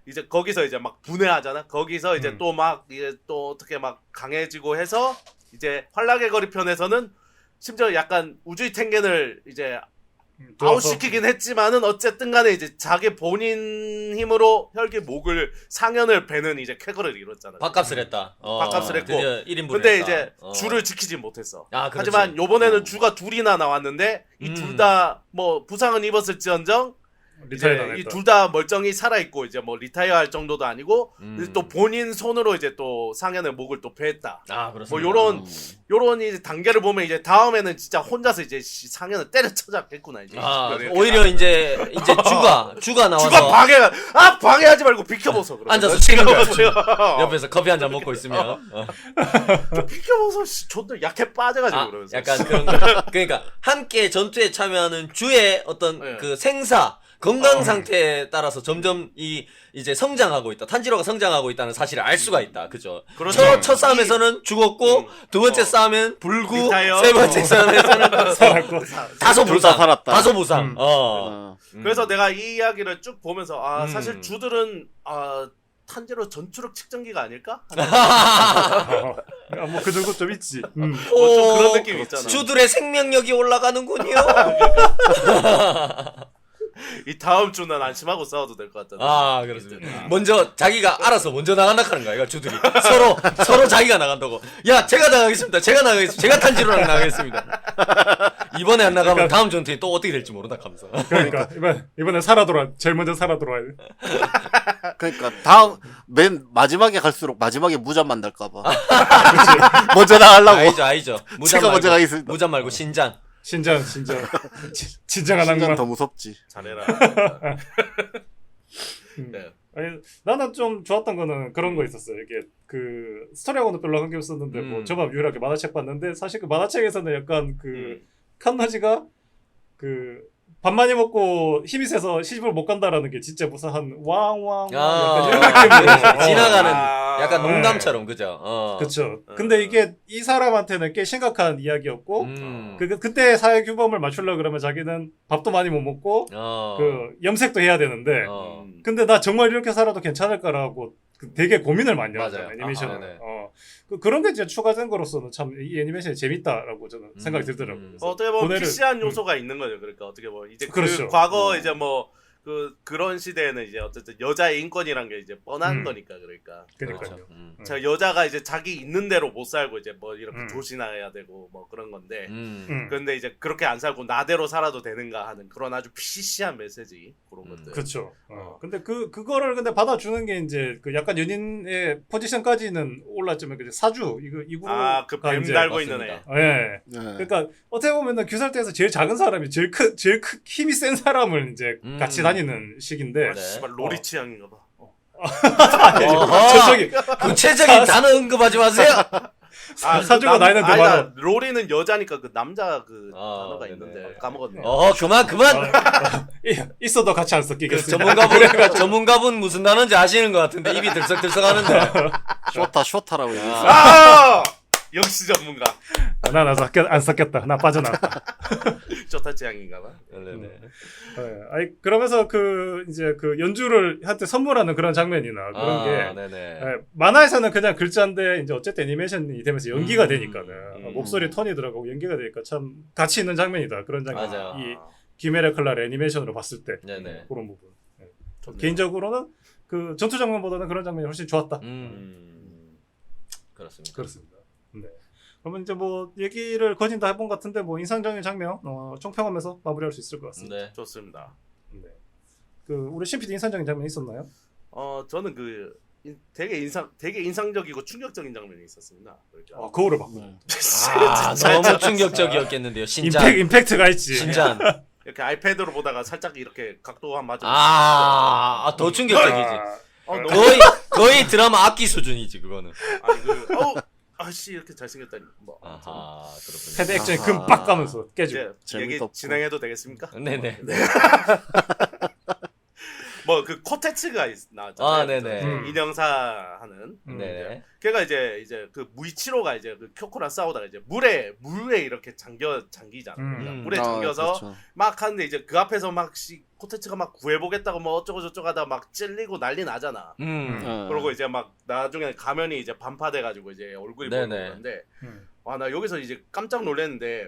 이제 거기서 이제 막 분해하잖아. 거기서 이제 또 막 이제 또 어떻게 막 강해지고 해서 이제 환락의 거리 편에서는 심지어 약간 우주이 텐겐을 이제 아웃시키긴 했지만은 어쨌든 간에 이제 자기 본인 힘으로 혈기 목을 상현을 베는 이제 쾌거를 이뤘잖아. 밥값을 했다. 밥값을 했고. 드디어 1인분을 근데 했다. 이제 주를 지키진 못했어. 아, 그렇지. 하지만 요번에는 주가 둘이나 나왔는데 이 둘 다 뭐 부상은 입었을지언정 리타이어 이 둘 다 멀쩡히 살아 있고 이제 뭐 리타이어 할 정도도 아니고 또 본인 손으로 이제 또 상현의 목을 또 베었다. 아, 뭐 그렇습니다. 요런 이제 단계를 보면 이제 다음에는 진짜 혼자서 이제 상현을 때려쳐잡겠구나 이제. 오히려 이제 주가 나와서 주가 방해하지 말고 비켜보소. 그러면. 앉아서 치는 거야. 비켜보세요. 옆에서 커피 한 잔 먹고 있으면 비켜보소. 존나 약해 빠져가지고 그러면서. 약간 그런 거. 그러니까 함께 전투에 참여하는 주의 어떤 네. 그 생사 건강 상태에 따라서 점점 이제 성장하고 있다. 탄지로가 성장하고 있다는 사실을 알 수가 있다. 그죠? 그렇죠. 첫 싸움에서는 죽었고 두 번째 싸움엔 불구 리타이어. 세 번째 싸움에서는 살았고. 다소 둘다 부상. 살았다. 다소 부상. 그래서 내가 이 이야기를 쭉 보면서 사실 주들은 탄지로 전투력 측정기가 아닐까? 뭐 그 정도 좀 있지. 좀 그런 느낌 있잖아. 주들의 생명력이 올라가는군요. 이 다음 주는 안심하고 싸워도 될 것 같다. 아, 그렇습니다. 먼저 자기가 알아서 먼저 나간다 하는 거야, 주들이. 서로 자기가 나간다고. 야, 제가 나가겠습니다. 제가 탄지로랑 나가겠습니다. 이번에 안 나가면 다음 전투에 또 어떻게 될지 모른다 하면서. 그러니까 이번에 제일 먼저 살아 돌아야 돼. 그러니까 다음 맨 마지막에 갈수록 마지막에 무잠 만날까봐 먼저 나가려고. 아니죠. 제가 먼저 가겠습니다. 무잠 말고 신장. 신장 진정한 신장 낭만. 더 무섭지. 잘해라. 네. 아니, 나는 좀 좋았던 거는 그런 거 있었어요. 이게 그 스토리하고는 별로 관계 없었는데 뭐 저만 유일하게 만화책 봤는데 사실 그 만화책에서는 약간 그 칸나지가 그 밥 많이 먹고 힘이 세서 시집을 못 간다라는 게 진짜 무슨 한 왕 약간 이런 느낌으로 지나가는 약간 농담처럼 그죠? 그렇죠. 근데 이게 이 사람한테는 꽤 심각한 이야기였고 그때 사회 규범을 맞추려고 그러면 자기는 밥도 많이 못 먹고 그 염색도 해야 되는데 근데 나 정말 이렇게 살아도 괜찮을까라고 되게 고민을 많이 하잖아요. 애니메이션은. 그런 게 이제 추가된 거로서는 참 이 애니메이션이 재밌다라고 저는 생각이 들더라고요. 어떻게 보면 PC한 요소가 있는 거죠. 그러니까 어떻게 보면 이제 그렇죠. 그 과거 이제 뭐 그런 시대에는 이제 어쨌든 여자의 인권이란 게 이제 뻔한 거니까 그러니까. 그러니까요. 자 여자가 이제 자기 있는 대로 못 살고 이제 뭐 이렇게 조신해야 되고 뭐 그런 건데. 그런데 이제 그렇게 안 살고 나대로 살아도 되는가 하는 그런 아주 PC한 메시지 그런 것들. 그렇죠. 근데 그거를 근데 받아주는 게 이제 그 약간 연인의 포지션까지는 올랐지만 그 사주 이거 그 뱀 달고 있는 애. 예. 그러니까 어떻게 보면은 규살대에서 제일 작은 사람이 제일 힘이 센 사람을 이제 같이 다니는 시기인데. 씨발 로리 취향인가 봐. 구체적인 단어 언급하지 마세요. 사주가 나이는 더 많아. 로리는 여자니까 그 남자 그 단어가 있는데 까먹었네. 그만. 있어도 같이 안 섞이겠습니다. 전문가분 무슨 단어인지 아시는 것 같은데 입이 들썩들썩하는데. 쇼타라고 얘기했어. 역시 전문가. 나 안 섞였다. 나 빠져나왔다. 좋다 취향인가봐. 네네. 네. 아니 그러면서 그 이제 그 연주를 한테 선물하는 그런 장면이나 그런 게 네네. 예, 만화에서는 그냥 글자인데 이제 어쨌든 애니메이션이 되면서 연기가 되니까는 목소리 톤이 들어가고 연기가 되니까 참 가치 있는 장면이다. 그런 장면. 맞아요. 이 기메라 클라를 애니메이션으로 봤을 때 네네. 그런 부분. 예. 좋네요. 개인적으로는 그 전투 장면보다는 그런 장면이 훨씬 좋았다. 그렇습니다. 그렇습니다. 네. 그러면 이제 뭐 얘기를 거진 다 해본 것 같은데 뭐 인상적인 장면 총평하면서 마무리할 수 있을 것 같습니다. 네. 좋습니다. 네. 그 우리 신PD 인상적인 장면 있었나요? 저는 되게 인상적이고 충격적인 장면이 있었습니다. 그러니까 거울을 봤고. 너무 충격적이었겠는데요. 신잔. 임팩트가 있지. 신잔. 이렇게 아이패드로 보다가 살짝 이렇게 각도 한 맞으면 더 충격적이지. 너무 거의 드라마 악기 수준이지 그거는. 아씨 이렇게 잘생겼다니. 뭐 아하, 그렇군요. 헤드 액션이 금빡 가면서 깨지고. 이제 얘기 재미도 없고. 진행해도 되겠습니까? 네네. 뭐 그 코테츠가 나왔잖아요. 네네. 인형사 하는. 네네. 걔가 이제 그 무이치로가 이제 그 쿄코랑 싸우다가 이제 물에 이렇게 잠기잖아. 그러니까 물에 잠겨서 그렇죠. 막 하는데 이제 그 앞에서 막 코테츠가 막 구해보겠다고 뭐 어쩌고 저쩌고 하다가 막 찔리고 난리 나잖아. 그러고 이제 막 나중에 가면이 이제 반파돼가지고 이제 얼굴이 네네. 보이는데 와 나 여기서 이제 깜짝 놀랐는데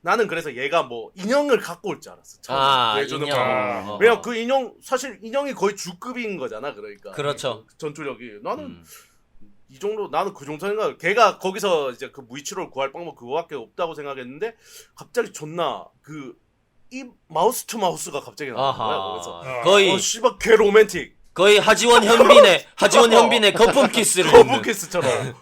나는 그래서 얘가 뭐 인형을 갖고 올 줄 알았어. 구해주는 인형. 거. 왜냐 그 인형 사실 인형이 거의 주급인 거잖아. 그러니까 그렇죠. 그 전투력이 나는 이 정도 나는 그 정도 생각. 걔가 거기서 이제 그 무이치로를 구할 방법 그거밖에 없다고 생각했는데 갑자기 존나 이 마우스 투 마우스가 갑자기 나온 거야. 거기서 거의 씨발 개 로맨틱. 거의 하지원 현빈의 거품 키스를 거북 했는. 키스처럼.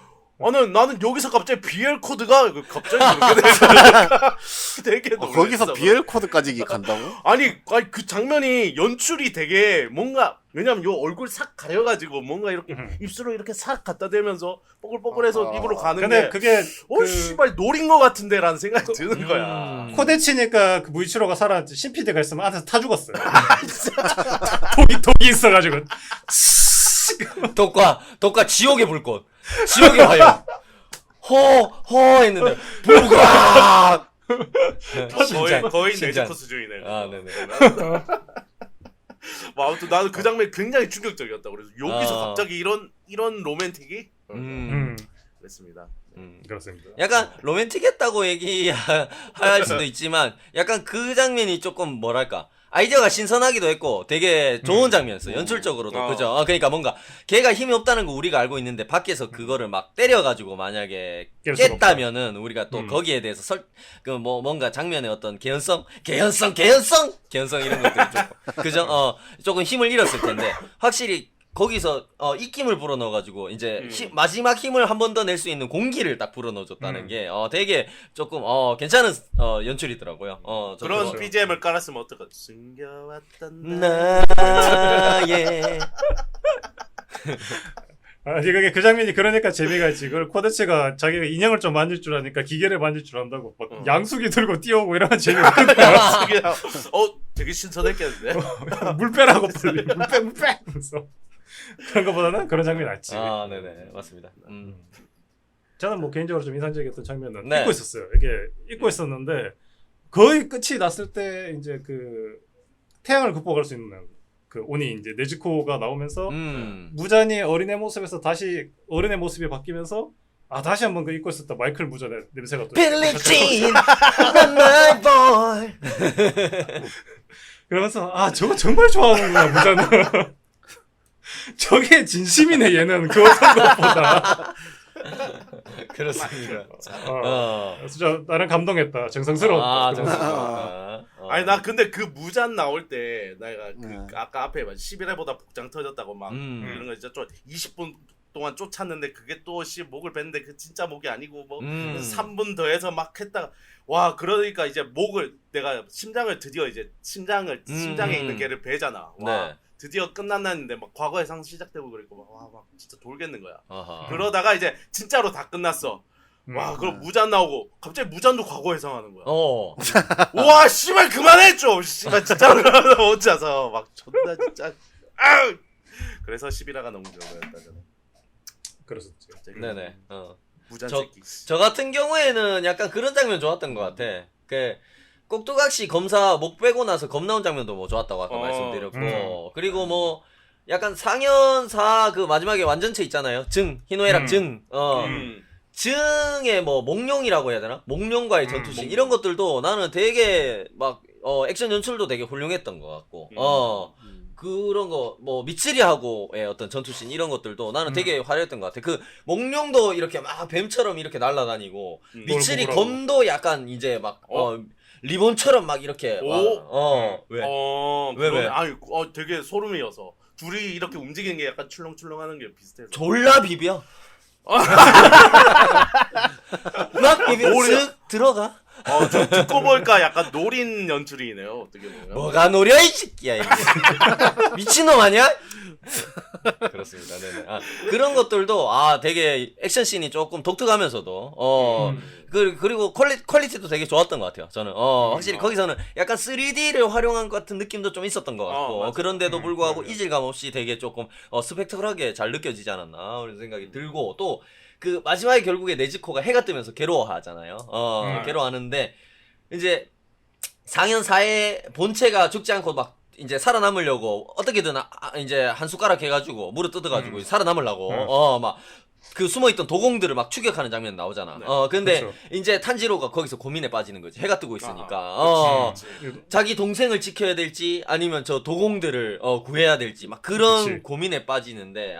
나는 여기서 갑자기 BL 코드가 갑자기 그렇게 되니까 되게 놀랐어. 거기서 BL 코드까지 간다고? 아니 그 장면이 연출이 되게 뭔가 왜냐면 요 얼굴 싹 가려가지고 뭔가 이렇게 입술을 이렇게 싹 갖다 대면서 뽀글뽀글해서 입으로 가는 근데 게 그게 씨발 노린 거 같은데라는 생각이 드는 거야. 코데치니까 그 무이치로가 살았지 신PD가 있으면 안에서 타 죽었어요. 독이 있어가지고. 독과 지옥의 불꽃. 지옥의 화염. 허 했는데 부각. 거의 신잔. 네즈코 수준이네. 네네. 아무튼 나는 그 장면이 굉장히 충격적이었다. 그래서 여기서 갑자기 이런 로맨틱이 그랬습니다. 그렇습니다. 약간 로맨틱했다고 얘기할 수도 있지만 약간 그 장면이 조금 뭐랄까 아이디어가 신선하기도 했고 되게 좋은 장면이었어. 연출적으로도 그죠. 그러니까 뭔가 걔가 힘이 없다는 거 우리가 알고 있는데 밖에서 그거를 막 때려가지고 만약에 깼다면은 우리가 또 거기에 대해서 뭔가 장면의 어떤 개연성 이런 것들이 조금 그죠. 조금 힘을 잃었을 텐데 확실히 거기서 입김을 불어넣어가지고 이제 마지막 힘을 한 번 더 낼 수 있는 공기를 딱 불어넣어줬다는 게 되게 조금 괜찮은 연출이더라고요. 그런 BGM을 깔았으면 어떨까? 숨겨왔던 나의 그게 그 장면이 그러니까 재미가 있지. 그걸 코데치가 자기가 인형을 좀 만질 줄 아니까 기계를 만질 줄 안다고 막 양수기 들고 뛰어오고 이러면 재미없거든. 되게 신선했겠는데. 물 빼라고 빨리 물 빼. 그래서 그런 거보다는 그런 장면이 낫지. 네네 맞습니다. 저는 뭐 개인적으로 좀 인상적이었던 장면은 네. 잊고 있었어요. 이게 잊고 있었는데 거의 끝이 났을 때 이제 그 태양을 극복할 수 있는 그 오니 이제 네즈코가 나오면서 무잔이 어린애 모습에서 다시 어른의 모습이 바뀌면서 다시 한번 그 잊고 있었던 마이클 무잔의 냄새가 또 빌리진 my boy 그러면서 저거 정말 좋아하는구나 무잔은. 저게 진심이네 얘는 그 어떤 것보다. 그렇습니다. 진짜 나는 감동했다. 정성스러웠다. 정성스러웠다. 아니 나 근데 그 무잔 나올 때 내가 아까 앞에 11회보다 복장 터졌다고 막 이런 거 진짜 20분 동안 쫓았는데 그게 또 목을 뱉는데 그 진짜 목이 아니고 뭐 3분 더해서 막 했다가 와 그러니까 이제 내가 심장을 드디어 이제 심장에 있는 개를 베잖아. 와 네. 드디어 끝났는데 막 과거의 상 시작되고 그러니까 막 진짜 돌겠는 거야. 그러다가 이제 진짜로 다 끝났어. 와 그럼 무잔 나오고 갑자기 무잔도 과거 해상하는 거야. 와 씨발 그만해 좀 씨발 진짜로 혼자서 막 존나 진짜 그래서 11화가 너무 좋아했다잖아. 그랬었지. 네네. 무잔 저- 새끼. 저 같은 경우에는 약간 그런 장면 좋았던 것 같아. 꼭두각시 검사 목 빼고 나서 겁 나온 장면도 뭐 좋았다고 아까 말씀드렸고 그리고 뭐 약간 상현사 그 마지막에 완전체 있잖아요. 희노애락 증의 뭐 몽룡이라고 해야 되나? 몽룡과의 전투씬 이런 것들도 나는 되게 막 액션 연출도 되게 훌륭했던 것 같고 그런 거 뭐 미츠리하고의 어떤 전투씬 이런 것들도 나는 되게 화려했던 것 같아. 그 몽룡도 이렇게 막 뱀처럼 이렇게 날아다니고 미츠리 검도 약간 이제 막 리본처럼 막 이렇게 왜? 아니 되게 소름이어서 둘이 이렇게 움직이는 게 약간 출렁출렁하는 게 비슷해서 졸라 비벼. 막 비벼 쓱 들어가. 좀 듣고 보니까 약간 노린 연출이네요. 어떻게 보면. 뭐가 노려 이 새끼야 이게. 미친놈 아니야? 그렇습니다. 네네. 그런 것들도 되게 액션씬이 조금 독특하면서도 그리고 퀄리티도 되게 좋았던 것 같아요. 저는 확실히 거기서는 약간 3D를 활용한 것 같은 느낌도 좀 있었던 것 같고 그런데도 불구하고 이질감 없이 되게 조금 스펙터클하게 잘 느껴지지 않았나 그런 생각이 들고 또 그 마지막에 결국에 네즈코가 해가 뜨면서 괴로워하잖아요. 괴로워하는데 이제 상현사의 본체가 죽지 않고 막 이제 살아남으려고 어떻게든 이제 한 숟가락 해가지고 물을 뜯어가지고 살아남으려고 막 그 숨어있던 도공들을 막 추격하는 장면 나오잖아. 네. 근데 그쵸. 이제 탄지로가 거기서 고민에 빠지는 거지. 해가 뜨고 있으니까. 그치. 자기 동생을 지켜야 될지 아니면 저 도공들을 구해야 될지 막 그런 그치. 고민에 빠지는데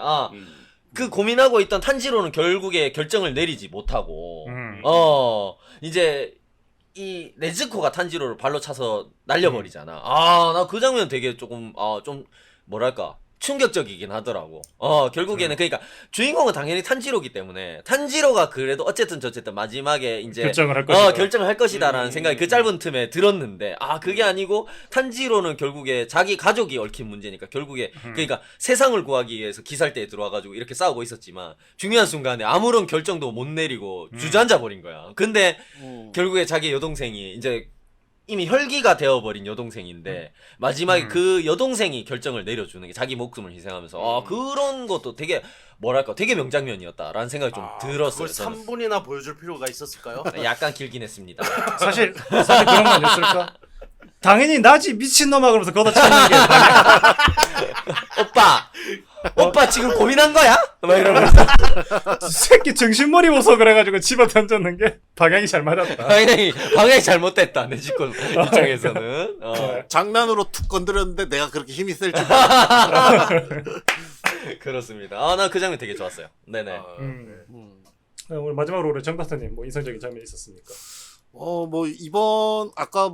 그 고민하고 있던 탄지로는 결국에 결정을 내리지 못하고 이제 이 네즈코가 탄지로를 발로 차서 날려버리잖아. 나 그 장면 되게 조금 좀 뭐랄까 충격적이긴 하더라고. 결국에는 그러니까 주인공은 당연히 탄지로기 때문에 탄지로가 그래도 어쨌든 저쨌든 마지막에 이제 결정을 할 것이다. 결정을 할 것이다라는 생각이 그 짧은 틈에 들었는데 그게 아니고 탄지로는 결국에 자기 가족이 얽힌 문제니까 결국에 그러니까 세상을 구하기 위해서 기살대에 들어와가지고 이렇게 싸우고 있었지만 중요한 순간에 아무런 결정도 못 내리고 주저앉아 버린 거야. 근데 결국에 자기 여동생이 이제 이미 혈기가 되어버린 여동생인데 마지막에 그 여동생이 결정을 내려주는 게 자기 목숨을 희생하면서 그런 것도 되게 뭐랄까 되게 명장면이었다라는 생각이 좀 들었어요. 그걸 3분이나 보여줄 필요가 있었을까요? 약간 길긴 했습니다. 사실 그런 거 아니었을까? 당연히 나지 미친놈아 그러면서 걷어차는 게 아니야. 오빠 지금 고민한 거야? 막 이러면서 새끼 정신머리 보소 그래가지고 집어 던졌는 게 방향이 잘 맞았다. 방향이 잘못됐다 내 집권 입장에서는 장난으로 툭 건드렸는데 내가 그렇게 힘이 셀 줄. 그렇습니다. 나 그 장면 되게 좋았어요. 네네. 오늘 마지막으로 우리 정박사님 뭐 인상적인 장면 있었습니까? 뭐 이번 아까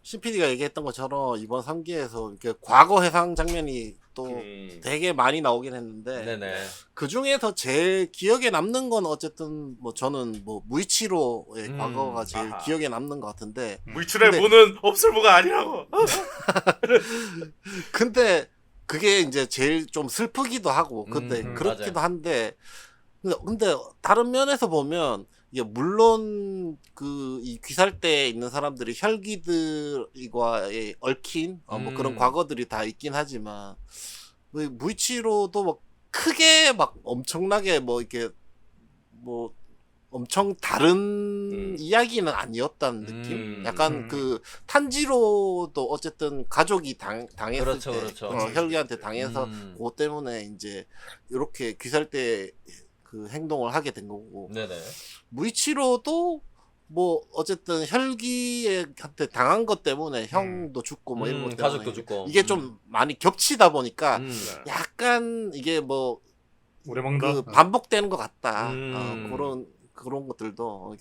CPD가 얘기했던 것처럼 이번 3기에서 이렇게 과거 회상 장면이 또 되게 많이 나오긴 했는데 네네. 그 중에서 제일 기억에 남는 건 어쨌든 뭐 저는 무이치로의 과거가 제일 기억에 남는 것 같은데 물출의 근데- 무는 없을무가 아니라고. 근데 그게 이제 제일 좀 슬프기도 하고 근데 그렇기도 맞아요. 한데 근데 다른 면에서 보면 이게 물론 이 귀살대에 있는 사람들이 혈기들과의 얽힌 뭐 그런 과거들이 다 있긴 하지만 무이치로도 뭐 크게 막 엄청나게 뭐 이렇게 뭐 엄청 다른 이야기는 아니었다는 느낌. 약간 탄지로도 어쨌든 가족이 당했을 그렇죠, 때 그렇죠. 혈기한테 당해서 그것 때문에 이제 이렇게 귀살대 그 행동을 하게 된 거고. 네네. 무이치로도 뭐 어쨌든 혈기한테 당한 것 때문에 형도 죽고 뭐 이런 것 때문에 가족도 죽고. 이게 좀 많이 겹치다 보니까 네. 약간 이게 뭐 오래 먹는다. 반복되는 것 같다. 그런 것들도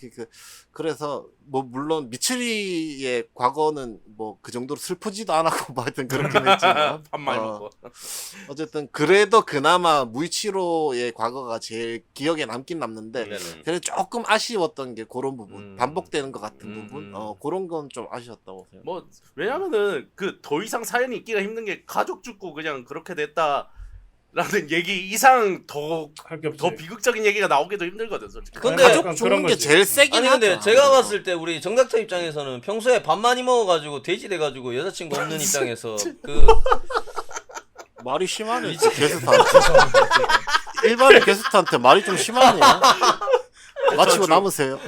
그래서 뭐 물론 미츠리의 과거는 뭐 그 정도로 슬프지도 않았고 뭐 하여튼 그렇긴 했지만 밥 많이 먹고. 어쨌든 그래도 그나마 무이치로의 과거가 제일 기억에 남긴 남는데 네네. 그래도 조금 아쉬웠던 게 그런 부분 반복되는 것 같은 부분 그런 건 좀 아쉬웠다고 생각해요. 뭐 왜냐면은 더 이상 사연이 있기가 힘든 게 가족 죽고 그냥 그렇게 됐다. 라는 얘기 이상 더 할 게 없지. 비극적인 얘기가 나오기도 힘들거든 솔직히. 근데 가족 약간 죽는 그런 게 거지. 제일 세긴 아니 근데 하죠. 제가 봤을 때 우리 정닥터 입장에서는 평소에 밥 많이 먹어가지고 돼지 돼가지고 여자친구 없는 입장에서 말이 심하네 게스트한테 일반인 게스트한테 말이 좀 심하네. 마치고 남으세요.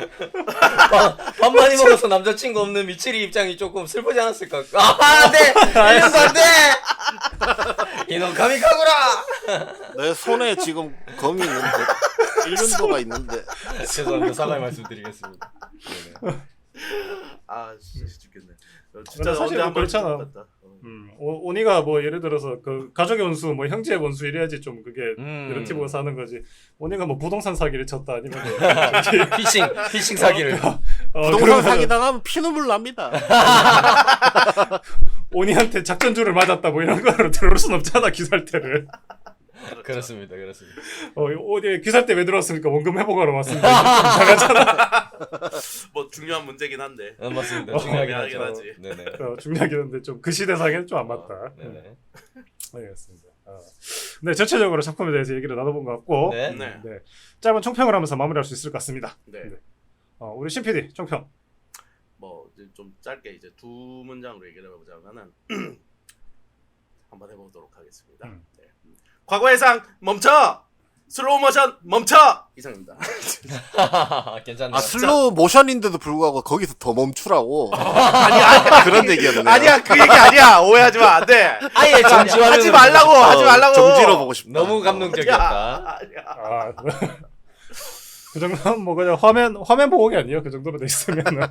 밥 많이 먹어서 남자친구 없는 미칠이 입장이 조금 슬프지 않았을까? 아, 네! 이런도 안 돼! 이놈 가미카구라! 내 손에 지금 검이 있는데 1년도가 있는데 죄송합니다. 사과의 말씀드리겠습니다. 네네. 아 진짜 죽겠네. 근데 진짜 사실 언제 뭐 한번 그렇잖아. 봤다. 오니가 뭐 예를 들어서 그 가족의 원수, 뭐 형제의 원수 이래야지 좀 그게 음. 이런 팀으로 사는 거지. 오니가 뭐 부동산 사기를 쳤다 아니면 피싱 사기를. 부동산 그러면은 사기 당하면 피눈물 납니다. 오니한테 작전주를 맞았다 뭐 이런 거로 들어올 순 없잖아 기살때를. 그렇습니다. 오니 기살때 왜 들어왔습니까? 원금 회복하러 왔습니다. 좀 이상하잖아. 뭐 중요한 문제긴 한데. 맞습니다. 중요하긴 중요하긴 하죠. 하지. 네네. 중요하긴 한데 좀 그 시대상에는 좀 안 맞다. 네네. 알겠습니다. 네, 전체적으로 작품에 대해서 얘기를 나눠본 것 같고 네. 네. 네, 짧은 총평을 하면서 마무리할 수 있을 것 같습니다. 네. 우리 신 PD 총평. 뭐 좀 짧게 이제 두 문장으로 얘기를 해보자면은 한번 해보도록 하겠습니다. 네. 과거의 상 멈춰! 슬로우 모션 멈춰! 이상입니다. 괜찮네요. 아 슬로우 모션인데도 불구하고 거기서 더 멈추라고 아니 그런 얘기였네. 아니야 그 얘기 아니야. 오해하지 마. 안 돼. 아예 정지화면 하지 말라고. 하지 말라고. 정지로 보고 싶다. 너무 감동적이었다. 아니야. 그 정도는 뭐 그냥 화면 보호기 아니에요? 그 정도로 돼 있으면은.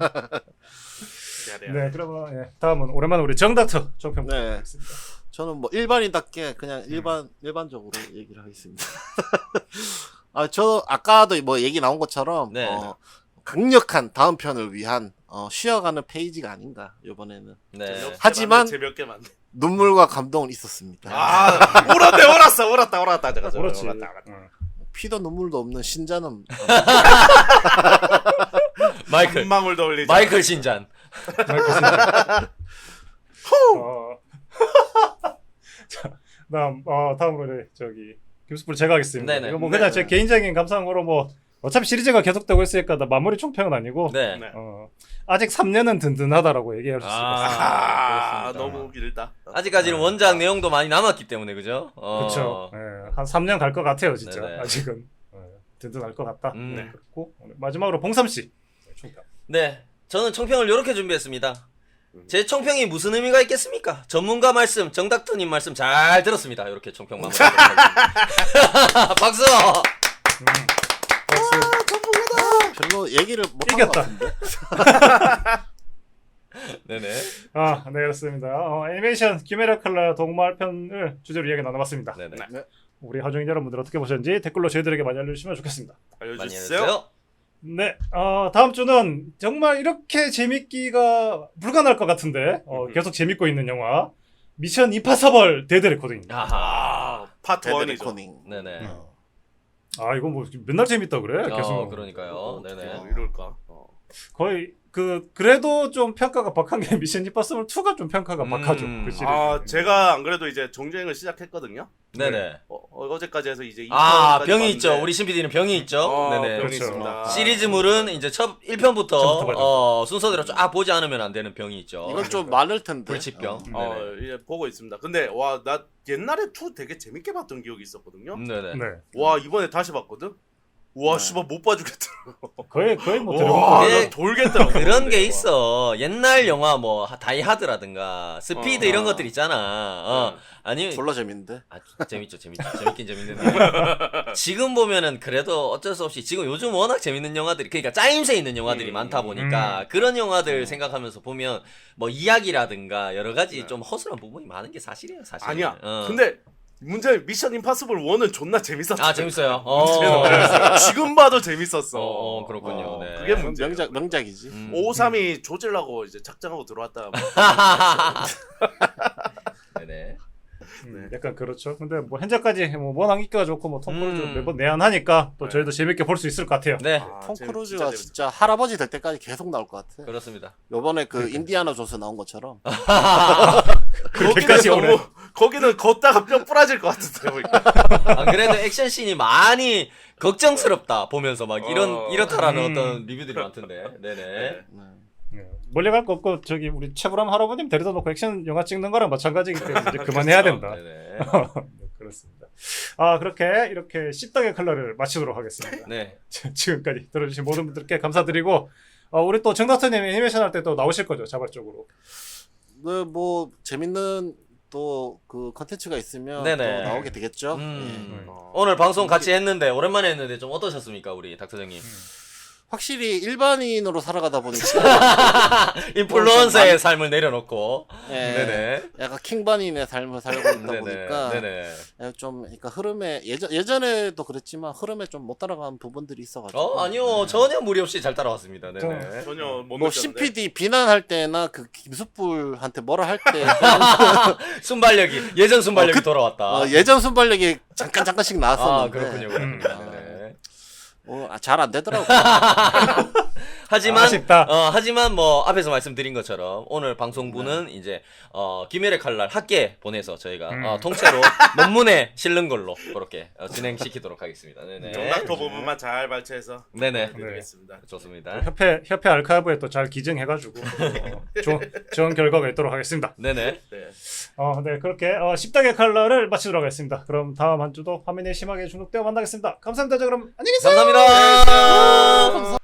네, 그러면 다음은 오랜만에 우리 정닥터 총평 네. 부탁드리겠습니다. 저는 뭐 일반인답게 그냥 일반적으로 얘기를 하겠습니다. 저 아까도 뭐 얘기 나온 것처럼 네. 강력한 다음 편을 위한 쉬어가는 페이지가 아닌가 이번에는. 네. 하지만 재미없게 만든. 눈물과 감동은 있었습니다. 울었다. 제가 그렇지. 울었다. 피도 눈물도 없는 신자는 마이클. 한 방울 더 흘리자. 마이클 신잔. 자, 다음으로 저기 김수풀 제가 하겠습니다. 네네. 이거 뭐 그냥 제 개인적인 감상으로 뭐 어차피 시리즈가 계속되고 있으니까 나 마무리 총평은 아니고 네. 네. 아직 3년은 든든하다라고 얘기할 수 있을 것 같습니다. 아, 그렇습니다. 너무 길다. 아직까지는 원작 내용도 많이 남았기 때문에 그죠? 그렇죠. 한 3년 갈 것 같아요, 진짜. 네네. 아직은 든든할 것 같다. 네. 그렇고 마지막으로 봉삼 씨 총평. 네. 저는 총평을 이렇게 준비했습니다. 제 총평이 무슨 의미가 있겠습니까? 전문가 말씀, 정닥터님 말씀 잘 들었습니다. 이렇게 총평 마무리하도록 하겠습니다. 박수! 별로 얘기를 못한 것 이겼다. 같은데. 네네. 네, 그렇습니다. 애니메이션 키메라 칼라 동말 편을 주제로 이야기 나눠봤습니다. 네네. 네. 우리 하중인 여러분들 어떻게 보셨는지 댓글로 저희들에게 많이 알려주시면 좋겠습니다. 많이 알려주세요. 해주세요. 네, 다음 주는 정말 이렇게 재밌기가 불가능할 것 같은데 계속 재밌고 있는 영화 미션 임파서블 데드 레코딩입니다. 아하. 파트 데드 1이죠. 레코닝. 네네. 이거 뭐 맨날 재밌다 그래? 계속 그러니까요. 네네. 이럴까. 거의 그래도 좀 평가가 박한 게 미션 임파서블 2가 좀 평가가 박하죠. 그 시리즈. 제가 안 그래도 이제 정주행을 시작했거든요. 네네. 어제까지 해서 이제 2편까지 병이 봤는데 있죠. 우리 신PD는 병이 있죠. 네네. 병이 그렇죠. 있습니다. 시리즈물은 이제 첫 1편부터 처음부터 봐야죠. 순서대로 쫙 보지 않으면 안 되는 병이 있죠. 이건 좀 많을 텐데. 불치병. 네네. 이제 보고 있습니다. 근데 와, 나 옛날에 2 되게 재밌게 봤던 기억이 있었거든요. 네네. 네, 와, 이번에 다시 봤거든. 와, 씨발 못 봐주겠더라고. 거의 뭐 와, 드래곤볼. 네. 나 돌겠더라고. 그런 게 있어. 옛날 영화 뭐 다이하드라든가 스피드 이런 것들 있잖아. 아니 졸라 재밌는데. 재밌죠. 재밌긴 재밌는데 지금 보면은 그래도 어쩔 수 없이 지금 요즘 워낙 재밌는 영화들이 그러니까 짜임새 있는 영화들이 많다 보니까 그런 영화들 생각하면서 보면 뭐 이야기라든가 여러 가지 좀 허술한 부분이 많은 게 사실이에요. 사실. 아니야. 근데 문제는 미션 임파서블 1은 존나 재밌었어. 재밌어요. 지금 봐도 재밌었어. 그렇군요. 네. 그게 문제. 명작이지. 553이 조질라고 이제 작정하고 들어왔다. 네네. 약간 그렇죠. 근데 뭐 현재까지 뭐 워낙 인기가 좋고 뭐 톰 크루즈 음. 매번 내한하니까 또 네. 저희도 재밌게 볼 수 있을 것 같아요. 네. 톰 크루즈가 진짜 할아버지 될 때까지 계속 나올 것 같아. 그렇습니다. 요번에 그 인디아나 존스 나온 것처럼. 그렇게까지 오래. 거기는 걷다가 뼈 부러질 것 같은데 보니까. 안 그래도 액션씬이 많이 걱정스럽다 보면서 막 이렇다라는 어떤 리뷰들이 많던데. 네네. 멀리 갈 거 없고 저기 우리 최불암 할아버님 데려다 놓고 액션 영화 찍는 거랑 마찬가지이기 때문에 이제 그만해야 된다. 네네. 네, 그렇습니다. 그렇게 이렇게 씹덕의 컬러를 마치도록 하겠습니다. 네. 지금까지 들어주신 모든 분들께 감사드리고 우리 또 정닥터님 애니메이션 할 때 또 나오실 거죠, 자발적으로. 네, 뭐 재밌는 또 그 컨텐츠가 있으면 네네. 또 나오게 되겠죠. 오늘 방송 같이 했는데 오랜만에 했는데 좀 어떠셨습니까, 우리 닥터장님? 확실히 일반인으로 살아가다 보니까 인플루언서의 삶을 내려놓고, 예, 네네. 약간 킹반인의 삶을 살고 있다 네네. 보니까 네네. 좀 그러니까 흐름에 예전에도 그랬지만 흐름에 좀 못 따라간 부분들이 있어가지고. 아니요, 전혀 무리 없이 잘 따라왔습니다. 네네. 전혀 못 뭐 느꼈는데. CPD 비난할 때나 그 김수풀한테 뭐라 할 때 순발력이 예전 순발력이 돌아왔다. 예전 순발력이 잠깐씩 나왔었는데 그렇군요, 그렇군요. 네. 잘 안 되더라고. 하지만 아쉽다. 하지만 뭐 앞에서 말씀드린 것처럼 오늘 방송부는 이제 김열의 칼날 학계 보내서 저희가 통째로 논문에 실는 걸로 그렇게 진행시키도록 하겠습니다. 네네. 정닥터 부분만 잘 발췌해서 네네. 드리겠습니다. 좋습니다. 협회 알카이브에 또 잘 기증해가지고 좋은 결과가 있도록 하겠습니다. 네네. 네. 네, 그렇게 씹덕의 컬러를 마치도록 하겠습니다. 그럼 다음 한 주도 화면에 심하게 중독되어 만나겠습니다. 감사합니다. 자, 그럼 안녕히 계세요. 감사합니다. 감사합니다.